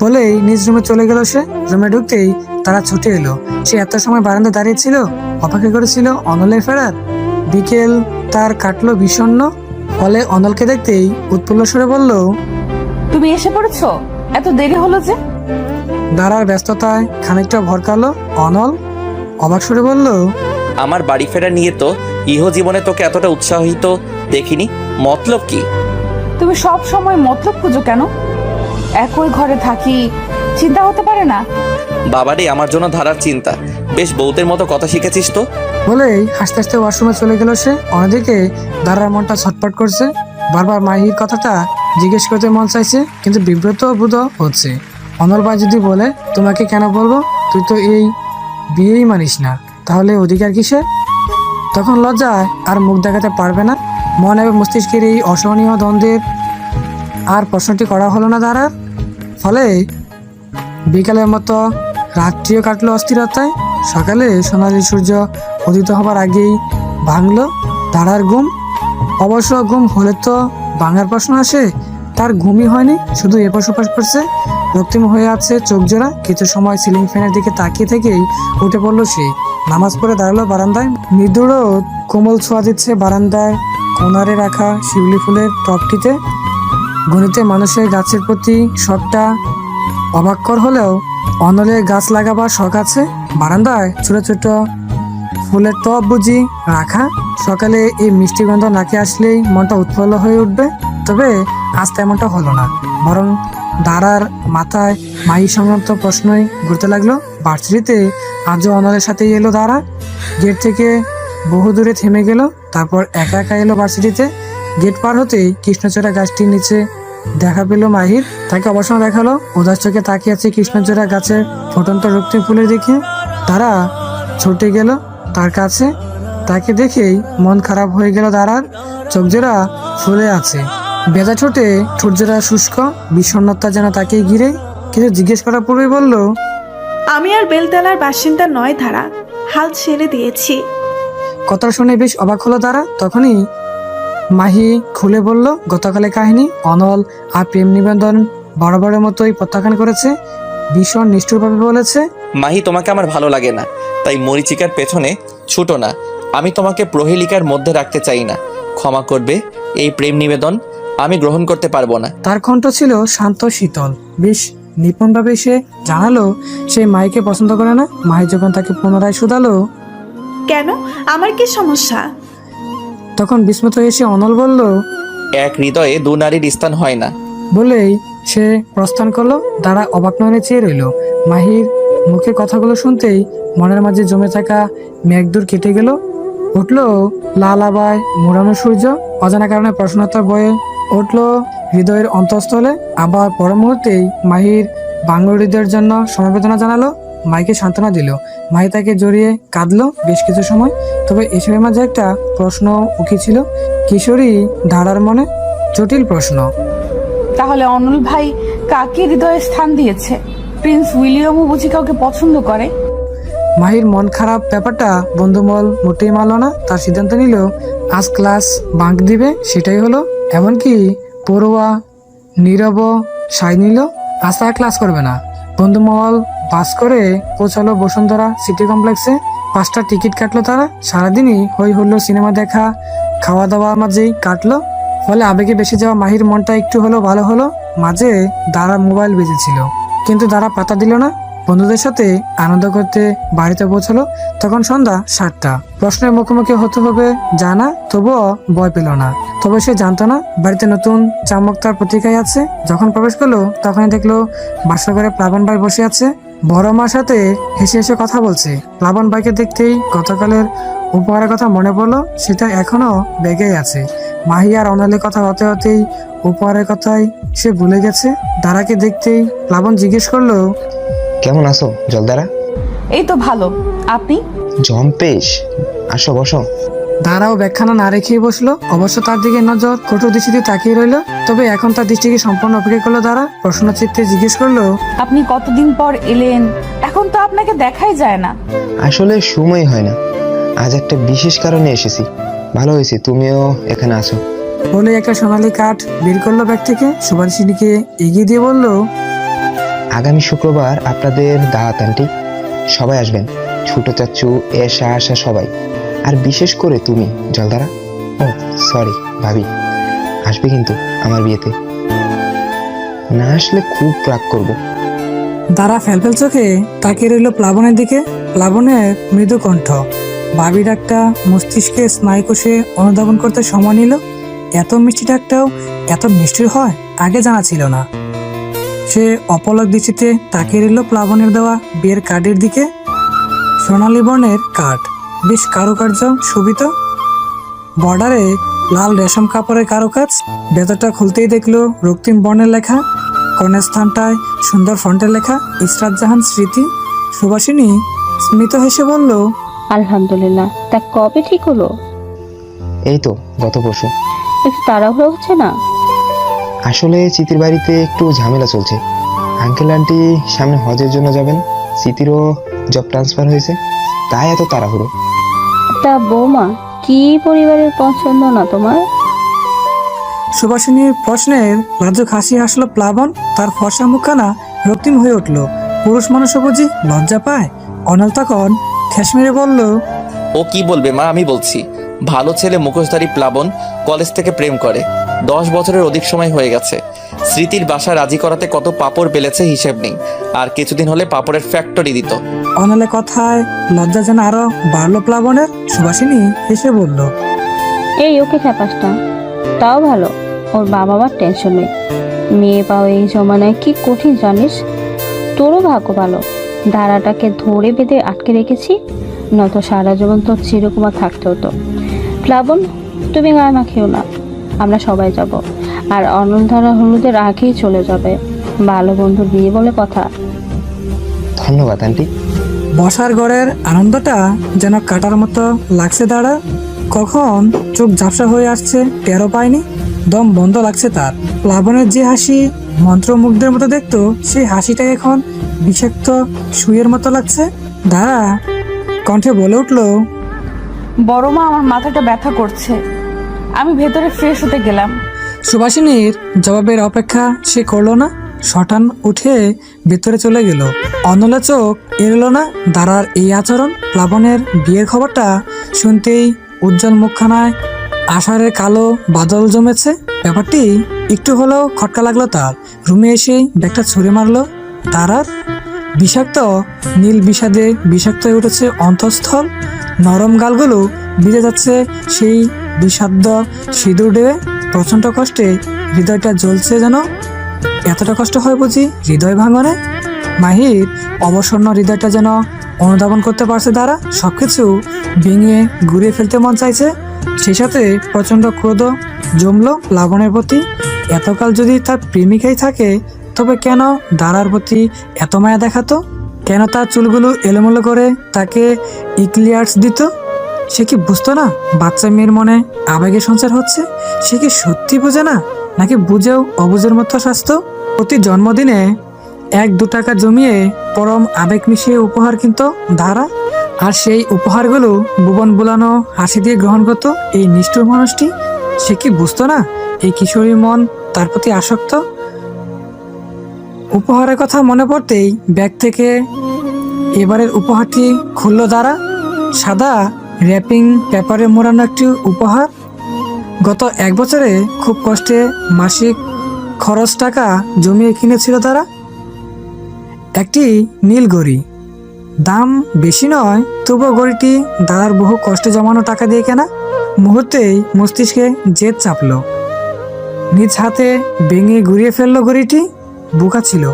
বলেই নিজ রুমে চলে গেল সে। রুমে ঢুকতেই তারা ছুটে এলো। সে এত সময় বারান্দা দাঁড়িয়ে ছিল, অপেক্ষা করেছিল অনলের ফেরার। বিকেল তার কাটলো বিষণ্ণ। ফলে অনলকে দেখতেই উৎফুল্ল স্বরে বলল, তুমি এসে পড়েছো? এত দেরি হলো যে? দাঁড়ার ব্যস্ততায় খানিকটা ভরকালো অনল। অবাক স্বরে বলল, আমার বাড়ি ফেরা নিয়ে তো ইহ জীবনে তোকে এতটা উৎসাহিত দেখিনি। মতলব কি? তুমি সব সময় মতলব খুঁজো কেন? একই ঘরে থাকি, চিন্তা হতে পারে না? বাবারে, আমার জন্য ধারার চিন্তা। বেশ বউদের মতো কথা শিখেছিস তো। বলেই হাসতে হাসতে ওয়াশরুমে চলে গেল সে। অন্যদিকে দারার মনটা ছটফট করছে। বারবার মাহির কথাটা জিজ্ঞেস করতে মন চাইছে, কিন্তু বিব্রত বোধ হচ্ছে। অনল ভাই যদি বলে তোমাকে কেন বলবো, তুই তো এই বিয়েই মানিস না, তাহলে অধিকার কিসের? তখন লজ্জায় আর মুখ দেখাতে পারবে না। মন এবং মস্তিষ্কের এই অসহনীয় দ্বন্দ্বের আর প্রশ্নটি করা হলো না দারার। ফলে বিকালের মতো রাত্রিও কাটলো অস্থিরতায়। সকালে সোনালি সূর্য উদিত হবার আগেই ভাঙলো দারার ঘুম। অবশ্য ঘুম হলে তো ভাঙার প্রশ্ন আসে, তার ঘুমই হয়নি, শুধু এপাশ ওপাশ করছে, রক্তিম হয়ে আছে চোখ জোড়া। কিছু সময় সিলিং ফ্যানের দিকে তাকিয়ে থেকেই উঠে পড়লো সে। নামাজ পড়ে দাঁড়ালো বারান্দায়। মৃদুর কোমল ছোঁয়া দিচ্ছে বারান্দায় কোনারে রাখা শিউলি ফুলের টপটিতে। গণিতে মানুষের গাছের প্রতি শখটা অবাক্কর হলেও অনলের গাছ লাগাবার শখ আছে। বারান্দায় ছোট ছোট ফুলের টব বুঝি রাখা। সকালে এই মিষ্টি গন্ধ নাকে আসলেই মনটা উৎফুল্ল হয়ে উঠবে। তবে আজ তেমনটা হলো না, বরং দারার মাথায় মাই সংক্রান্ত প্রশ্নই ঘুরতে লাগলো। ভার্সিটিতে আজও অনলের সাথেই এলো দারা। গেট থেকে বহু দূরে থেমে গেল, তারপর একা একা এলো ভার্সিটিতে। গেট পার হতেই কৃষ্ণচূড়া গাছটির নিচে দেখা পেল মাহির। তাকে অবসর দেখালো, উদাস চোখে তাকিয়ে আছে কৃষ্ণচূড়া গাছের ফুটন্ত রক্তিম ফুলের দিকে। তারা ছুটে গেল তার কাছে। তাকে দেখেই মন খারাপ হয়ে গেল দারার। চোখ জোড়া ফুলে আছে, বেজা ঠোঁটে ঠোঁট জোড়া শুষ্ক, বিষণ্ণতা যেন তাকে ঘিরে। কিছু জিজ্ঞেস করার পূর্বেই বলল, আমি আর বেলতলার বাসিন্দা নয় ধারা, হাল ছেড়ে দিয়েছি। কথা শুনে বেশ অবাক হলো তারা। তখনই মাহি খুলে বলল গতকালের কাহিনী। অনল আর প্রেম নিবেদন বরাবরের মতোই প্রত্যাখ্যান করেছে, ভীষণ নিষ্ঠুরভাবে বলেছে, মাহি, তোমাকে আমার ভালো লাগে না, তাই মরিচিকার পেছনে ছুটো না। আমি তোমাকে প্রহেলিকার মধ্যে রাখতে চাই না। ক্ষমা করবে, এই প্রেম নিবেদন আমি গ্রহণ করতে পারবো না। তার কণ্ঠ ছিল শান্ত শীতল। বেশ নিপুণভাবে সে জানালো সে মাহিকে পছন্দ করে না। মাহি যখন তাকে পুনরায় শুধালো কেন, আমার কি সমস্যা? তখন বিস্মিত এসে অনল বলল, এক হৃদয়ে দু নারীর স্থান হয় না। বলেই সে প্রস্থান করলো। দাঁড়া অবাক নয়নে চেয়ে রইল। মাহির মুখে কথাগুলো শুনতেই মনের মাঝে জমে থাকা মেঘদূর কেটে গেল। উঠলো লাল আবায় মোড়ানো সূর্য। অজানা কারণে প্রশ্নতার বয়ে উঠলো হৃদয়ের অন্তঃস্থলে। আবার পর মুহূর্তেই মাহির বাংলা হৃদয়ের জন্য সমবেদনা জানালো, মাইকে সান্ত্বনা দিল। মাহি তাকে জড়িয়ে কাঁদলো বেশ কিছু সময়। তবে এসবের মাঝে একটা প্রশ্ন উঠেছিল কিশোরী ধারার মনে, জটিল প্রশ্ন। তাহলে অনল ভাই কাকে হৃদয়ে স্থান দিয়েছে? প্রিন্স উইলিয়ামও বুঝি কাউকে পছন্দ করে? মাহির মন খারাপ ব্যাপারটা বন্ধুমল মোটেই মানল না। তার সিদ্ধান্ত নিল আজ ক্লাস বাঙ্ক দিবে, সেটাই হলো। এমনকি পড়ুয়া নীরব সাই নিল, আজ তারা ক্লাস করবে না। বন্ধুমহল বাস করে পৌঁছালো বসুন্ধরা সিটি কমপ্লেক্সে। 5টা টিকিট কাটলো তারা। সারাদিনই হই হলো সিনেমা দেখা, খাওয়া দাওয়ার মাঝেই কাটলো। ফলে আবেগে বেশি যাওয়া মাহির মনটা একটু হলো ভালো হলো। মাঝে দাঁড়া মোবাইল বেজেছিল, কিন্তু দাঁড়া পাতা দিল না। বন্ধুদের সাথে আনন্দ করতে বাড়িতে পৌঁছালো। তখন সন্ধ্যা 7টা। প্রশ্নের মুখোমুখি হতে হবে জানা, তবুও ভয় পেল না। তবে সে জানতো না বাড়িতে নতুন চামক তার প্রতীক্ষায় আছে। যখন প্রবেশ করলো তখনই দেখলো বাসা করে প্লাবন ভাই বসে আছে। বড় মার সাথে হেসে হেসে কথা বলছে। প্লাবন ভাইকে দেখতেই গতকালের উপহারের কথা মনে পড়লো, সেটা এখনো ব্যাগেই আছে। মাহি আর অনলের কথা হতে হতেই উপহারের কথাই সে ভুলে গেছে। দাঁড়াকে দেখতেই প্লাবন জিজ্ঞেস করলো, কেমন আছো জলদারা? এই তো ভালো, আপনি? জম্পেশ, আসো বসো। দাঁড়াও ব্যাখ্যানা না রেখেই বসলো। অবশ্য তার দিকে নজর কঠোর দৃষ্টিতে তাকিয়ে রইল। তবে এখন তার দৃষ্টিকে সম্পূর্ণ অপেক্ষা করলো। দাঁড়া প্রশ্ন চিত্তে জিজ্ঞেস করলো, আপনি কতদিন পর এলেন? এখন তো আপনাকে দেখাই যায় না। আসলে সময় হয় না, আজ একটা বিশেষ কারণে এসেছি। ভালো হয়েছে তুমিও এখানে আছো। বলে একটা সোনালী কাঠ বের করলো ব্যাগ থেকে, সুপারিশিনীকে এগিয়ে দিয়ে বলল, আগামী শুক্রবার আপনাদের দাওয়াত আন্টি, সবাই আসবেন। ছোট চাচ্চু, এসা আসা সবাই, আর বিশেষ করে তুমি জলদারা। ও সরি ভাবি, আসবে কিন্তু আমার বিয়েতে। না আসলে খুব রাগ করবো। দাঁড়া ফেলফেল চোখে তাকিয়ে রইল প্লাবনের দিকে। প্লাবনের মৃদু কণ্ঠ ভাবি ডাকটা মস্তিষ্কে স্নায়ুকোষে অনুধাবন করতে সময় নিল। এত মিষ্টি ডাকটাও এত মিষ্টির হয়, আগে জানা ছিল না। সে অপলক দৃষ্টিতে তাকিয়ে রইল প্লাবনের দেওয়া বিয়ের কার্ডের দিকে। সোনালী বর্ণের কার্ড, বেশ কারুকার্য শোভিত, বর্ডারে লাল রেশম কাপড়ের কারুকাজ। ভেতরটা খুলতেই দেখলো রক্তিম বর্ণের লেখা, কর্ণের স্থানটায় সুন্দর ফন্টের লেখা ইসরাত জাহান স্মৃতি। সুবাসিনী স্মিত হেসে বলল, আলহামদুলিল্লাহ। তা কবে ঠিক হলো? এই তো গত পরশু। একটু তাড়াহুড়ো হচ্ছে না? আসলে চিতির বাড়িতে একটু ঝামেলা চলছে। আঙ্কেল আন্টি সামনে হজের জন্য যাবেন, চিতিরও জব ট্রান্সফার হয়েছে, তাই এত তাড়াহুড়ো। তা বৌমা, কি পরিবারের পছন্দ না তোমার? সুবাসিনীর প্রশ্নের লাজুক হাসি হাসলো প্লাবন। তার ফর্সা মুখখানা রক্তিম হয়ে উঠল। পুরুষ মানুষও বুঝি লজ্জা পায়? অনল তখন ঠেস মেরে বলল, ও কি বলবে মা, আমি বলছি। ভালো ছেলে মুখোশধারী প্লাবন কলেজ থেকে প্রেম করে, 10 বছরের অধিক সময় হয়ে গেছে। স্মৃতির বাসা রাজি করাতে কত পাপড় বেলেছে হিসেব নেই, আর কিছুদিন হলে পাপড়ের ফ্যাক্টরি দিত। অনলের কথায় লজ্জা যেন আরো বাড়লো প্লাবনের। সুবাসিনী হেসে বলল, এই ওকে খ্যাপাসটা, তাও ভালো, ওর বাবা মার টেনশন নেই। মেয়ে পাও এই জমানায় কি কঠিন জানিস? তোরও ভাগ্য ভালো, ধারাটাকে ধরে বেঁধে আটকে রেখেছি, নয়তো সারা জীবন তোর চিরকুমার থাকতে হতো। প্লাবন, তুমি গায়ে মাখিও না, আমরা সবাই যাব। আর অনলধারা হলুদের আগেই চলে যাবে। ভালো বন্ধুর বিয়ে বলে কথা। ধন্যবাদ আন্টি। বসার ঘরের আনন্দটা যেন কাটার মতো লাগছে দাঁড়া। কখন চোখ ঝাপসা হয়ে আসছে টেরও পায়নি, দম বন্ধ লাগছে তার। প্লাবনের যে হাসি মন্ত্রমুগ্ধের মতো দেখতো, সেই হাসিটা এখন বিষাক্ত সুইয়ের মতো লাগছে। দাঁড়া কণ্ঠে বলে উঠলো, বড় মা, আমার মাথাটা ব্যথা করছে, আমি ভেতরে ফ্রেশ হতে গেলাম। সুবাসিনীর জবাবের অপেক্ষা সে করলো না, শটান উঠে ভেতরে চলে গেল। অনলের চোখ এড়লো না দাঁড়ার এই আচরণ। প্লাবনের বিয়ের খবরটা শুনতেই উজ্জ্বল মুখখানায় আষাঢ়ের কালো বাদল জমেছে। ব্যাপারটি একটু হলেও খটকা লাগলো তার। রুমে এসেই ব্যাগটা ছুঁড়ে মারলো। তার আর বিষাক্ত নীল বিষাদে বিষাক্ত হয়ে উঠেছে অন্তঃস্থল। নরম গালগুলো ভিজে যাচ্ছে সেই বিষাদ্য সিঁদুর ডেবে। প্রচণ্ড কষ্টে হৃদয়টা জ্বলছে যেন। এতটা কষ্ট হয় বুঝি হৃদয় ভাঙনে? মাহির অবসন্ন হৃদয়টা যেন অনুধাবন করতে পারছে দ্বারা। সবকিছু ভেঙে ঘুরিয়ে ফেলতে মন চাইছে। সেই সাথে প্রচণ্ড ক্রোধ জমলো প্লাবনের প্রতি। এতকাল যদি তার প্রেমিকাই থাকে, তবে কেন দাঁড়ার প্রতি এত মায়া দেখাতো? কেন তার চুলগুলো এলোমেলো করে তাকে ইক্লিয়ার্স দিত? সে কি বুঝতো না বাচ্চা মেয়ের মনে আবেগের সঞ্চার হচ্ছে? সে কি সত্যি বোঝে না, নাকি বুঝেও অবুঝের মতো স্বাস্থ্য? প্রতি জন্মদিনে 1-2 টাকা জমিয়ে পরম আবেগ মিশিয়ে উপহার কিনত ধারা। আর সেই উপহারগুলো ভুবন বুলানো হাসি দিয়ে গ্রহণ করত এই নিষ্ঠুর মানুষটি। সে কি বুঝতো না এই কিশোরীর মন তার প্রতি আসক্ত? উপহারের কথা মনে পড়তেই ব্যাগ থেকে এবারের উপহারটি খুলল দ্বারা। সাদা র্যাপিং পেপারে মোড়ানো একটি উপহার। গত 1 বছরে খুব কষ্টে মাসিক খরচ টাকা জমিয়ে কিনেছিল তারা। একটি নীল ঘড়ি, দাম বেশি নয়, তবুও ঘড়িটি দাদার বহু কষ্টে জমানো টাকা দিয়ে কেনা। মুহূর্তেই মস্তিষ্কে জেদ চাপলো। নিজ হাতে ভেঙে ঘুরিয়ে ফেললো ঘড়িটি। বোকা ছিল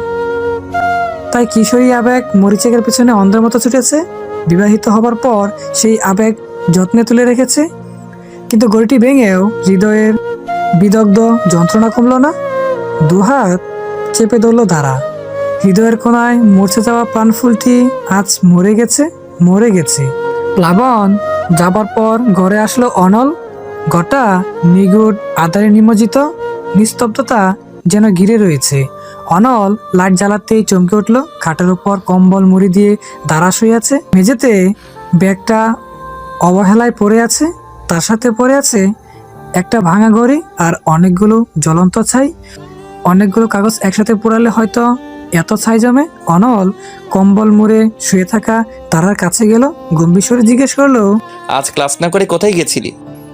তাই কিশোরী আবেগ মরিচিকের পেছনে অন্ধের মতো ছুটেছে। বিবাহিত হবার পর সেই আবেগ যত্নে তুলে রেখেছে, কিন্তু ঘড়িটি ভেঙেও হৃদয়ের বিদগ্ধ যন্ত্রণা কমলো না। দুহাত চেপে ধরল দাঁড়া। হৃদয়ের কোনায় মরছে যাওয়া প্রাণফুলটি আজ মরে গেছে, মরে গেছে। প্লাবন যাবার পর ঘরে আসলো অনল। ঘরটা নিগুড় আধারে নিমজ্জিত, নিস্তব্ধতা যেন ঘিরে রয়েছে। অনল লাইট জ্বালাতেই চমকে উঠলো। খাটের উপর কম্বল মুড়ি দিয়ে দাঁড়া শুয়ে আছে। মেঝেতে ব্যাগটা অবহেলায় পড়ে আছে, তার সাথে পড়ে আছে একটা ভাঙা ঘড়ি আর অনেকগুলো জ্বলন্ত ছাই। অনেকগুলো কাগজ একসাথে পোড়ালে হয়তো এত ছাই জমে। অনল কম্বল মুড়ে শুয়ে থাকা তারার কাছে গেল, গম্ভীর স্বরে জিজ্ঞেস করলো, আজ ক্লাস না করে কোথায় গেছিলি?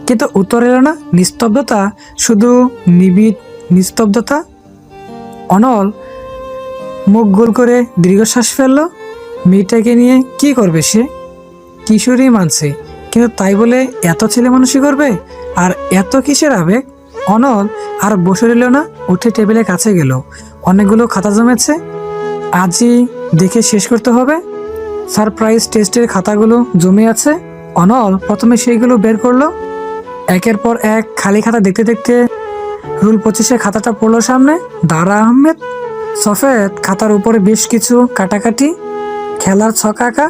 কিন্তু উত্তর এলো না। নিস্তব্ধতা, শুধু নিবিড় নিস্তব্ধতা। অনল মুখ গোল করে দীর্ঘশ্বাস ফেললো। মেয়েটাকে নিয়ে কি করবে সে? কিশোরী মানছে, কিন্তু তাই বলে এত ছেলে মানুষই করবে? আর এত কিসের আবেগ? অনল আর বসে রইল না, উঠে টেবিলের কাছে গেল। অনেকগুলো খাতা জমেছে, আজই দেখে শেষ করতে হবে। সারপ্রাইজ টেস্টের খাতাগুলো জমে আছে। অনল প্রথমে সেইগুলো বের করলো। একের পর এক খালি খাতা দেখতে দেখতে রুল 25-এর খাতাটা পড়লো সামনে। দারা আহমেদ, সফেদ খাতার উপরে বেশ কিছু কাটাকাটি, খেলার ছক আঁকা,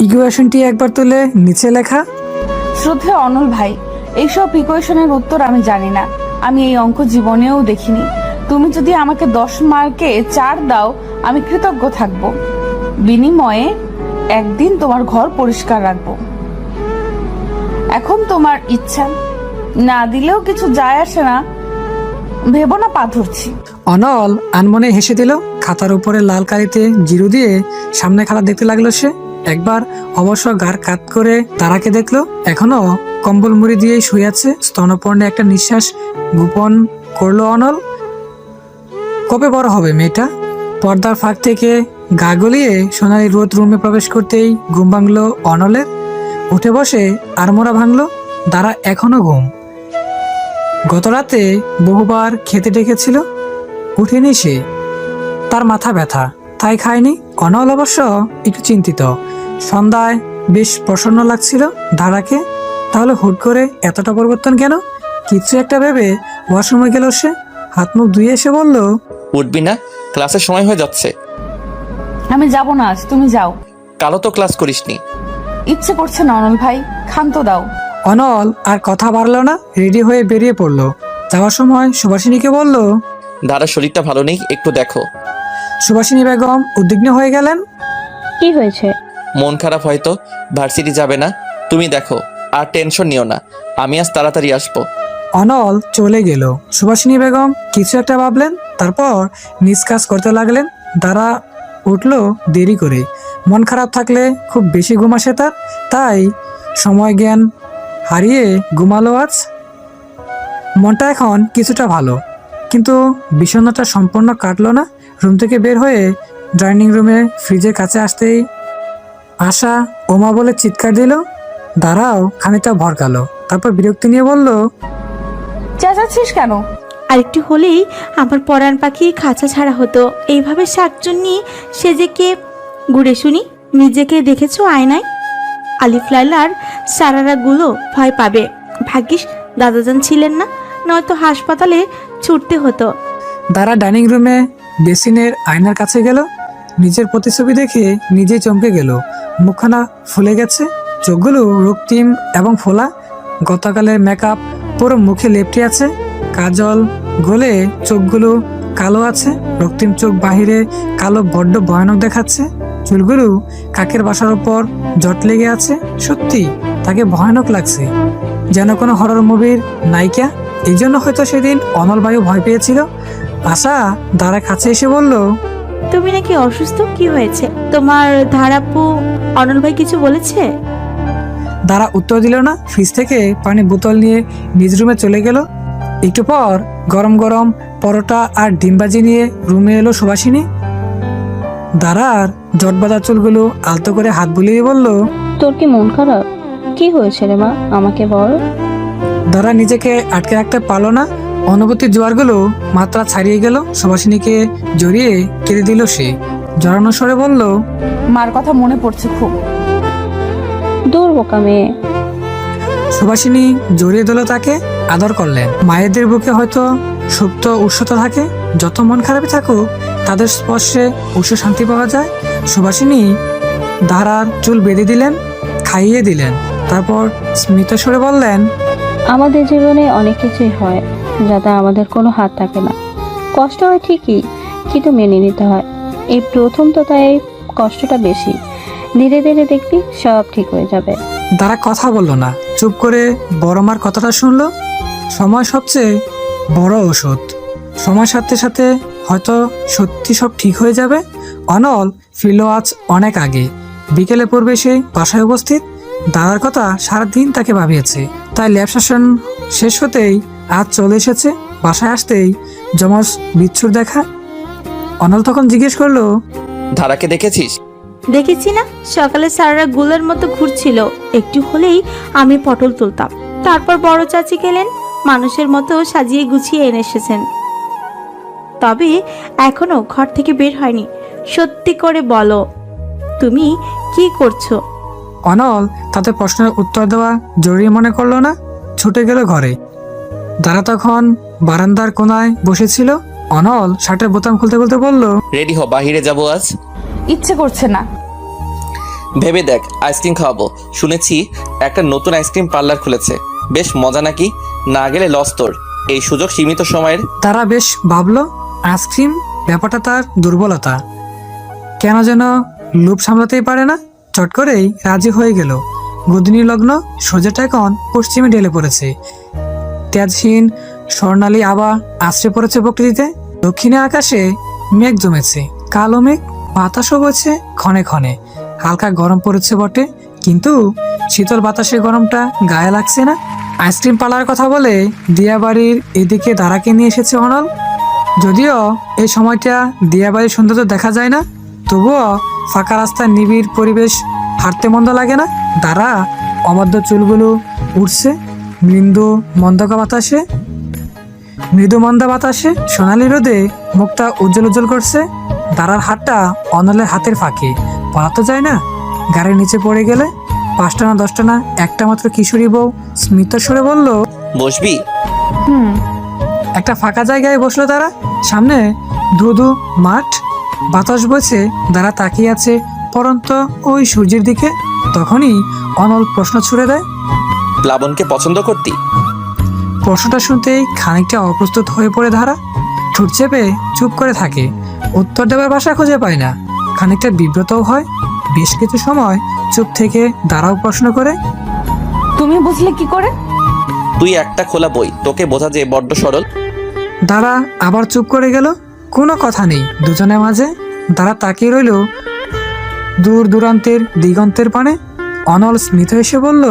ইকুয়েশনটি একবার তুলে নিচে লেখা। শ্রদ্ধেয় অনল ভাই, এইসব ইকুয়েশনের উত্তর আমি জানি না, আমি এই অঙ্ক জীবনেও দেখিনি। তুমি যদি আমাকে 10 মার্কে 4 দাও আমি কৃতজ্ঞ থাকব। বিনিময়ে একদিন তোমার ঘর পরিষ্কার রাখবো। এখন তোমার ইচ্ছা, না দিলেও কিছু যায় আসে না, ভেবো না পা ধরছি। অনল আনমনে হেসে দিল। খাতার উপরে লাল কালিতে জিরো দিয়ে সামনে খাতা দেখতে লাগলো সে। একবার অবশ্য গার কাত করে তারাকে দেখলো, এখনো কম্বল মুড়ি দিয়েই শুয়ে আছে। স্তনপর্ণে একটা নিঃশ্বাস গোপন করলো অনল। কবে বড় হবে মেয়েটা? পর্দার ফাঁক থেকে গা গলিয়ে সোনালি রোদ রুমে প্রবেশ করতেই ঘুম ভাঙলো অনলের। উঠে বসে আড়মোড়া ভাঙলো। দাঁড়া এখনো ঘুম। গত রাতে বহুবার খেতে ডেকেছিল, উঠেনি সে। তার মাথা ব্যথা, তাই খায়নি। অনল অবশ্য একটু চিন্তিত। সন্ধ্যায় বেশ প্রসন্ন লাগছিল দাঁড়াকে। তাহলে হুট করে এতটা পরিবর্তন কেন? কিছু একটা ভেবে ওয়াশরুমে গেল সে। হাত মুখ ধুয়ে এসে বলল, উঠবি না? ক্লাসের সময় হয়ে যাচ্ছে। আমি যাব না আজ, তুমি যাও। কালও তো ক্লাস করিসনি। ইচ্ছে করছে না অনল ভাই, ক্ষান্ত দাও। অনল আর কথা বাড়লো না, রেডি হয়ে বেরিয়ে পড়লো। যাওয়ার সময় সুভাষিনীকে বলল, দাদার শরীরটা ভালো নেই, একটু দেখো। সুভাষিনী বেগম উদ্বিগ্ন হয়ে গেলেন। কি হয়েছে? মন খারাপ হয়তো, ভার্সিটি যাবে না। তুমি দেখো, আর টেনশন নিও না, আমি আজ তাড়াতাড়ি আসবো। অনল চলে গেল। সুভাষিনী বেগম কিছু একটা ভাবলেন, তারপর নিজ কাজ করতে লাগলেন। দাঁড়া উঠলো দেরি করে। মন খারাপ থাকলে খুব বেশি ঘুম আসে তার, তাই সময় জ্ঞান হারিয়ে ঘুমালো আজ। মনটা এখন কিছুটা ভালো, কিন্তু বিষণ্ণতা সম্পূর্ণ কাটলো না। রুম থেকে বের হয়ে ডাইনিং রুমে ফ্রিজের কাছে আসতেই আশা ওমা বলে চিৎকার দিল। দাঁড়াও খানিকটা ভরকালো, তারপর বিরক্তি নিয়ে বলল, চেঁচাচ্ছিস কেন? আরেকটু হলেই আমার পরাণ পাখি খাঁচা ছাড়া হতো। এইভাবে শাকচুন্নি সেজেকে ঘুরে শুনি। নিজেকে দেখেছো আয়নায়? আলিফ লাইলার সারারাগুলো ভয় পাবে। ভাগ্যিস দাদাজান ছিলেন না, নয়তো হাসপাতালে ছুটতে হতো। দাঁড়া ডাইনিং রুমে বেসিনের আয়নার কাছে গেল। নিজের প্রতিছবি দেখে নিজেই চমকে গেল। মুখখানা ফুলে গেছে, চোখগুলো রক্তিম এবং ফোলা। গতকালের মেকআপ পুরো মুখে লেপটে আছে। কাজল গলে চোখগুলো কালো আছে। রক্তিম চোখ বাহিরে কালো, বড্ড ভয়ানক দেখাচ্ছে। চুলগুলো কাকের বাসার উপর জট লেগে আছে। সত্যি তাকে ভয়ানক লাগছে, যেন কোনো হরর মুভির নায়িকা। এই জন্য হয়তো সেদিন অনল বায়ু ভয় পেয়েছিল। আশা দাঁড়া কাছে এসে বলল, তুমি নাকি অসুস্থ? কি হয়েছে তোমার? ধারাপু অনল ভাই কিছু বলেছে? দাঁড়া উত্তর দিল না। ফ্রিজ থেকে পানি বোতল নিয়ে নিজ রুমে চলে গেল। একটু পর গরম গরম পরোটা আর ডিমবাজি নিয়ে রুমে এলো সুভাষিনী। দাঁড়ার জটবাঁধা চুলগুলো আলতো করে হাত বুলিয়ে বলল, তোর কি মন খারাপ? কি হয়েছে রে মা, আমাকে বল। দাঁড়া নিজেকে আটকে রাখতে পারলো না। অনুভূতির জোয়ারগুলো মাত্রা ছাড়িয়ে গেল। সুভাষিনীকে জড়িয়ে কেঁদে দিল সে। জড়ানো স্বরে বলল, মার কথা মনে পড়ছে খুব। দূর বোকা মেয়ে। সুভাষিনী জড়িয়ে দিল তাকে, আদর করলেন। মায়েদের বুকে হয়তো সুপ্ত উৎসতা থাকে। যত মন খারাপই থাকুক, তাদের স্পর্শে উৎস শান্তি পাওয়া যায়। সুভাষিনী ধারার চুল বেঁধে দিলেন, খাইয়ে দিলেন, তারপর স্মিত স্বরে বললেন, আমাদের জীবনে অনেক কিছুই হয় যাতে আমাদের কোনো হাত থাকে না। কষ্ট হয় ঠিকই, কিন্তু মেনে নিতে হয়। এই প্রথম তো, তাই কষ্টটা বেশি। ধীরে ধীরে দেখবি সব ঠিক হয়ে যাবে। দাঁড়া কথা বললো না, চুপ করে বড় মার কথাটা শুনলো। সময় সবচেয়ে বড় ওষুধ। সময়ের সাথে সাথে হয়তো সত্যি সব ঠিক হয়ে যাবে। অনল ফিরল আজ অনেক আগে। বিকেলে পূর্বে সে বাসায় উপস্থিত। দাদার কথা সারাদিন তাকে ভাবিয়েছে, তাই ল্যাব সেশন শেষ হতেই আজ চলে এসেছে। বাসায় আসতেই যমজ বিচ্ছুর দেখা। অনল তখন জিজ্ঞেস করলো, ধারাকে দেখেছিস? দেখেছি না, সকালে সারারা গুলের মতো ঘুরছিল। একটু হলেই আমি পটল তুলতাম। তারপর বড় চাচি গেলেন, মানুষের মতো সাজিয়ে গুছিয়ে এনে এসেছেন। তবে এখনো ঘর থেকে বের হয়নি। সত্যি করে বলো, তুমি কি করছো? অনল তাদের প্রশ্নের উত্তর দেওয়া জরুরি মনে করলো না, ছুটে গেল ঘরে। তারা তখন বারান্দার কোনায় বসেছিল। অনল শার্টের বোতাম খুলতে খুলতে বলল, রেডি হ, বাহিরে যাবো আজ। ইচ্ছে করছে না। ভেবে দেখ, আইসক্রিম খাওয়াবো। শুনেছি একটা নতুন আইসক্রিম পার্লার খুলেছে, বেশ মজা নাকি? না গেলে লস তোর। এই সুযোগ সীমিত সময়ের। তারা বেশ ভাবলো আইসক্রিম ব্যাপারটা তার দুর্বলতা, কেন যেন লোভ সামলাতেই পারে না। চট করেই রাজি হয়ে গেল। গদিনী লগ্ন সোজাটা এখন পশ্চিমে ঢেলে পড়েছে। তেজহীন স্বর্ণালী আবার আশ্রে পড়েছে প্রকৃতিতে। দক্ষিণে আকাশে মেঘ জমেছে, কালো মেঘ, বাতাসও বইছে ক্ষণে ক্ষণে। হালকা গরম পড়েছে বটে, কিন্তু শীতল বাতাসের গরমটা গায়ে লাগছে না। আইসক্রিম পার্লার কথা বলে দিয়াবাড়ির এদিকে দাঁড়াকে নিয়ে এসেছে অনল। যদিও এই সময়টা দিয়াবাড়ির সৌন্দর্য দেখা যায় না, তবুও ফাঁকা রাস্তার নিবিড় পরিবেশ হাঁটতে মন্দ লাগে না। দাঁড়া অবাধ্য চুলগুলো উঠছে মৃদু মন্দা বাতাসে সোনালি রোদে মুখটা উজ্জ্বল উজ্জ্বল করছে। দাঁড়ার হাতটা অনলের হাতের ফাঁকে, পালাতো যায় না। গাড়ির নিচে পড়ে গেলে 5টা না 10টা না একটা মাত্র কিশোরী বউ স্মিত স্বরে বলল, বসবি? একটা ফাঁকা জায়গায় বসলো তারা। সামনে ধুধু মাঠ, বাতাস বইছে। তারা তাকিয়ে আছে পরন্ত ওই সূর্যের দিকে। তখনই অনল প্রশ্ন ছুড়ে দেয়, প্লাবনকে পছন্দ করতি? প্রশ্নটা শুনতেই খানিকটা অপ্রস্তুত হয়ে পড়ে ধারা। ঠোঁট চেপে চুপ করে থাকে, উত্তর দেওয়ার ভাষা খুঁজে পায় না। খানিকটা বিব্রতও হয়। বেশ কিছু সময় চুপ থেকে দাঁড়াও প্রশ্ন করে, তুমি বুঝলে কি করে? তুই একটা খোলা বই, তোকে বোঝা যে বড্ড সরল। দাঁড়া আবার চুপ করে গেল। কোনো কথা নেই দুজনের মাঝে। দাঁড়া তাকিয়ে রইল দূর দূরান্তের দিগন্তের পানে। অনল স্মিত এসে বলল,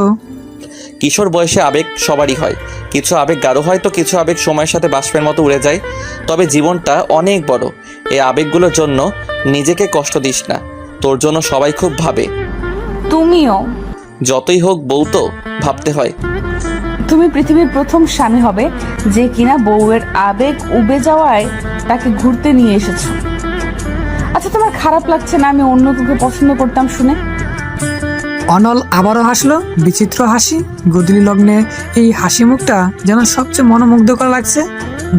কিশোর বয়সে আবেগ সবারই হয়। কিছু আবেগ গাঢ় হয় তো কিছু আবেগ সময়ের সাথে বাষ্পের মতো উড়ে যায়। তবে জীবনটা অনেক বড়, এই আবেগগুলোর জন্য নিজেকে কষ্ট দিস না। তোর জন্য সবাই খুব ভাবে। তুমিও। যতই হোক বউ তো ভাবতে হয়। তুমি পৃথিবীর প্রথম স্বামী হবে যে কিনা বউয়ের আবেগ উবে যাওয়ায় তাকে ঘুরতে নিয়ে এসেছো। আচ্ছা, তোমার খারাপ লাগছে না আমি অন্য কাউকে পছন্দ করতাম শুনে? অনল আবারও হাসলো, বিচিত্র হাসি। গদিনী লগ্নে এই হাসি মুখটা যেন সবচেয়ে মনোমুগ্ধকর লাগছে।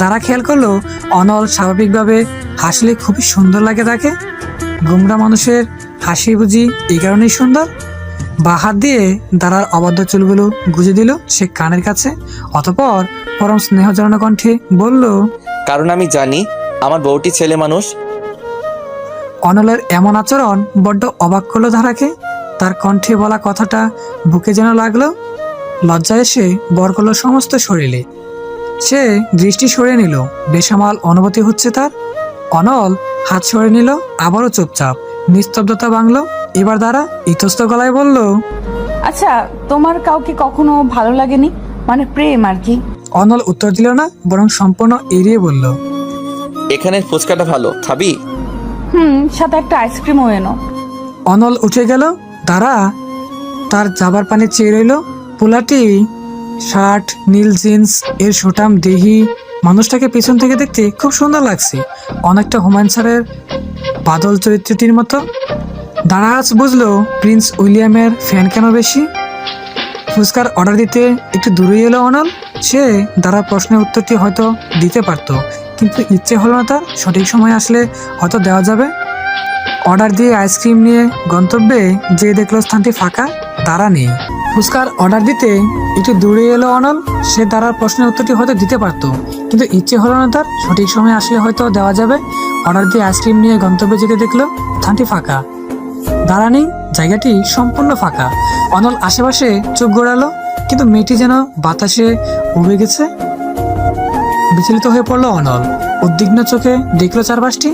দাঁড়া খেয়াল করলো অনল স্বাভাবিকভাবে হাসলে খুবই সুন্দর লাগে তাকে। গুমরা মানুষের হাসি বুঝি এই কারণেই সুন্দর। বা হাত দিয়ে দাঁড়ার অবাধ্য চুলগুলো গুজে দিল সে কানের কাছে। অতঃপর পরম স্নেহজনক কণ্ঠে বলল, কারণ আমি জানি আমার বউটি ছেলে মানুষ। অনলের এমন আচরণ বড্ড অবাক করলো ধারাকে। তার কণ্ঠে বলা কথাটা বুকে যেন লাগলো। লজ্জা এসে বর করলো সমস্ত শরীরে। সে দৃষ্টি সরিয়ে নিল, বেসামাল অনুভূতি হচ্ছে তার। অনল হাত সরিয়ে নিল, আবারও চুপচাপ নিস্তব্ধতা ভাঙলো। এবার দাঁড়া ইতস্ত গলায় বলল, আচ্ছা, তোমার কাউকে কখনো ভালো লাগেনি? মানে প্রেম আর কি? অনল উত্তর দিল না, বরং সম্পূর্ণ এড়িয়ে বলল, এখানের ফুচকাটা ভালো, খাবি? সাথে একটা আইসক্রিমও এনো। অনল উঠে গেল। দাঁড়া তার যাবার পানে চেয়ে রইল। পোলাটি শার্ট, নীল জিন্স, এর সুঠাম দেহি মানুষটাকে পিছন থেকে দেখতে খুব সুন্দর লাগছে, অনেকটা হুমায়ুন স্যারের বাদল চরিত্রটির মতো। দাঁড়া আজ বুঝলো প্রিন্স উইলিয়ামের ফ্যান কেন বেশি। ফুচকার অর্ডার দিতে একটু দূরে এলো অনল। সে দাঁড়ার প্রশ্নের উত্তরটি হয়তো দিতে পারত, কিন্তু ইচ্ছে হলো না তার। সঠিক সময় আসলে হয়তো দেওয়া যাবে। অর্ডার দিয়ে আইসক্রিম নিয়ে গন্তব্যে যে দেখলো স্থানটি ফাঁকা, দাঁড়া নেই। ফুচকার অর্ডার দিতে একটু দূরে এলো অনল। সে দাঁড়ার প্রশ্নের উত্তরটি হয়তো দিতে পারতো, কিন্তু ইচ্ছে হলো না তার। সঠিক সময় আসলে হয়তো দেওয়া যাবে। অর্ডার দিয়ে আইসক্রিম নিয়ে গন্তব্যে যেতে দেখলো স্থানটি ফাঁকা, দাঁড়া নেই, জায়গাটি সম্পূর্ণ ফাঁকা। অনল আশেপাশে চোখ ঘোরালো, কিন্তু মেয়েটি যেন বাতাসে উড়ে গেছে। বিচলিত হয়ে পড়লো অনল, উদ্বিগ্ন চোখে দেখলো চারপাশটি।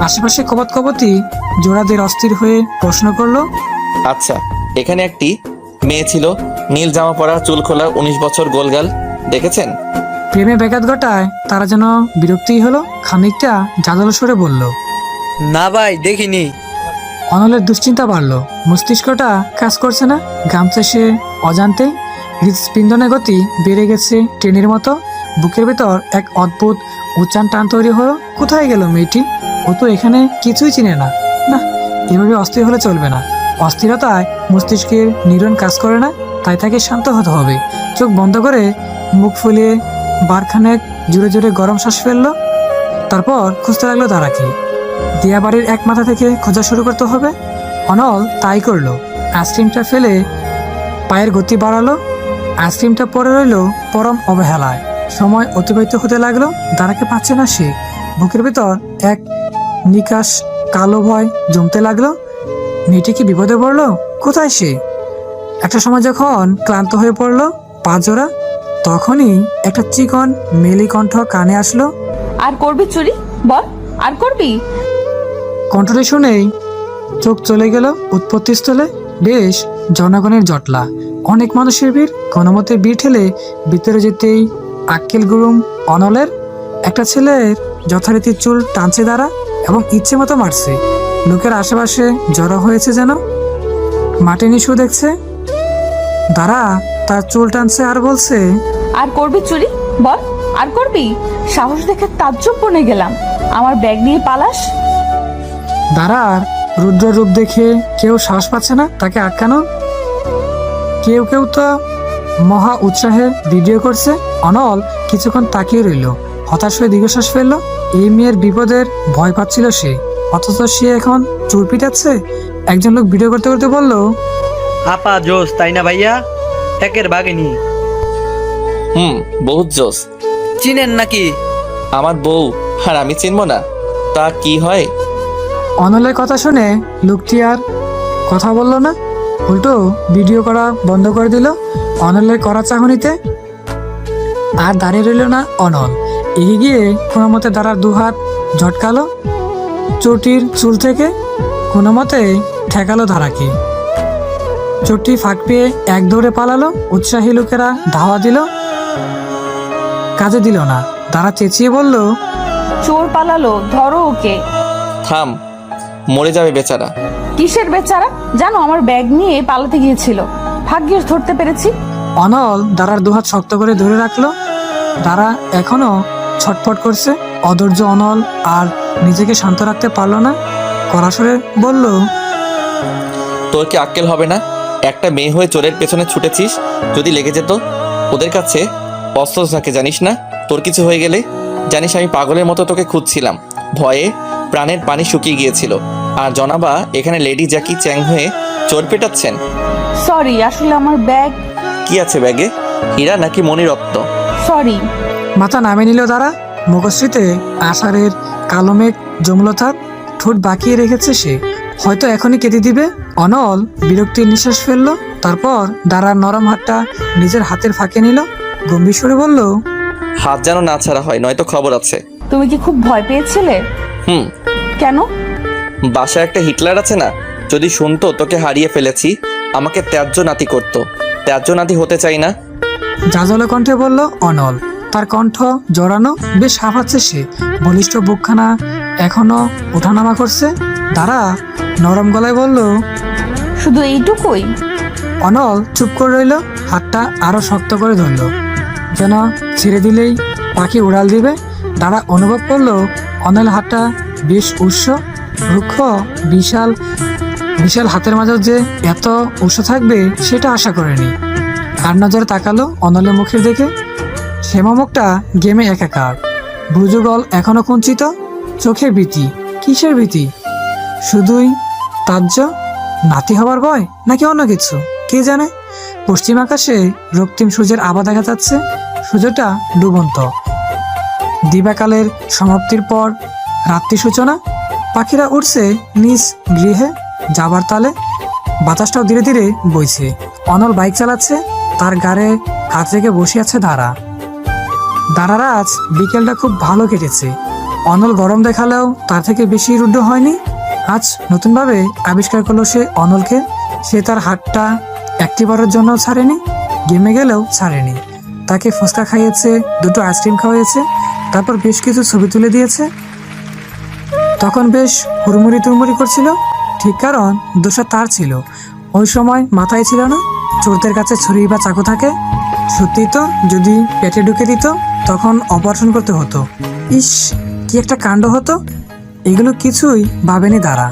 আশেপাশে কবতি জোড়াদের অস্থির হয়ে প্রশ্ন করলো, আচ্ছা, এখানে একটি মেয়ে ছিল, নীল জামা পরা, চুল খোলা, 19 বছর, গোলগাল, দেখেছেন? প্রেমে ব্যাঘাত ঘটায় তারা যেন বিরক্তিই হলো। খানিকটা জাজল সরে বলল, না ভাই দেখিনি। অনলের দুশ্চিন্তা বাড়লো, মস্তিষ্কটা কাজ করছে না। গামছা সে অজান্তেই হৃদস্পন্দনের গতি বেড়ে গেছে ট্রেনের মতো। বুকের ভেতর এক অদ্ভুত উচ্চান টান তৈরি হলো। কোথায় গেল মেয়েটি? ও তো এখানে কিছুই চিনে না। না, এভাবে অস্থির হলে চলবে না। অস্থিরতায় মস্তিষ্কের নিউরন কাজ করে না, তাই তাকে শান্ত হতে হবে। চোখ বন্ধ করে মুখ ফুলিয়ে বারখানেক জোরে জোরে গরম শ্বাস ফেললো। তারপর খুঁজতে লাগলো দাঁড়াকে। দিয়া বাড়ির এক মাথা থেকে খোঁজা শুরু করতে হবে। অনল তাই করলো। আইসক্রিমটা ফেলে পায়ের গতি বাড়ালো। আইসক্রিমটা পড়ে রইল পরম অবহেলায়। সময় অতিবাহিত হতে লাগলো। দাঁড়াকে পাচ্ছে না সে। বুকের ভেতর এক নিকাশ কালো ভয় জমতে লাগলো। মেয়েটি কি বিপদে পড়লো? কোথায় সে? একটা সময় যখন ক্লান্ত হয়ে পড়লো পা জোড়া, তখনই একটা চিকন মেলি কণ্ঠ কানে আসলো। আর করবি চুরি? বল, আর করবি? কণ্ঠটি শুনেই চোখ চলে গেল উৎপত্তিস্থলে। বেশ জনগণের জটলা, অনেক মানুষের ভিড়। কোনোমতে ভিড় ঠেলে ভিতরে যেতেই আক্কেল গুরুম অনলের। একটা ছেলের যথারীতি চুল টানছে দাঁড়া এবং ইচ্ছে মতো মারছে। লোকের আশেপাশে জড়ো হয়েছে যেন। মাটি নিশু দেখছে। দাঁড়া তার চুল টানছে আর বলছে, আর করবি চুরি? বল, আর করবি? সাহস দেখে তাজ্জব বনে গেলাম। আমার ব্যাগ নিয়ে পালাস? দাঁড়ার রুদ্র রূপ দেখে কেউ সাহস পাচ্ছে না তাকে আটকানো। কেউ কেউ তো মহা উৎসাহে ভিডিও করছে। অনল কিছুক্ষণ তাকিয়ে রইল, হতাশ হয়ে দীর্ঘশ্বাস ফেললো। এই মেয়ের বিপদের ভয় পাচ্ছিল সে, অথচ সে এখন চুল পিটাচ্ছে। একজন লোক ভিডিও করতে করতে বলল, আপা জোস তাই না ভাইয়া? একের বাগিনী বহুত জোস। চিনেন নাকি? আমার বউ আর আমি চিনবো না? তা কি হয়? অনলের কথা শুনে লোকটি আর কথা বলল না, উল্টো ভিডিও করা বন্ধ করে দিল। অনলের করা চাহনিতে আর দাঁড়িয়ে রইল না অনল। এগিয়ে গিয়ে কোনো মতে দাঁড়ার দুহাত ঝটকালো চটির চুল থেকে, কোনো মতে ঠেকালো ধারাকে। চটি ফাঁক পেয়ে এক দৌড়ে পালালো। উৎসাহী লোকেরা ধাওয়া দিল, কাজে দিল না। দাঁড়া চেঁচিয়ে বলল, চোর পালালো, ধরো ওকে। থাম, মরে যাবে বেচারা। কিসের বেচারা? জানো আমার ব্যাগ নিয়ে পালাতে গিয়েছিল, ভাগ্যিস ধরতে পেরেছি। অনল দাঁড়ার দুহাত শক্ত করে ধরে রাখলো। দাঁড়া এখনো ছটফট করছে। অধৈর্য অনল আর নিজেকে শান্ত রাখতে পারলো না। কড়াসরে বলল, তোর কি আক্কেল হবে না? একটা মেয়ে হয়ে চোরের পেছনে ছুটেছিস। যদি লেগে যেত, ওদের কাছে অস্ত্র থাকে জানিস না? তোর কিছু হয়ে গেলে জানিস আমি পাগলের মতো তোকে খুঁজছিলাম। ভয়ে প্রাণের পানি শুকিয়ে গিয়েছিল। আর জনাবা এখানে লেডি জ্যাকি চ্যাং হয়ে চোর পেটাচ্ছেন। সরি, আসলে আমার ব্যাগ। কি আছে ব্যাগে? হীরা নাকি মণিরত্ন? সরি। মাথা নামে নিল দাঁড়া। মুখশ্রীতে আষাঢ়ের কালো মেঘ জমলতার ঠোঁট বাঁকিয়ে রেখেছে সে, হয়তো এখনই কেটে দিবে। অনল বিরক্তির নিঃশ্বাস ফেললো। তারপর দাঁড়ার নরম হাতটা নিজের হাতের ফাঁকে নিল। গম্ভীর সুরে বলল, হাত যেন না ছাড়া হয়, নয়তো খবর আছে। তুমি কি খুব ভয় পেয়েছিলে? কেন? বাসায় একটা হিটলার আছে না, যদি শুনতো তোকে হারিয়ে ফেলেছি, আমাকে ত্যায্য নাতি করতো। ত্যায্য নাতি হতে চাই না। জাজলে কণ্ঠে বলল অনল। তার কণ্ঠ জড়ানো, বেশ হাঁপাচ্ছে সে। বলিষ্ঠ বুকখানা এখনো ওঠানামা করছে। দাঁড়া নরম গলায় বলল, শুধু এইটুকুই? অনল চুপ করে রইল। হাতটা আরো শক্ত করে ধরল, যেন ছেড়ে দিলেই পাখি উড়াল দিবে। দাঁড়া অনুভব করলো অনল হাতটা বেশ উৎস, রুক্ষ, বিশাল বিশাল হাতের মাঝে যে এত উৎস থাকবে সেটা আশা করেনি। আর নজরে তাকালো অনলের মুখের দিকে। শ্যামা মুখটা গেমে একাকার, ভ্রুযুগল এখনো কুঞ্চিত, চোখে ভীতি। কিসের ভীতি? শুধুই তাজ্য? নাতি হবার ভয় নাকি অন্য কিছু? কে জানে। পশ্চিম আকাশে রক্তিম সূর্যের আভা দেখা যাচ্ছে। সূর্যটা ডুবন্ত। দিবাকালের সমাপ্তির পর রাত্রি সূচনা। পাখিরা উঠছে নিজ গৃহে যাবার তালে। বাতাসটাও ধীরে ধীরে বইছে। অনল বাইক চালাচ্ছে, তার গাড়ে হাত রেখে বসে আছে দাঁড়া। দাঁড়ার আজ বিকেলটা খুব ভালো কেটেছে। অনল গরম দেখালেও তার থেকে বেশি রুদ্ধ হয়নি। আজ নতুনভাবে আবিষ্কার করলো সে অনলকে। সে তার হাতটা একটিবারের জন্য ছাড়েনি, গেমে গেলেও ছাড়েনি। তাকে ফুচকা খাইয়েছে, দুটো আইসক্রিম খাওয়াইছে, তারপর বেশ কিছু ছবি তুলে দিয়েছে। তখন বেশ হুড়মুড়ি তুড়মুড়ি করছিল, ঠিক কারণ দোষা তার ছিল। ওই সময় মাথায় ছিল না চোরদের কাছে ছুরি বা চাকু থাকে। সত্যি তো যদি পেটে ঢুকে দিত তখন অপারেশন করতে হতো। ইস, কি একটা কাণ্ড হতো। এগুলো কিছুই ভাবেনি তারা।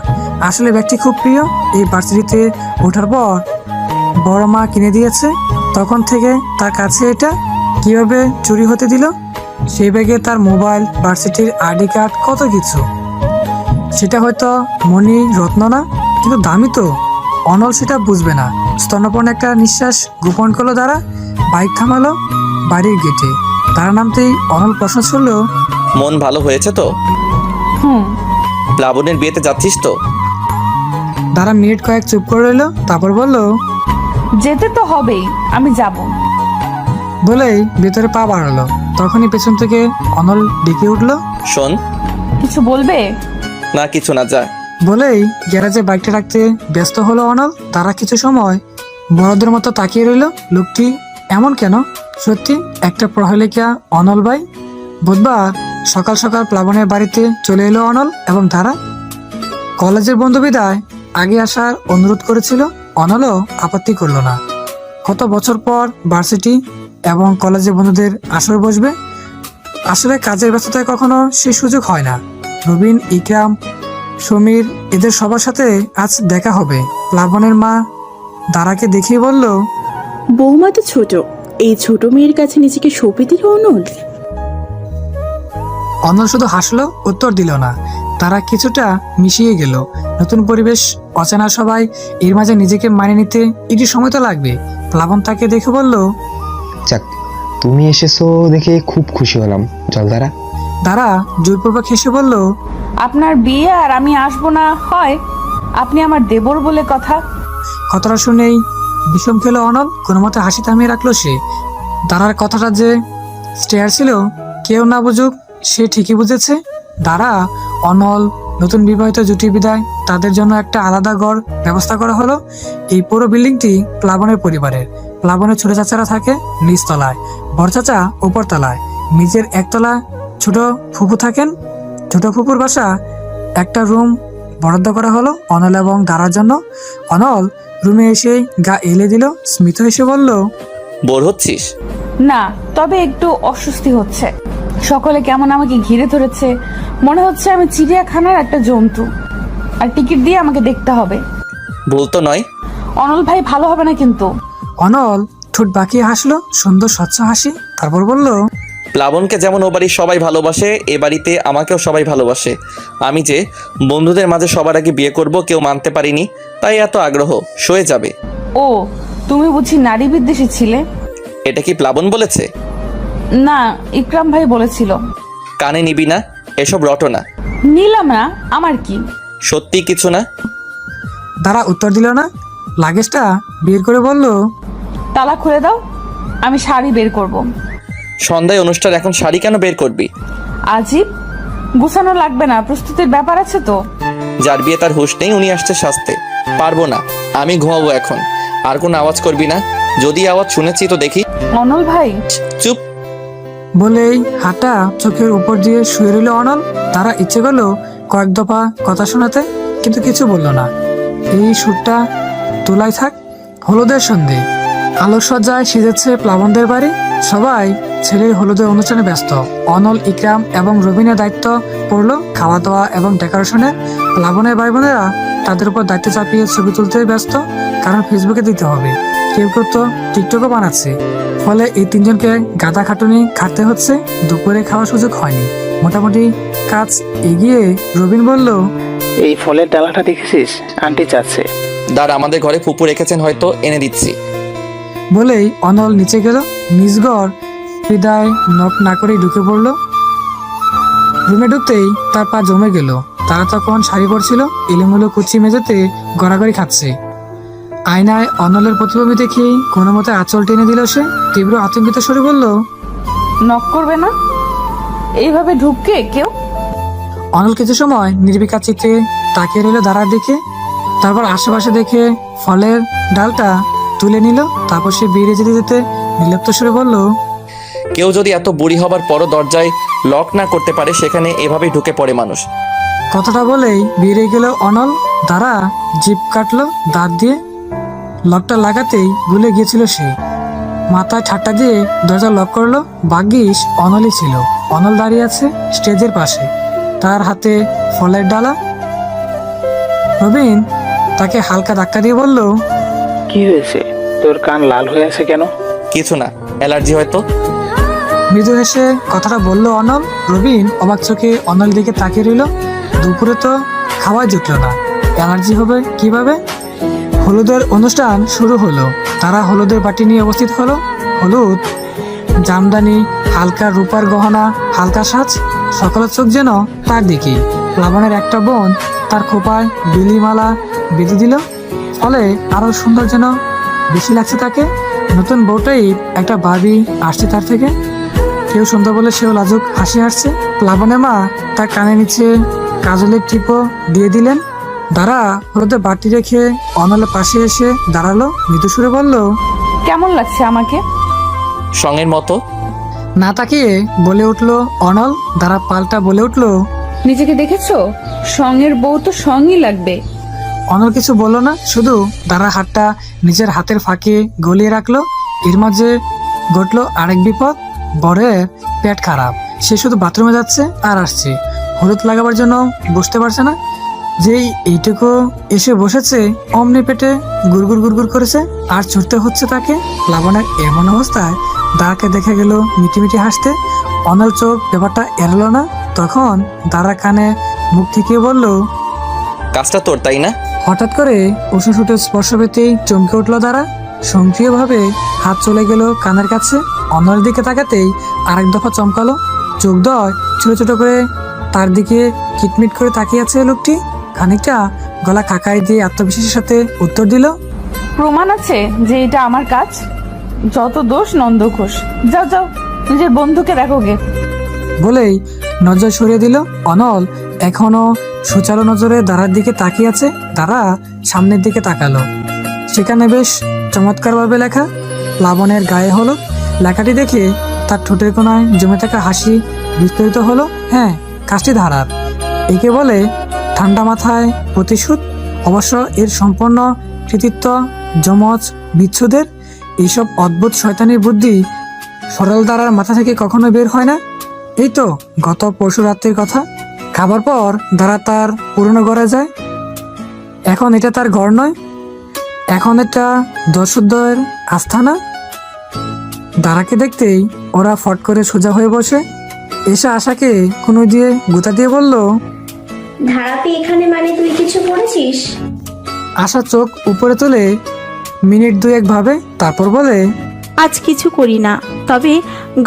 আসলে ব্যাগটি খুব প্রিয়। এই ভার্সিটিতে ওঠার পর বড় মা কিনে দিয়েছে। তখন থেকে তার কাছে এটা কিভাবে চুরি হতে দিল? সেই ব্যাগে তার মোবাইল, ভার্সিটির আইডি কার্ড, কত কিছু। সেটা হয়তো মণি রত্ন না, কিন্তু দামি তো। অনল সেটা বুঝবে না। স্তন্যপন্ন একটা নিঃশ্বাস গোপন করলো দ্বারা। বাইক থামালো বাড়ির গেটে। তার নামতেই অনল প্রশ্ন ছুড়ল, মন ভালো হয়েছে তো? প্লাবনের বিয়েতে যাচ্ছিস তো? দ্বারা মিনিট কয়েক চুপ করে রইল, তারপর বলল, যেতে তো হবেই, আমি যাব। বলেই ভেতরে পা বাড়ালো। তখনই পেছন থেকে অনল ডেকে উঠল, শোন। কিছু বলবে? না, কিছু না, যা। বলেই গ্যারেজে বাইকটা রাখতে ব্যস্ত হলো অনল। তারা কিছু সময় বড়দের মতো তাকিয়ে রইল। লোকটি এমন কেন? সত্যি একটা প্রহেলিকা অনল ভাই। বুধবার সকাল সকাল প্লাবনের বাড়িতে চলে এলো অনল এবং তারা। কলেজের বন্ধু বিদায় আগে আসার অনুরোধ করেছিল। অনলও আপত্তি করলো না। কত বছর পর ভার্সিটি এবং কলেজের বন্ধুদের আসর বসবে। আসলে কাজের ব্যস্ততায় কখনো সে সুযোগ হয় না। রবিন, ইকরাম, সমীর, এদের সবার সাথে আজ দেখা হবে। প্লাবনের মা দারাকে দেখিয়ে বলল, বৌমা তো ছোট, এই ছোট মেয়ের কাছে নিজেকে সঁপে দিল অনল। অনল শুধু হাসলো, উত্তর দিল না। তারা কিছুটা মিশিয়ে গেল। নতুন পরিবেশ, অচেনা সবাই, এর মাঝে নিজেকে মানিয়ে নিতে একটু সময় তো লাগবে। প্লাবন তাকে দেখে বলল, যাক, তুমি এসেছো দেখে খুব খুশি হলাম জলদারা। দারা জোরপূর্বক হেসে বলল, আপনার বিয়ে আর আমি আসবো না হয়? আপনি আমার দেবর বলে কথা। কথাটা শুনেই বিষম খেলো অনল। কোনো মতে হাসি থামিয়ে রাখলো সে। দারার কথাটা যে স্টেয়ার ছিল, কেউ না বুঝুক, সে ঠিকই বুঝেছে। দারা, অনল, নতুন বিবাহিত জুটি বিদায়, তাদের জন্য একটা আলাদা ঘর ব্যবস্থা করা হলো। এই পুরো বিল্ডিংটি প্লাবনের পরিবারের। প্লাবনের ছোট চাচারা থাকে নিচতলায়, বড় চাচা উপর তলায়, নিচের একতলা ছোট ফুপু থাকেন। ছোট ফুপুর বাসা একটা রুম বরাদ্দ করা হলো অনল এবং দারার জন্য। অনল রুমে এসে গা এলে দিল। স্মিত এসে বলল, বোর হচ্ছিস? না, তবে একটু অস্বস্তি হচ্ছে। সকলে কেমন আমাকে ঘিরে ধরেছে, মনে হচ্ছে আমি চিড়িয়াখানার একটা জন্তু, আর টিকিট দিয়ে আমাকে দেখতে হবে। ভুল তো নয়। অনল ভাই ভালো হবে না কিন্তু। অনল ঠোঁট বাঁকিয়ে হাসলো, সুন্দর স্বচ্ছ হাসি। তারপর বলল, প্লাবনকে যেমন ও বাড়ির সবাই ভালোবাসে, এ বাড়িতে আমাকেও সবাই ভালোবাসে। আমি যে বন্ধুদের মাঝে সবার আগে বিয়ে করব কেউ মানতে পারিনি, তাই এত আগ্রহ। সয়ে যাবে। ও, তুমি বুঝি নারী বিদ্বেষী ছিলে? এটা কি প্লাবন বলেছে? না, ইকরাম ভাই বলেছিল। কানে নিবি না, এসব রটনা। নিলাম না, আমার কি? সত্যি কিছু না? দারা উত্তর দিল না। লাগেজটা বের করে বলল, তালা খুলে দাও, আমি শাড়ি বের করব। সন্ধ্যায় অনুষ্ঠান, এখন শাড়ি কেন বের করবি? আজিব, গুছানো লাগবে না, প্রস্তুতির ব্যাপার আছে তো। যার বিয়ে তার হুঁশ নেই, উনি আসছে সাজতে। পারবো না, আমি ঘুমাবো এখন। আর কোনো আওয়াজ করবি না। যদি আওয়াজ শুনেছি তো দেখি। অনল ভাই। চুপ। বলেই হাঁটা চোখের উপর দিয়ে শুয়ে রইল অনল। তারা ইচ্ছে করলো কয়েক দফা কথা শোনাতে, কিন্তু কিছু বলল না। এই সুরটা তোলাই থাক। হলুদের সন্ধে, আলোকসজ্জায় সেজেছে প্লাবনদের বাড়ি। সবাই ছেলের হলুদের অনুষ্ঠানে ব্যস্ত। অনল, ইকরাম এবং রবিনের দায়িত্ব পড়লো খাওয়া দাওয়া এবং ডেকোরেশনের। প্লাবনের ভাই বোনেরা তাদের উপর দায়িত্ব চাপিয়ে ছবি তুলতে ব্যস্ত, কারণ ফেসবুকে দিতে হবে। কেউ কেউ তো টিকটকও বানাচ্ছে। ফলে এই তিনজনকে গাদা খাটুনি খাটতে হচ্ছে। দুপুরে খাওয়ার সুযোগ হয়নি। মোটামুটি কাজ এগিয়ে রবিন বলল, এই ফলের ডালাটা দেখেছিস? আন্টি চাচ্ছে। দাঁড়া, আমাদের ঘরে ফুপু রেখেছেন, হয়তো এনে দিচ্ছি। বলেই অনল নিচে গেল। নিজ ঘর বিদায় নক না করেই ঢুকে পড়লো। রুমে ঢুকতেই তার পা জমে গেল। তারা তখন শাড়ি পরছিল, এলোমেলো কুচি মেঝেতে গড়াগড়ি খাচ্ছে। আয়নায় অনলের প্রতিবিম্ব দেখেই কোনো মতে আঁচল টেনে দিল সে। তীব্র আতঙ্কিত স্বরে বলল, নক করবে না? এইভাবে ঢুককে কেউ? অনল কিছু সময় নির্বিকার চিত্তে তাকিয়ে রইল দাঁড়ার দিকে। তারপর আশেপাশে দেখে ফলের ডালটা তুলে নিল। তারপর সে বেরিয়ে যেতে যেতে নির্লিপ্ত স্বরে বলল, কেউ যদি এত বুড়ি হবার পরও দরজায় লক না করতে পারে, সেখানে এভাবেই ঢুকে পড়ে মানুষ। কথাটা বলেই বেরিয়ে গেল অনল। দাঁড়া জিভ কাটলো দাঁত দিয়ে। লকটা লাগাতেই ভুলে গিয়েছিল সে। মাথায় ঠাট্টা দিয়ে দরজা লক করলো। ভাগ্যিস অনলই ছিল। অনল দাঁড়িয়ে আছে স্টেজের পাশে, তার হাতে ফলের ডালা। রবিন তাকে হালকা ধাক্কা দিয়ে বলল, কি হয়েছে? তোর কান লাল হয়ে আছে কেন? কিছু না, অ্যালার্জি হয়তো। মৃদু হেসে কথাটা বলল অনল। রবিন অবাক চোখে অনল দিকে তাকিয়ে রইল। দুপুরে তো খাওয়া জুটলো না, অ্যালার্জি হবে কিভাবে? হলুদের অনুষ্ঠান শুরু হলো। তারা হলুদের বাটি নিয়ে উপস্থিত হলো। হলুদ, জামদানি, হালকা রূপার গহনা, হালকা সাজ, সকলের চোখ যেন তার দিকেই। প্লাবনের একটা বোন তার খোপায় বিলিমালা বেঁধে দিল, ফলে আরো সুন্দর যেন বেশি লাগছে তাকে। নতুন বউটাই একটা বাবি আসছে তার থেকে। কেউ সুন্দর বলে সেও লাজুক হাসি হাসছে। প্লাবনের মা তার কানে নিচে কাজলের টিপও দিয়ে দিলেন। দাঁড়া হলুদের বাটি রেখে অনলের পাশে এসে দাঁড়ালো, মৃদু সুরে বলল, কেমন লাগছে আমাকে? সঙ্গের মতো। না তাকিয়ে বলে উঠলো অনল। দাঁড়া পাল্টা বলে উঠলো, নিজেকে দেখেছো? সঙ্গের বউ তো সঙ্গই লাগবে। অনল কিছু বললো না, শুধু দাঁড়া হাতটা নিজের হাতের ফাঁকে গলিয়ে রাখলো। এর মাঝে ঘটলো আরেক বিপদ। বরের পেট খারাপ, সে শুধু বাথরুমে যাচ্ছে আর আসছে, হলুদ লাগাবার জন্য বসতে পারছে না। যেই এইটুকু এসে বসেছে অমনি পেটে গুড়গুড় গুড়গুড় করেছে আর ছুটতে হচ্ছে তাকে। প্লাবনের এমন অবস্থায় দাঁড়াকে দেখে গেল মিটিমিটি হাসতে। অনল চোখ ব্যাপারটা এড়ালো না। তখন দাঁড়া কানে মুখ থেকে বলল, কাজটা তোর, তাই না? হঠাৎ করে উষু সুটের স্পর্শ পেতেই চমকে উঠলো দাঁড়া। সক্রিয়ভাবে হাত চলে গেল কানের কাছে। অন্যের দিকে তাকাতেই আরেক দফা চমকালো। চোখ দয় ছোট ছোট করে তার দিকে কিটমিট করে তাকিয়ে আছে লোকটি। খানিকটা গলা কাকাই দিয়ে আত্মবিশ্বাসের সাথে উত্তর দিল, প্রমাণ আছে যে এটা আমার কাজ। যত দোষ নন্দ ঘোষ। যাও যাও, নিজের বন্ধুকে দেখো গে। বলেই নজর সরিয়ে দিল। অনল এখনো সুচারু নজরে দাঁড়ার দিকে তাকিয়ে আছে। দাঁড়া সামনের দিকে তাকালো, সেখানে বেশ চমৎকারভাবে লেখা প্লাবনের গায়ে হলুদ। লেখাটি দেখে তার ঠোঁটের কোনায় জমে থাকা হাসি বিস্তারিত হলো। হ্যাঁ, কাজটি ধারার, একে বলে ঠান্ডা মাথায় প্রতিশোধ। অবশ্য এর সম্পূর্ণ কৃতিত্ব যমজ বিচ্ছুদের। এইসব অদ্ভুত শয়তানি বুদ্ধি সরল দ্বারার মাথা থেকে কখনো বের হয় না। এই তো গত পরশু রাত্রির কথা। খাবার পর দ্বারা তার পুরনো ঘরে যায়। এখন এটা তার ঘর নয়, এখন এটা দর্শকদের আস্থানা। দাঁড়াকে দেখতেই ওরা ফট করে সোজা হয়ে বসে। এসে আশাকে কোনো দিয়ে গুতা দিয়ে বলল, ধারাপি এখানে মানে তুই কিছু করেছিস? আশা চোখ উপরে তুলে মিনিট দুয়েক ভাবে, তারপর বলে, আজ কিছু করি না, তবে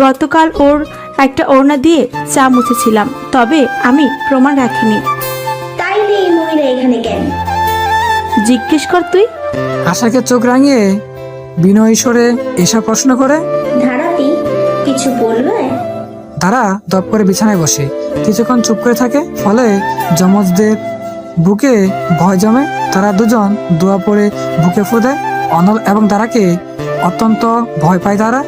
গতকাল ওর একটা ওড়না দিয়ে চা মুছেছিলাম, তবে আমি প্রমাণ রাখিনি। তাইলে এই মহিলা এখানে কেন? জিজ্ঞেস কর তুই। আশাকে চোখ রাঙিয়ে বিনয় স্বরে এসা প্রশ্ন করে। ধারাপি কিছু বলবে? তারা দপ করে বিছানায় বসে কিছুক্ষণ চুপ করে থাকে। ফলে যমজদের বুকে ভয় জমে। তারা দুজন দোয়া পড়ে বুকে ফু দেয়। অনল এবং তারাকে অত্যন্ত ভয় পায়। তারা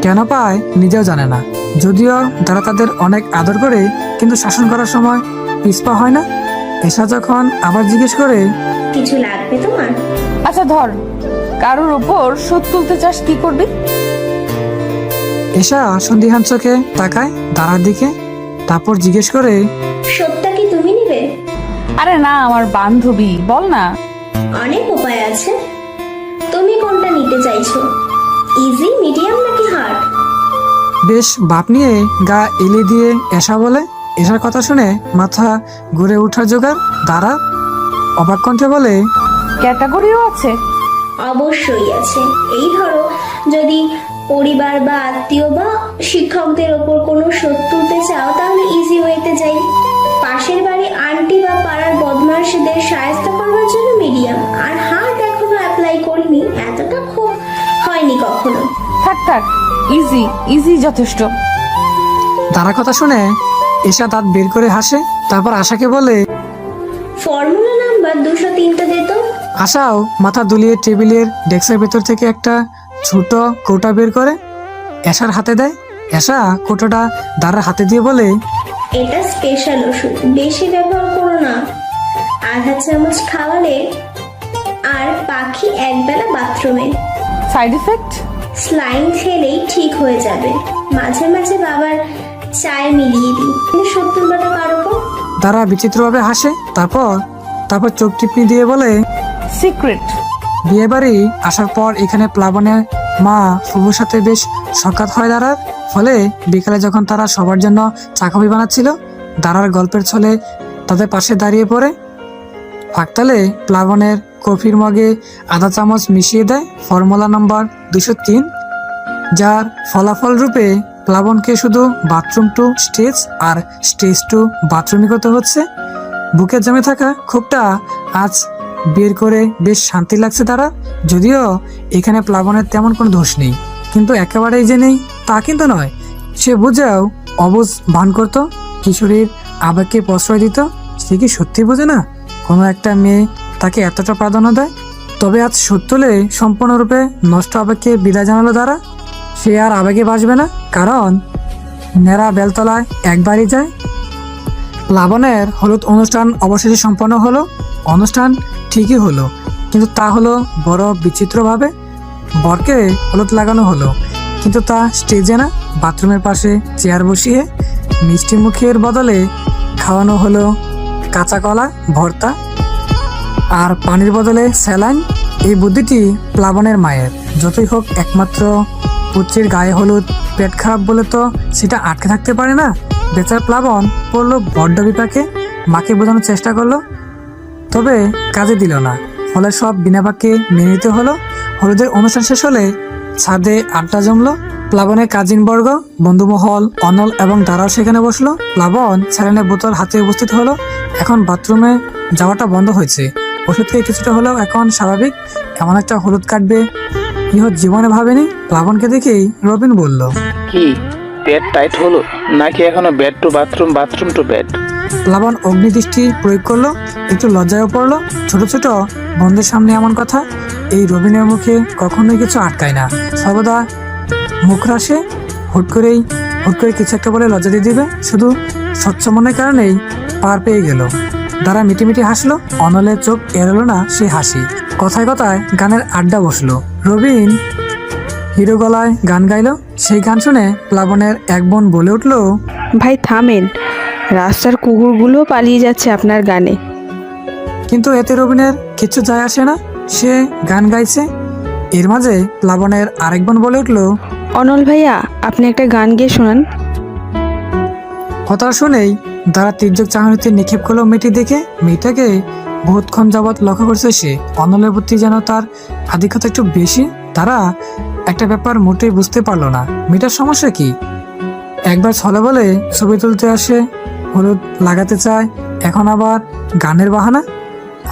কেন পায় নিজেও জানে না। যদিও তারা তাদের অনেক আদর করে, কিন্তু শাসন করার সময় পিছপা হয় না। এসা যখন আবার জিজ্ঞেস করে, কিছু লাগবে তোমার? আচ্ছা ধর, কারোর উপর সুদ তুলতে চাস, কি করবি? এসা সন্দিহান চোখে তাকায় দাঁড়ার দিকে, তারপর জিজ্ঞেস করে, সত্যটা কি তুমি নিবে? আরে না, আমার বান্ধবী, বল না। অনেক উপায় আছে, তুমি কোনটা নিতে চাইছো? ইজি, মিডিয়াম নাকি হার্ড? বেশ বাপ নিয়ে গা এলে দিয়ে এসা বলে। এসার কথা শুনে মাথা ঘুরে ওঠার জোগাড়। দাঁড়া অবাক কণ্ঠে বলে, ক্যাটাগরিও আছে? অবশ্যই আছে। এই ধরো, যদি পরিবার বা আত্মীয় বা শিক্ষকদের ওপর কোনো শোধ তুলতে চাও, তাহলে ইজি ওয়েতে যাই। পাশের বাড়ি আন্টি বা পাড়ার বদমাশদের সাহায্য করবার জন্য মিডিয়াম। আর হার্ড এখনো অ্যাপ্লাই করিনি, এতটা খুব হয়নি কখনো। থাক থাক, ইজি ইজি যথেষ্ট। দাঁড়া কথা শুনে এসা দাঁত বের করে হাসে। তারপর আশাকে বলে, ফর্মুলা নাম্বার 203টা দে তো। আশাও মাথা দুলিয়ে টেবিলের ডেস্কের ভেতর থেকে একটা ছোট কৌটা বের করে এসার হাতে দেয়। এসা কৌটাটা দাঁড়ার হাতে দিয়ে বলে, এটা স্পেশাল ওষুধ, বেশি ব্যবহার করো না। আধা চামচ খাওয়ালে আর পাখি একবেলা বাথরুমে। Side effect? স্লাইন খেলেই ঠিক হয়ে যাবে। মাঝে মাঝে বাবার চায়ে মিলিয়ে দিই। কিন্তু সত্তর বাটা কার ওপর? তারা বিচিত্রভাবে হাসে, তারপর তারপর চোখ টিপনি দিয়ে বলে, সিক্রেট। বিয়ে বাড়ি আসার পর এখানে প্লাবনের মা ফুবুর সাথে বেশ সাক্ষাৎ হয় দাঁড়ার। ফলে বিকালে যখন তারা সবার জন্য চা কফি বানাচ্ছিল, দাঁড়ার গল্পের ছলে তাদের পাশে দাঁড়িয়ে পড়ে। ফাঁকতালে প্লাবনের কফির মগে আধা চামচ মিশিয়ে দেয় ফর্মুলা নম্বর 203, যার ফলাফল রূপে প্লাবনকে শুধু বাথরুম টু স্টেজ আর স্টেজ টু বাথরুমই করতে হচ্ছে। বুকে জমে থাকা ক্ষোভটা আজ বের করে বেশ শান্তি লাগছে তারা। যদিও এখানে প্লাবনের তেমন কোনো দোষ নেই, কিন্তু একেবারেই যে নেই তা কিন্তু নয়। সে বুঝেও অবুঝ ভান করত, কিশোরীর আবেগকে প্রশ্রয় দিত। সে কি সত্যি বোঝে না কোনো একটা মেয়ে তাকে এতটা প্রাধান্য দেয়? তবে আজ সত্যলে সম্পূর্ণরূপে নষ্ট আবেগকে বিদায় জানালো তারা। সে আর আবেগে বাসবে না, কারণ নেড়া বেলতলায় একবারই যায়। প্লাবনের হলুদ অনুষ্ঠান অবশেষে সম্পন্ন হলো। অনুষ্ঠান ঠিকই হলো, কিন্তু তা হলো বড় বিচিত্রভাবে। বরকে হলুদ লাগানো হলো, কিন্তু তা স্টেজে না, বাথরুমের পাশে চেয়ার বসিয়ে মিষ্টি মুখের বদলে খাওয়ানো হলো কাঁচা কলা ভর্তা আর পানির বদলে স্যালাইন। এই বুদ্ধিটি প্লাবনের মায়ের। যতই হোক একমাত্র পুত্রের গায়ে হলুদ, পেট খারাপ বলে তো সেটা আটকে থাকতে পারে না। বেচার প্লাবন পড়লো বড্ড বিপাকে। মাকে বোঝানোর চেষ্টা করলো, তবে কাজে দিল না। ফলে সব বিনা বাক্যে মেনে নিতে হলো। হলুদের অনুষ্ঠান শেষ হলে ছাদে আড্ডা জমলো। প্লাবনের কাজিন বর্গ, বন্ধুমহল, অনল এবং দাঁড়াও সেখানে বসলো। প্লাবন স্যালাইনের বোতল হাতে উপস্থিত হলো। এখন বাথরুমে যাওয়াটা বন্ধ হয়েছে। ওষুধ থেকে কিছুটা হলেও এখন স্বাভাবিক। এমন একটা হলুদ কাটবে ইহ জীবনে ভাবেনি। প্লাবনকে দেখেই রবিন বলল, কি বেড টাইট হলো নাকি এখনো bed to bathroom, bathroom to bed? Plabon অগ্নিদৃষ্টি প্রয়োগ করলো, একটু লজ্জায়ও পড়লো। ছোট ছোট বন্ধুদের সামনে এমন কথা, এই রবিনের মুখে কখনোই কিছু আটকায় না, সর্বদা মুখ রাসে। হুট করে কিছু একটা বলে লজ্জা দিয়ে দিবে, শুধু স্বচ্ছ মনের কারণেই পার পেয়ে গেল। দ্বারা মিটিমিটি হাসলো। অনলের চোখ এড়ালো না সে হাসি। কথায় কথায় গানের আড্ডা বসলো। রবিন হিরো গলায় গান গাইলো। সেই গান শুনে প্লাবনের এক বোন বলে উঠলো, ভাই থামেন, রাস্তার কুকুরগুলো পালিয়ে যাচ্ছে আপনার গানে। কিন্তু এতে রবিনের কিছু যায় আসে না, সে গান গাইছে। এর মাঝে প্লাবনের আরেক বোন বলে উঠলো, অনল ভাইয়া, আপনি একটা গান গেয়ে শোনান। কথা শুনেই দ্বারা তীর্যক চাহনিতে নিক্ষেপ করলো মেয়েটি দেখে। মেয়েটাকে বহুতক্ষণ যাবৎ লক্ষ্য করছে সে। অনলের প্রতি যেন তার আধিক্যতা একটু বেশি। তারা একটা ব্যাপার মোটেই বুঝতে পারলো না, মেয়েটার সমস্যা কি। একবার ছলে বলে ছবি তুলতে আসে, হলুদ লাগাতে চায়, এখন আবার গানের বাহানা।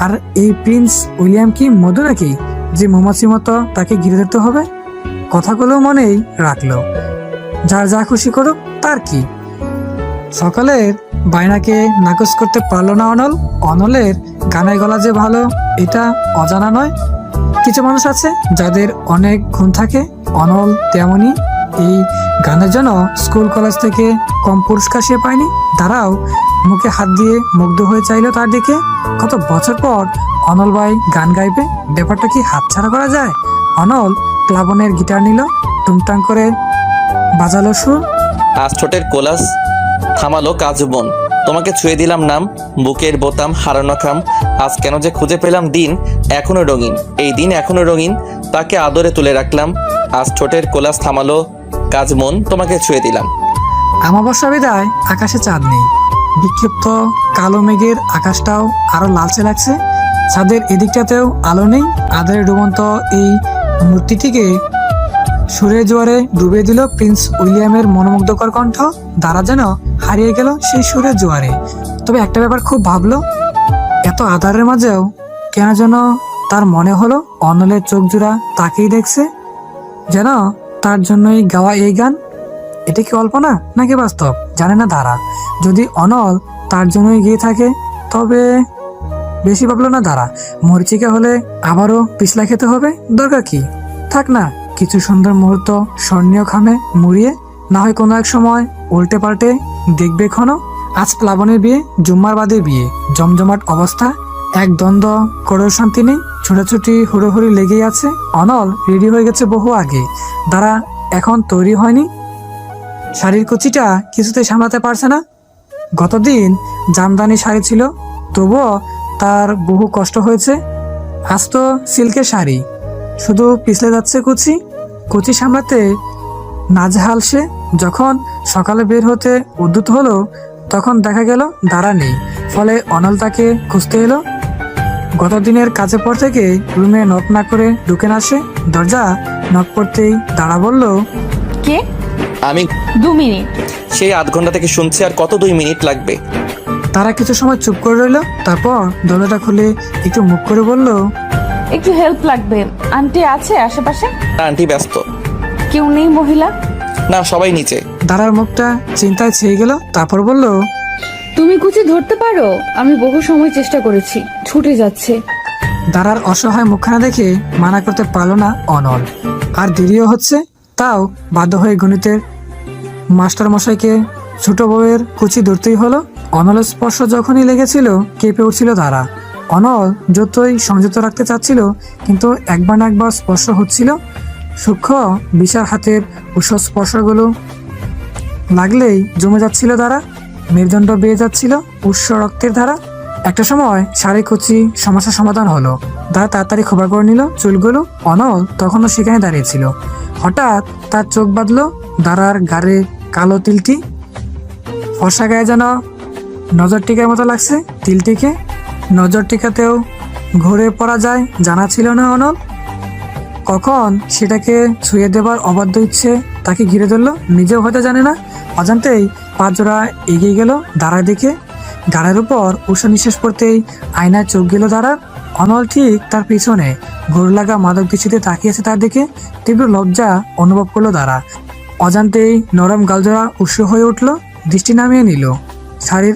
আর এই প্রিন্স উইলিয়াম কি মধু নাকি যে মৌমাছি মতো তাকে ঘিরে ধরতে হবে? কথাগুলো মনেই রাখলো, যার যা খুশি করুক তার কি। সকালের বায়নাকে নাকচ করতে পারলো না অনল। অনলের গানের গলা যে ভালো এটা অজানা নয়। কিছু মানুষ আছে যাদের অনেক গুণ থাকে, অনল তেমনই। এই গানের জন্য স্কুল কলেজ থেকে কম পুরস্কার সে পায়নি। তারাও মুখে হাত দিয়ে মুগ্ধ হয়ে চাইলো তার দিকে। কত বছর পর অনল ভাই গান গাইবে, ব্যাপারটা কি হাতছাড়া করা যায়? অনল প্লাবনের গিটার নিল, টুংটাং করে বাজালো সুর। আজ ঠোঁটের কোলাস থামালো কাজ বোন, তোমাকে ছুঁয়ে দিলাম নাম, বুকের বোতাম হারানো খাম। আজ কেন যে খুঁজে পেলাম দিন এখনো রঙিন, এই দিন এখনো রঙিন, তাকে আদরে তুলে রাখলাম। আজ ঠোঁটের কোলাস থামালো কাজ মন, তোমাকে ছুঁয়ে দিলাম। আমাবস্যা বিদায় আকাশে চাঁদ নেই। বিক্ষিপ্ত কালো মেঘের আকাশটাও আরো লালচে লাগছে। ছাদের এদিকটাতেও আলো নেই। আধারে ডুবন্ত এই মূর্তিটিকে সুরের জোয়ারে ডুবিয়ে দিল প্রিন্স উইলিয়ামের মনোমুগ্ধকর কণ্ঠ। দ্বারা যেন হারিয়ে গেল সেই সুরের জোয়ারে। তবে একটা ব্যাপার খুব ভাবলো, এত আধারের মাঝেও কেন যেন তার মনে হলো অনলের চোখ জোড়া তাকেই দেখছে, যেন তার জন্যই গাওয়া এই গান। এটা কি কল্পনা নাকি বাস্তব জানে না ধারা। যদি অনল তার জন্যই গিয়ে থাকে তবে বেশি ভাবলো না ধারা। মরিচিকা হলে আবারও পিছলা খেতে হবে, দরকার কি? থাক না, কিছু সুন্দর মুহূর্ত স্বর্ণীয় খামে মুড়িয়ে না হয় কোনো এক সময় উল্টে পাল্টে দেখবে ক্ষণ। আজ প্লাবনের বিয়ে, জুম্মার বাদে বিয়ে, জমজমাট অবস্থা, এক দ্বন্দ্ব করেও শান্তি নেই। ছোটাছুটি হুড়োহুড়ি লেগেই আছে। অনল রেডি হয়ে গেছে বহু আগে, দ্বারা এখন তৈরি হয়নি। শাড়ির কুচিটা কিছুতেই সামলাতে পারছে না। গতদিন জামদানি শাড়ি ছিল, তবুও তার বহু কষ্ট হয়েছে। আজ তো সিল্কের শাড়ি, শুধু পিছলে যাচ্ছে কুচি। কুচি সামলাতে নাজেহাল সে। যখন সকালে বের হতে উদ্যত হলো তখন দেখা গেল দাঁড়া নেই। ফলে অনল তাকে খুঁজতে এলো। গত দিনের কাজের পর থেকে রুমে নক না করে ঢুকে না সে। দরজা নক করতেই দাঁড়া বলল, কে? আমি 2 মিনিট। সেই আধ ঘন্টা থেকে শুনছি, আর কত 2 মিনিট লাগবে? তারা কিছু সময় চুপ করে রইল। তারপর দরজাটা খুলে একটু মুখ করে বলল, একটু হেল্প লাগবে। আন্টি আছে আশেপাশে? না, আন্টি ব্যস্ত। কেউ নেই মহিলা? না, সবাই নিচে। দাঁড়ার মুখটা চিন্তায় ছেয়ে গেল। তারপর বলল, তুমি কুচি ধরতে পারো? আমি বহু সময় চেষ্টা করেছি, ছুটে যাচ্ছে। দাঁড়ার অসহায় মুখখানা দেখে মানা করতে পারল না অনল। আর দেরিও হচ্ছে, তাও বাধ্য হয়ে গণিতের মাস্টার মশাইকে ছোট বউয়ের কুচি ধরতেই হলো। অনলের স্পর্শ যখনই লেগেছিল কেঁপে উঠছিল তারা। অনল যতই সংযত রাখতে চাচ্ছিল, কিন্তু একবার না একবার স্পর্শ হচ্ছিল। সূক্ষ্ম বিশাল হাতের উষ্ণ স্পর্শগুলো লাগলেই জমে যাচ্ছিল তারা। মেরুদণ্ড বেয়ে যাচ্ছিল উষ্ণ রক্তের ধারা। একটা সময় শাড়ি কুচি সমস্যার সমাধান হলো। তারা তাড়াতাড়ি খোপা করে নিল চুলগুলো। অনল তখনও সেখানে দাঁড়িয়েছিল। হঠাৎ তার চোখ বাঁধলো দাঁড়ার গাড়ে কালো তিলটি। ফর্সা গায়ে যেন নজর টিকার মতো লাগছে তিলটিকে। নজর টিকাতেও ঘুরে পড়া যায় জানা ছিল না অনল। কখন সেটাকে ছুঁয়ে দেবার অবাধ্য ইচ্ছে তাকে ঘিরে ধরলো, নিজেও হয়তো জানে না। অজান্তেই পা জোড়া এগিয়ে গেল দাঁড়ার দিকে। গাড়ের উপর উষ্ণ নিঃশ্বাস পড়তেই আয়নায় চোখ গেল দাঁড়ার। অনল ঠিক তার পিছনে ঘোর লাগা মাদক দৃষ্টিতে তাকিয়েছে তার দিকে। তীব্র লজ্জা অনুভব করলো দাঁড়া। অজান্তেই নরম গালজোড়া উষ্ণ হয়ে উঠল। দৃষ্টি নামিয়ে নিল। শাড়ির